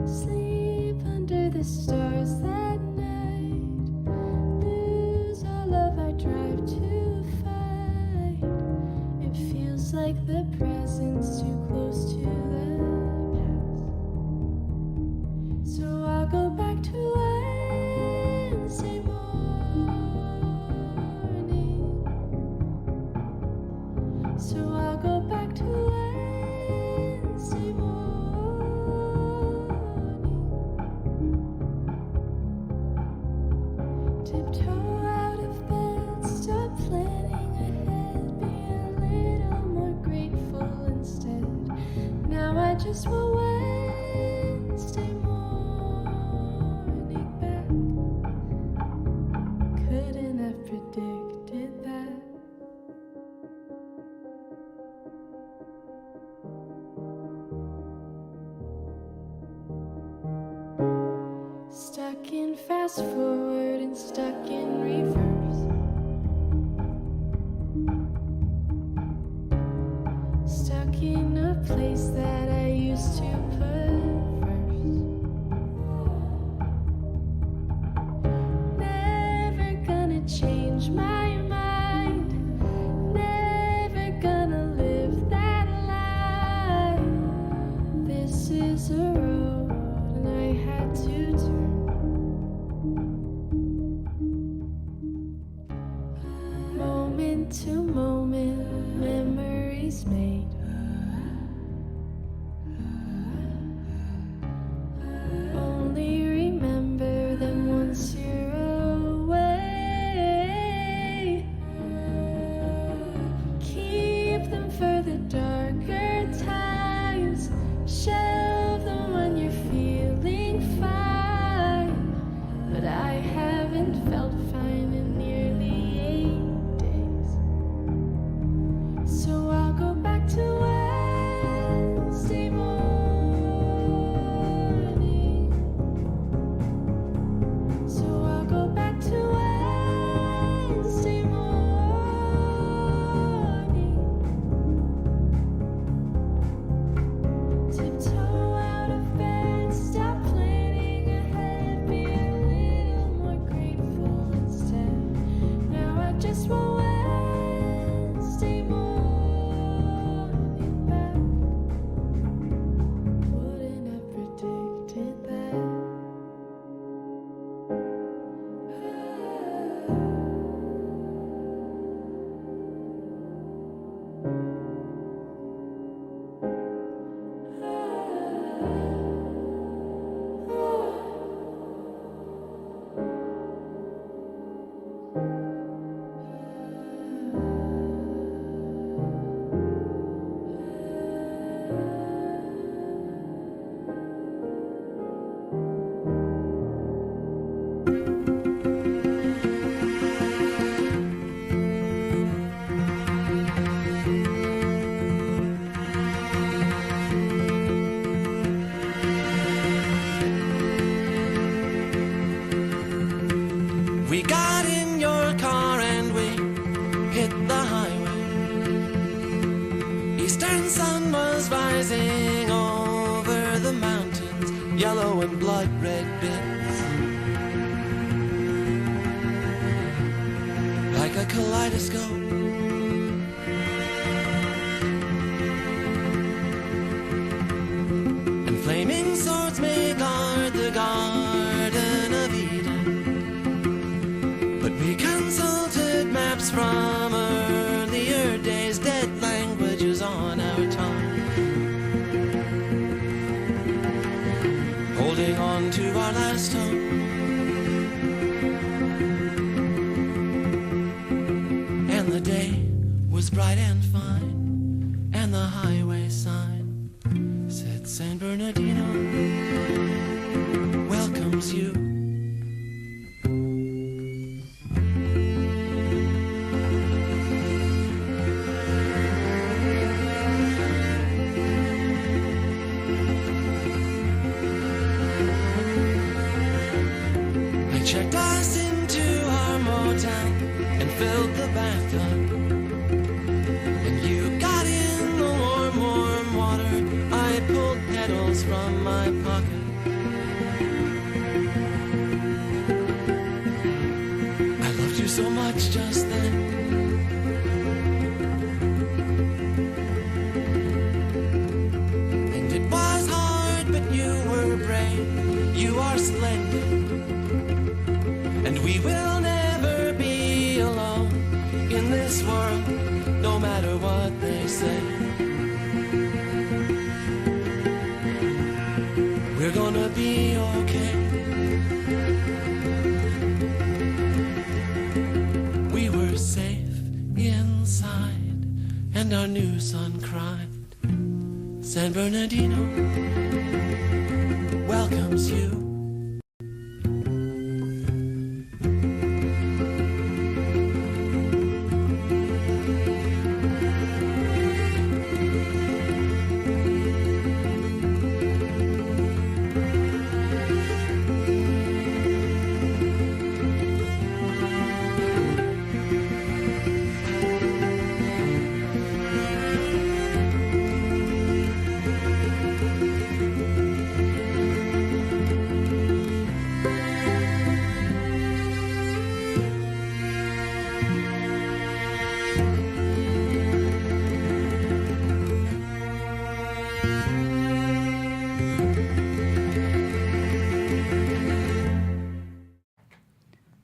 [SPEAKER 12] Sleep under the stars that night. Lose all of our drive to fight. It feels like the present's too close to the so I'll go back to Wednesday morning. So I'll go back to Wednesday morning. Tiptoe out of bed, stop planning ahead, be a little more grateful instead. Now I just want Wednesday morning. Couldn't have predicted that. Stuck in fast forward and stuck in reverse. Stuck in a place that I used to put first. Never gonna change my mind. Never gonna live that life. This is a road and I had to turn.
[SPEAKER 6] got in your car and we hit the highway. Eastern sun was rising over the mountains, yellow and blood red bits, like a kaleidoscope. And flaming swords may guard the Garden of Eden, but we consulted maps from earlier days, dead languages on our tongue, holding on to our last hope. And the day was bright and fine, and the highway sign said San Bernardino welcomes you. I checked us into our motel and filled the bathtub, and you got in the warm, warm water. I pulled petals from my pocket. I loved you so much just then. And it was hard, but you were brave. You are splendid. And we will never be alone in this world, no matter what they say. We're gonna be okay. We were safe inside, and our new son cried. San Bernardino welcomes you.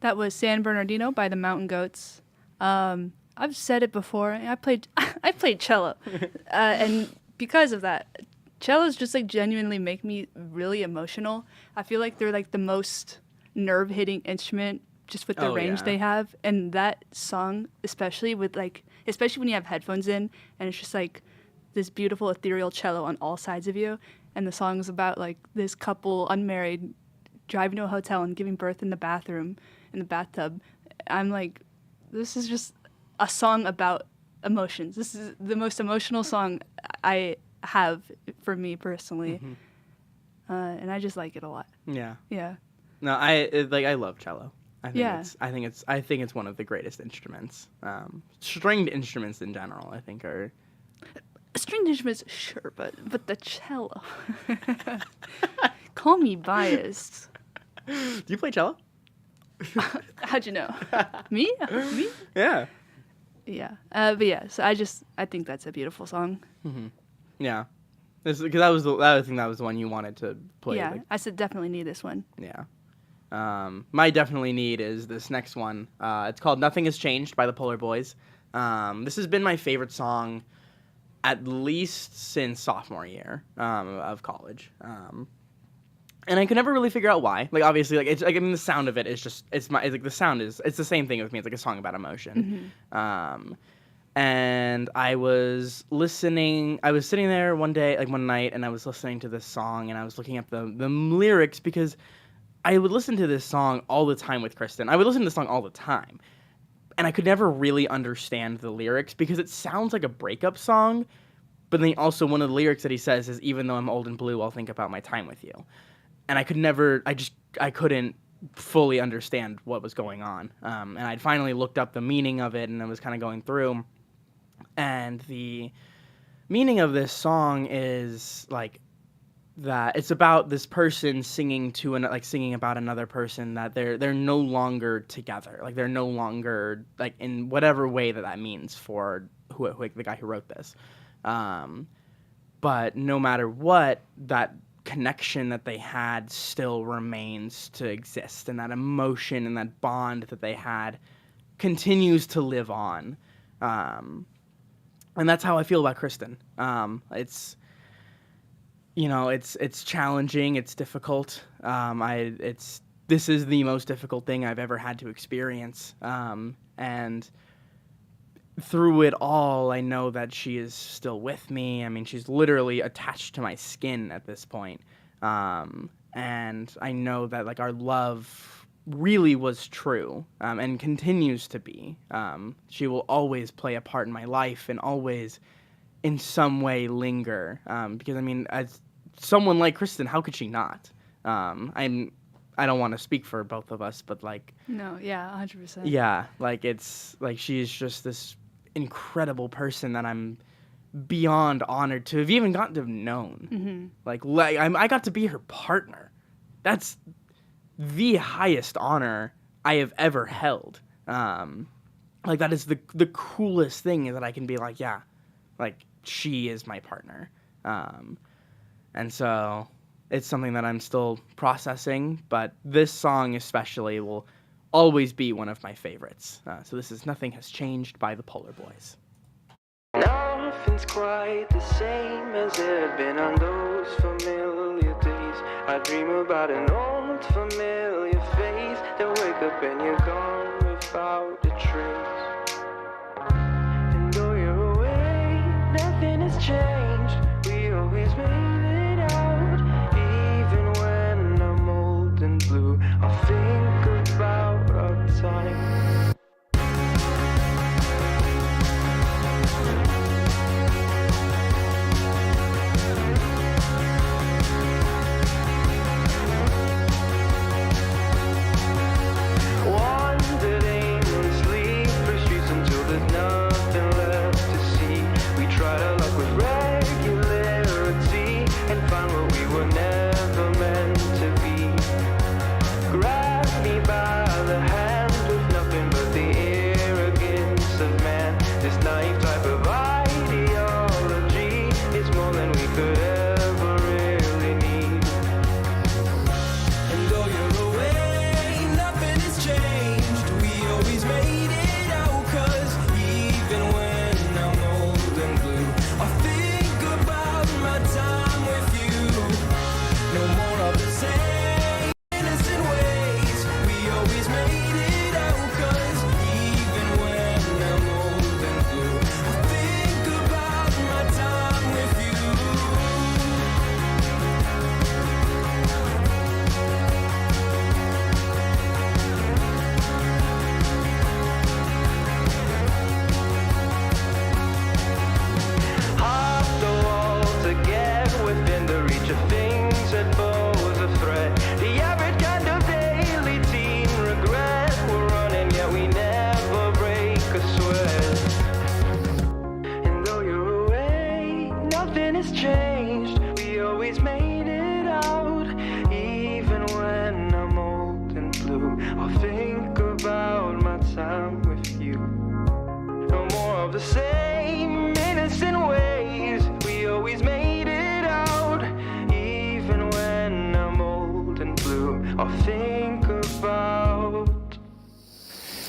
[SPEAKER 4] That was San Bernardino by the Mountain Goats. I've said it before. I played cello, and because of that, cellos just like genuinely make me really emotional. I feel like they're like the most nerve-hitting instrument just with the range they have, and that song, especially when you have headphones in, and it's just like this beautiful ethereal cello on all sides of you, and the song's about like this couple, unmarried, driving to a hotel and giving birth in the bathtub. I'm like, this is just a song about emotions. This is the most emotional song I have for me personally, and I just like it a lot.
[SPEAKER 5] Yeah.
[SPEAKER 4] Yeah.
[SPEAKER 5] No, I love cello. I think
[SPEAKER 4] Yeah.
[SPEAKER 5] I think it's one of the greatest instruments. Stringed instruments in general, I think, are.
[SPEAKER 4] Stringed instruments, sure, but the cello. Call me biased.
[SPEAKER 5] Do you play cello?
[SPEAKER 4] How'd you know? Me?
[SPEAKER 5] Yeah.
[SPEAKER 4] Yeah. But yeah, so I think that's a beautiful song.
[SPEAKER 5] Yeah. Because I think that was the one you wanted to play.
[SPEAKER 4] Yeah, I said definitely need this one.
[SPEAKER 5] Yeah. My definitely need is this next one. It's called Nothing Has Changed by the Polar Boys. This has been my favorite song at least since sophomore year of college. And I could never really figure out why. Like, obviously, like, it's like, I mean, the sound of it is just, it's like the sound is, it's the same thing with me. It's like a song about emotion. And I was sitting there one day, like one night, and I was listening to this song, and I was looking at the lyrics, because I would listen to this song all the time with Kristen. I would listen to this song all the time. And I could never really understand the lyrics, because it sounds like a breakup song, but then also one of the lyrics that he says is, even though I'm old and blue, I'll think about my time with you. And I couldn't fully understand what was going on. And I'd finally looked up the meaning of it, and I was kind of going through. And the meaning of this song is like that it's about this person singing singing about another person, that they're no longer together, like they're no longer like in whatever way that means for who the guy who wrote this. But no matter what, that connection that they had still remains to exist, and that emotion and that bond that they had continues to live on. And that's how I feel about Kristen. It's challenging, it's difficult. This is the most difficult thing I've ever had to experience. And through it all, I know that she is still with me. I mean, she's literally attached to my skin at this point. And I know that like our love really was true, and continues to be. She will always play a part in my life and always in some way linger. Because I mean, as someone like Kristen, how could she not? I don't want to speak for both of us, but like...
[SPEAKER 4] No, yeah, 100%.
[SPEAKER 5] Yeah, like it's like she's just this incredible person that I'm beyond honored to have even gotten to have known.
[SPEAKER 4] Mm-hmm.
[SPEAKER 5] I got to be her partner. That's the highest honor I have ever held. Like that is the coolest thing, is that I can be like, yeah, like she is my partner. And so it's something that I'm still processing, but this song especially will always be one of my favorites. So this is Nothing Has Changed by the Polar Boys.
[SPEAKER 6] Nothing's quite the same as it had been on those familiar days. I dream about an old familiar face, then wake up and you're gone without a trace. And though you're away, nothing has changed. We always made it out. Even when I'm old and blue, I'll think about our time. Wandered aimlessly through streets until there's nothing left to see. We tried our luck with regularity and found what we were never meant to be. Grab me by the hand with nothing but the arrogance of man. This naive type of ideology is more than we could ever really need. And though you're away, nothing has changed. We always made it out, 'cause even when I'm old and blue, I think about my time with you. No more of the same innocent ways. We always made it out, 'cause even when I'm old and blue, I think about my time with you. Hop the wall to get within the reach of things that pose a threat. The average kind of daily teen regret. We're running, yet we never break a sweat. And though you're away, nothing has changed. We always made it out. Even when I'm old and blue, I'll think about my time with you. No more of the same innocent ways. We always made it out. Even when I'm old and blue, I'll think about.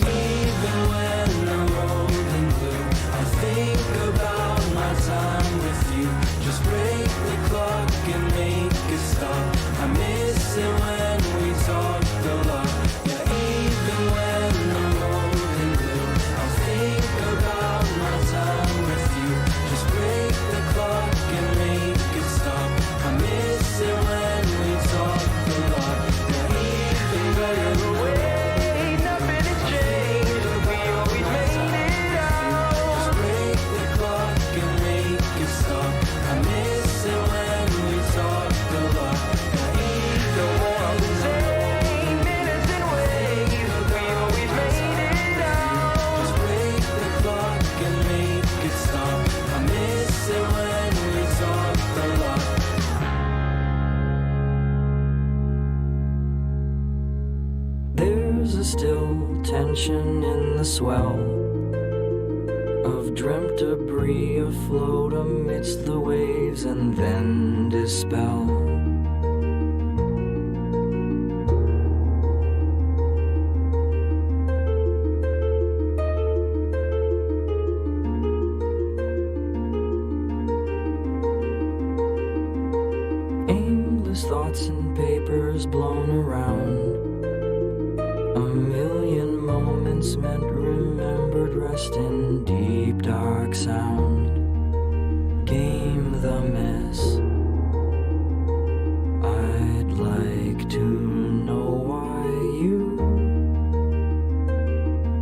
[SPEAKER 6] Even when I'm old and blue, I'll think about my time with you. Just break the clock and make it stop. I miss it when we talked a lot. Yeah, even when I'm old and blue, I'll think about my time with you. Just break the clock and make it stop. I miss it when we talked a lot. Yeah,
[SPEAKER 9] There's a still tension in the swell of dreamt debris afloat amidst the waves and then dispel. Aimless thoughts and papers blown around. A million moments meant remembered rest in deep dark sound. Game the miss. I'd like to know why you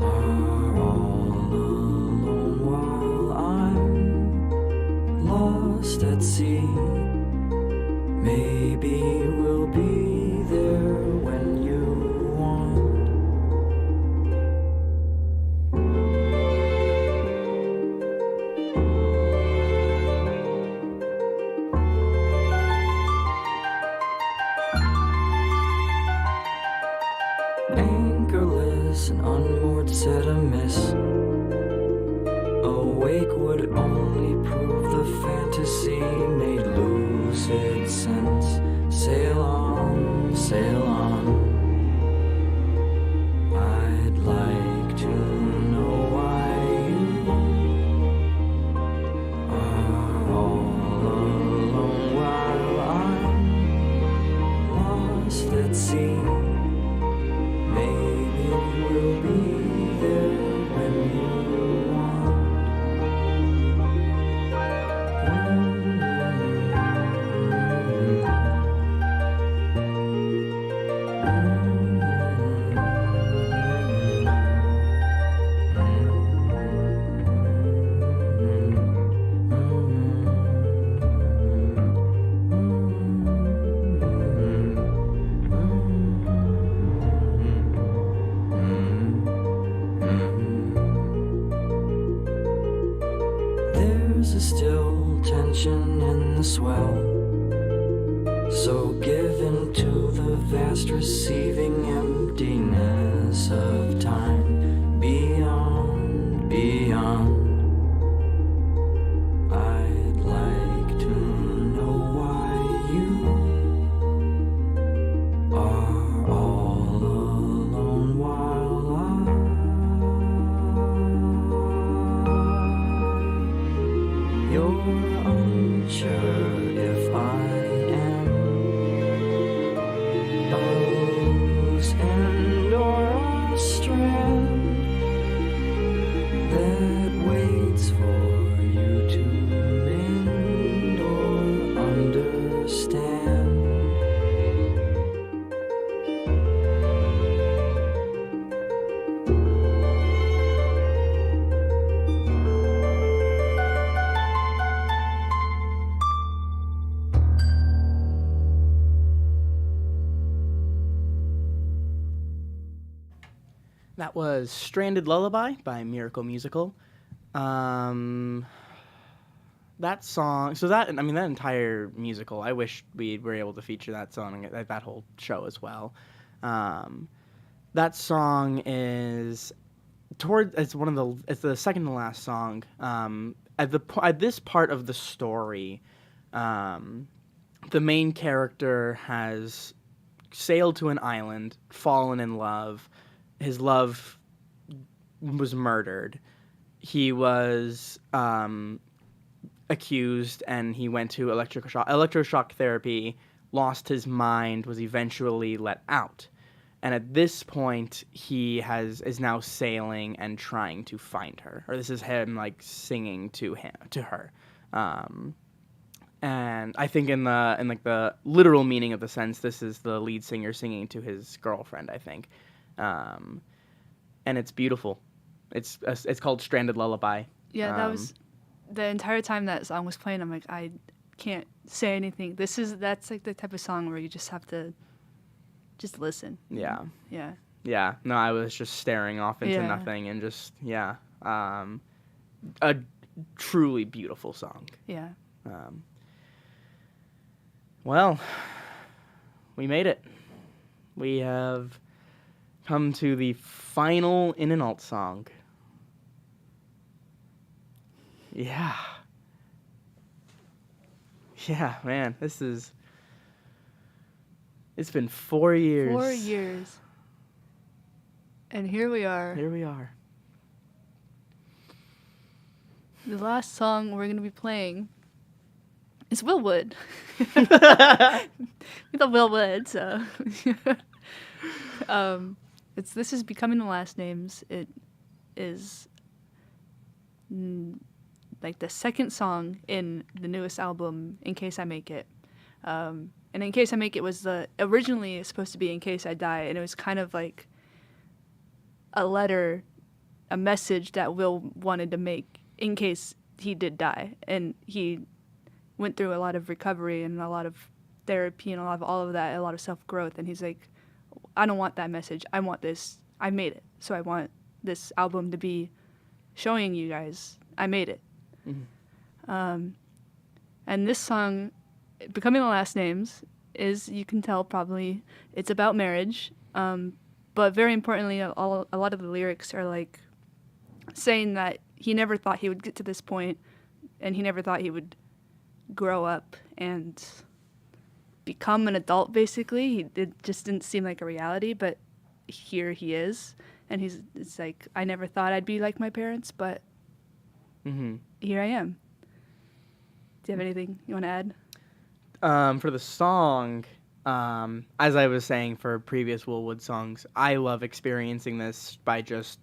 [SPEAKER 9] are all alone while I'm lost at sea. Maybe we'll be there when you want. Anchorless and unmoored, set amiss. Awake would only prove the fantasy made lucid sense. Sail on, sail on. I'd like to know why you are all alone while I'm lost at sea. Maybe we'll be there when you want. There's a still tension in the swell, so given to the vast receiving emptiness of time beyond, beyond. I'd like to know why you are all alone while you're unsure if I am a loose end or a strand that waits for you to mend or understand.
[SPEAKER 5] That was Stranded Lullaby by Miracle Musical. That song, so that, I mean, that entire musical, I wish we were able to feature that song, that whole show as well. That song is it's the second to last song. At this part of the story, the main character has sailed to an island, fallen in love. His love was murdered. He was accused, and he went to electroshock therapy, lost his mind, was eventually let out. And at this point, he is now sailing and trying to find her. Or this is him like singing to her. And I think in the literal meaning of the sense, this is the lead singer singing to his girlfriend, I think. And it's beautiful. It's called Stranded Lullaby.
[SPEAKER 4] Yeah, that was the entire time that song was playing. I'm like, I can't say anything. That's like the type of song where you just have to just listen.
[SPEAKER 5] Yeah.
[SPEAKER 4] Yeah.
[SPEAKER 5] Yeah. No, I was just staring off into nothing and just a truly beautiful song.
[SPEAKER 4] Yeah.
[SPEAKER 5] Well, we made it. We have come to the final In and Alt song. Yeah. Yeah, man, it's been 4 years.
[SPEAKER 4] 4 years. And here we are.
[SPEAKER 5] Here we are.
[SPEAKER 4] The last song we're going to be playing is Will Wood. We love Will Wood, so. This is Becoming the Last Names. It is like the second song in the newest album, In Case I Make It. And In Case I Make It was originally supposed to be In Case I Die, and it was kind of like a letter, a message that Will wanted to make in case he did die. And he went through a lot of recovery and a lot of therapy and a lot of all of that, a lot of self-growth. And he's like, I don't want that message. I want this. I made it. So I want this album to be showing you guys I made it. Mm-hmm. And this song, Becoming the Last Names, is, you can tell probably, it's about marriage. But very importantly, a lot of the lyrics are like saying that he never thought he would get to this point, and he never thought he would grow up and become an adult, basically. It just didn't seem like a reality, but here he is. And it's like, I never thought I'd be like my parents, but here I am. Do you have anything you want to add?
[SPEAKER 5] For the song, as I was saying for previous Will Wood songs, I love experiencing this by just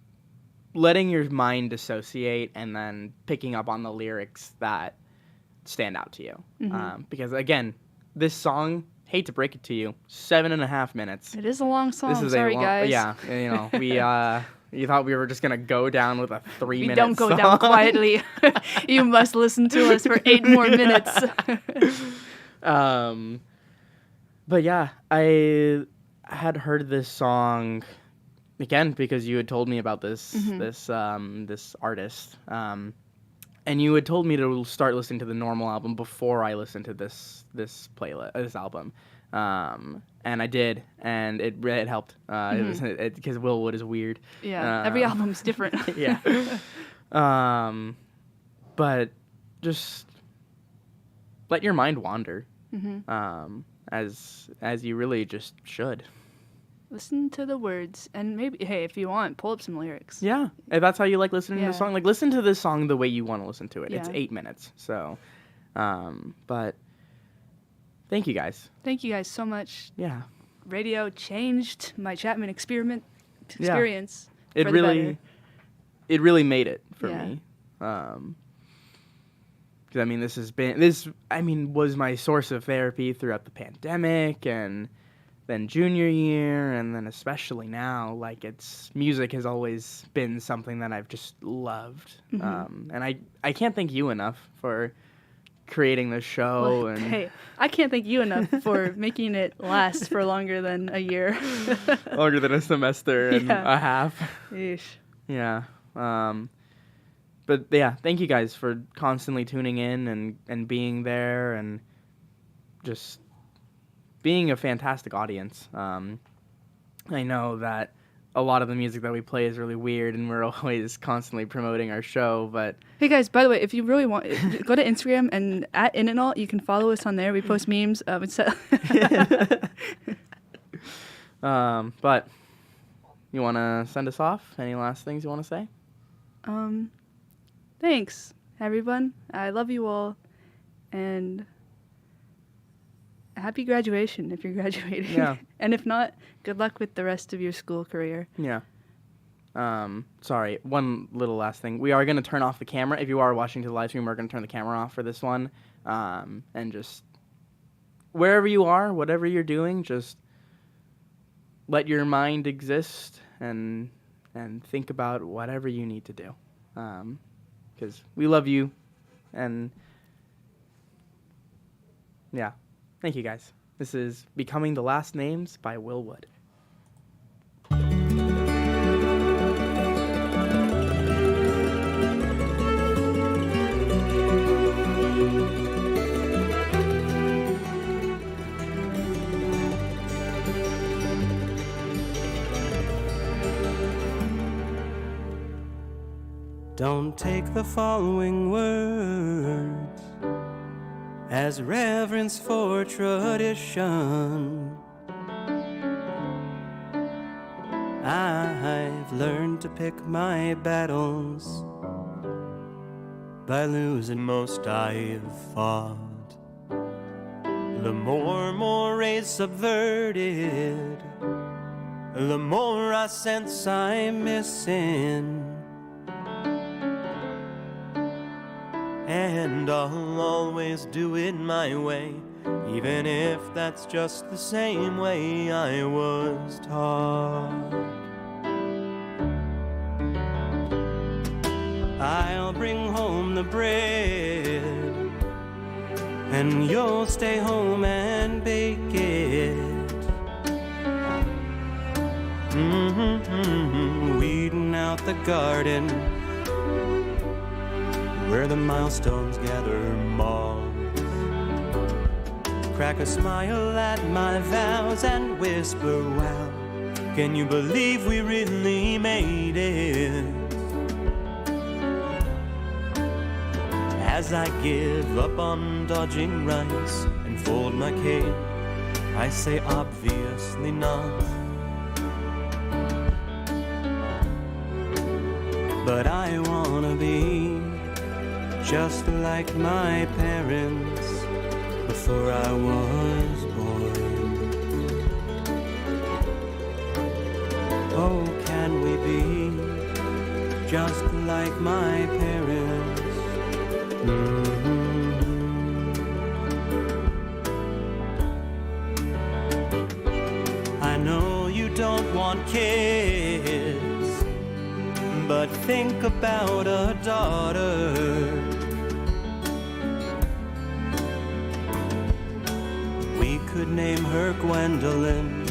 [SPEAKER 5] letting your mind dissociate and then picking up on the lyrics that stand out to you. Because again, this song, hate to break it to you, 7.5 minutes.
[SPEAKER 4] It is a long song.
[SPEAKER 5] This is
[SPEAKER 4] Sorry, guys.
[SPEAKER 5] Yeah, you know, we you thought we were just gonna go down with a 3-minute
[SPEAKER 4] song. We don't go
[SPEAKER 5] song.
[SPEAKER 4] down quietly. You must listen to us for 8 more minutes.
[SPEAKER 5] But yeah, I had heard this song again because you had told me about this artist, and you had told me to start listening to the normal album before I listened to this album, and I did, and it helped. It was because Will Wood is weird.
[SPEAKER 4] Yeah, every album's different.
[SPEAKER 5] Yeah. But just let your mind wander. As you really just should.
[SPEAKER 4] Listen to the words, and maybe, hey, if you want, pull up some lyrics.
[SPEAKER 5] Yeah, if that's how you like listening to the song, like listen to this song the way you want to listen to it.
[SPEAKER 4] Yeah.
[SPEAKER 5] It's 8 minutes, so. But thank you guys.
[SPEAKER 4] Thank you guys so much.
[SPEAKER 5] Yeah.
[SPEAKER 4] Radio changed my Chapman experience.
[SPEAKER 5] It
[SPEAKER 4] for
[SPEAKER 5] really, it really made it for
[SPEAKER 4] Yeah.
[SPEAKER 5] me. Because I mean, was my source of therapy throughout the pandemic, and then junior year, and then especially now. Like, music has always been something that I've just loved, and I can't thank you enough for creating this show.
[SPEAKER 4] Well, hey, I can't thank you enough for making it last for longer than a year.
[SPEAKER 5] Longer than a semester and a half.
[SPEAKER 4] Yeesh.
[SPEAKER 5] Yeah. But yeah, thank you guys for constantly tuning in and being there and just being a fantastic audience. I know that a lot of the music that we play is really weird, and we're always constantly promoting our show, but...
[SPEAKER 4] Hey guys, by the way, if you really want, go to Instagram, and at In and Alt, you can follow us on there. We post memes.
[SPEAKER 5] But you want to send us off? Any last things you want to say?
[SPEAKER 4] Thanks, everyone. I love you all, and happy graduation if you're graduating.
[SPEAKER 5] Yeah.
[SPEAKER 4] And if not, good luck with the rest of your school career.
[SPEAKER 5] Yeah. Sorry, one little last thing. We are going to turn off the camera. If you are watching to the live stream, we're going to turn the camera off for this one. And just wherever you are, whatever you're doing, just let your mind exist and think about whatever you need to do. Because we love you, and yeah, thank you guys. This is Becoming the Last Names by Will Wood.
[SPEAKER 6] Don't take the following words as reverence for tradition. I've learned to pick my battles by losing most I've fought. The more mores subverted, the more I sense I'm missing. And I'll always do it my way, even if that's just the same way I was taught. I'll bring home the bread, and you'll stay home and bake it. Weeding out the garden where the milestones gather moss. Crack a smile at my vows and whisper, wow, can you believe we really made it? As I give up on dodging rice and fold my cape, I say obviously not. But I wanna be just like my parents before I was born. Oh, can we be just like my parents? I know you don't want kids, but think about a daughter. We could name her Gwendolyn,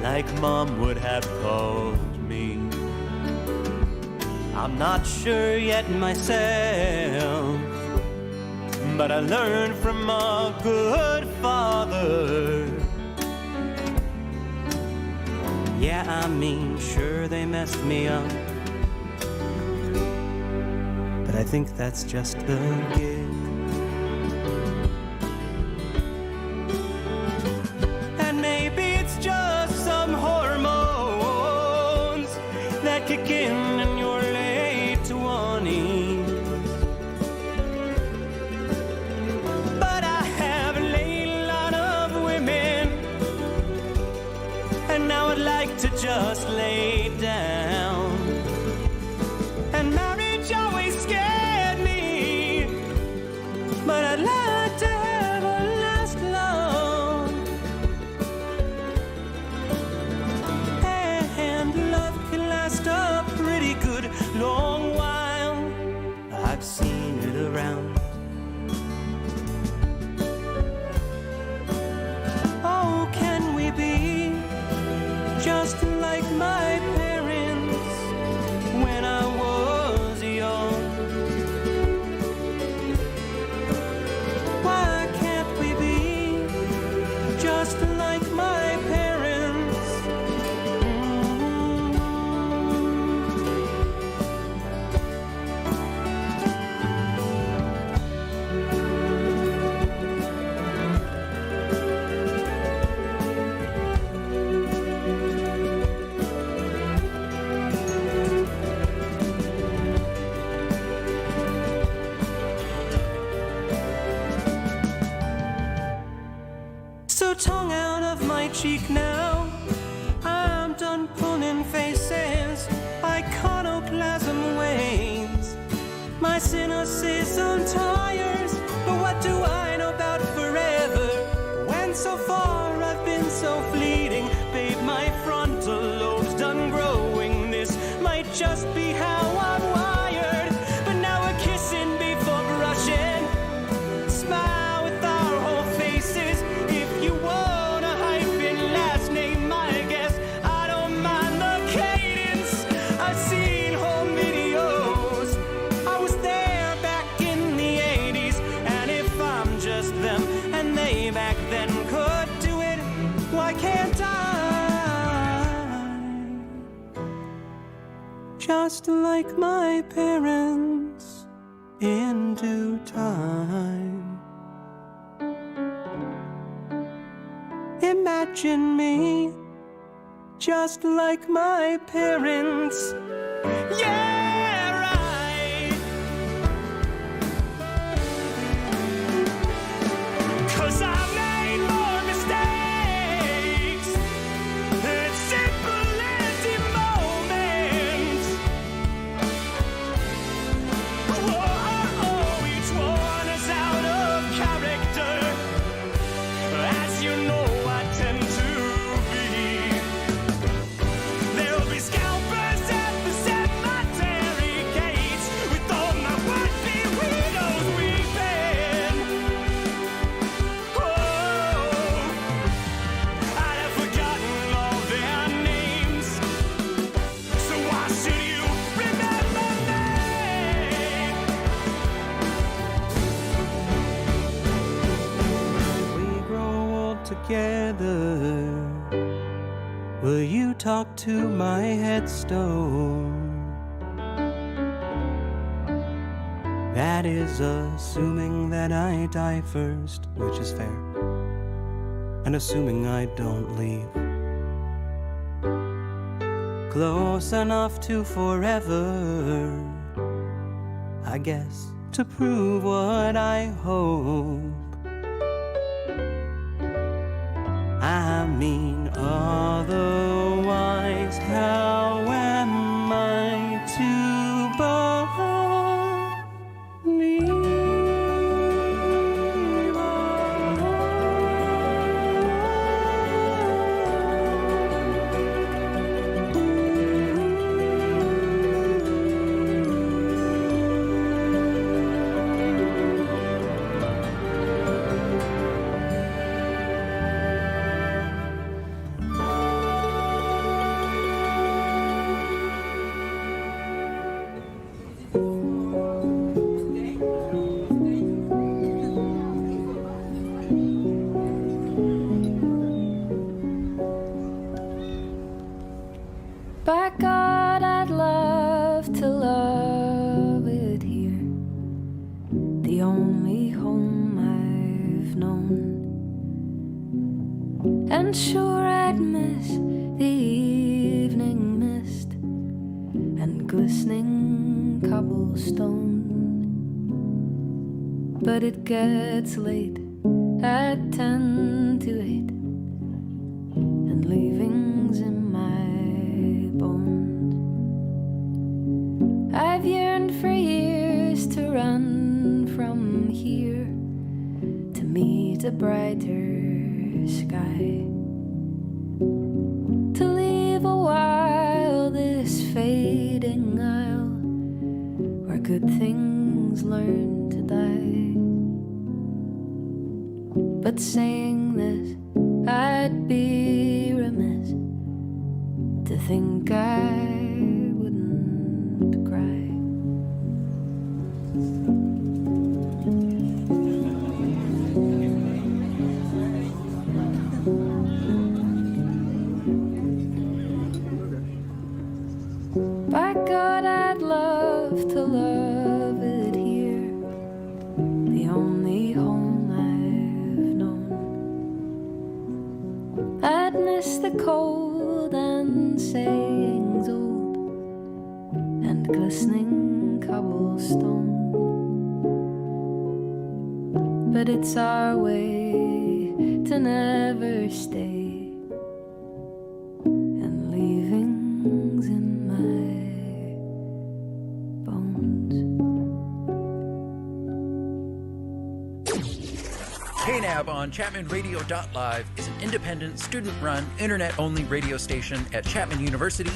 [SPEAKER 6] like Mom would have called me. I'm not sure yet myself, but I learned from a good father. Yeah, I mean, sure they messed me up, but I think that's just the gig. And maybe it's just some hormones that kick in your late 20s. But I have laid a lot of women, and now I'd like to just lay down. And marriage always scared me, but I'd like to have a last long. And love can last a pretty good long while. I've seen it around. Oh, can we be just like my parents when I was young? Why can't we be just like my parents? So tongue out of my cheek now, I'm done pulling faces, iconoclasm wanes. My cynicism tires, but what do I know about forever? When so far I've been so fleeting, babe, my frontal lobe's done growing. This might just be how I'm wired, but now we're kissing before brushing. Smile with our whole faces. If you want a hyphen last name, I guess I don't mind the cadence. I've seen home videos. I was there back in the 80s. just like my parents in due time. Imagine me just like my parents. Yeah, right. 'Cause I made more mistakes and simple empty moments. Whoa, each one is out of character, as you know I tend to be. There'll be scalpers at the cemetery gates with all my would-be widows weeping. Oh, I'd have forgotten all their names, so why should you remember me? We grow old together. Will you talk to my headstone? That is assuming that I die first, which is fair, and assuming I don't leave. Close enough to forever, I guess, to prove what I hope. I mean, otherwise, how am I to
[SPEAKER 12] By God, I'd love to love it here, the only home I've known. And sure, I'd miss the evening mist and glistening cobblestone. But it gets late at 10 to 8, and leaving's in my bones. I've yearned for years to run from here to meet a brighter sky, to leave a while this fading isle where good things learn to die. But saying this, I'd be remiss to think I wouldn't cry. By God, I'd love to love it here, the only home I've known. I'd miss the cold and sayings old and glistening cobblestone. But it's our way to never stay, and leaving's in my bones.
[SPEAKER 15] KNAB on ChapmanRadio.live is an independent, student-run, internet-only radio station at Chapman University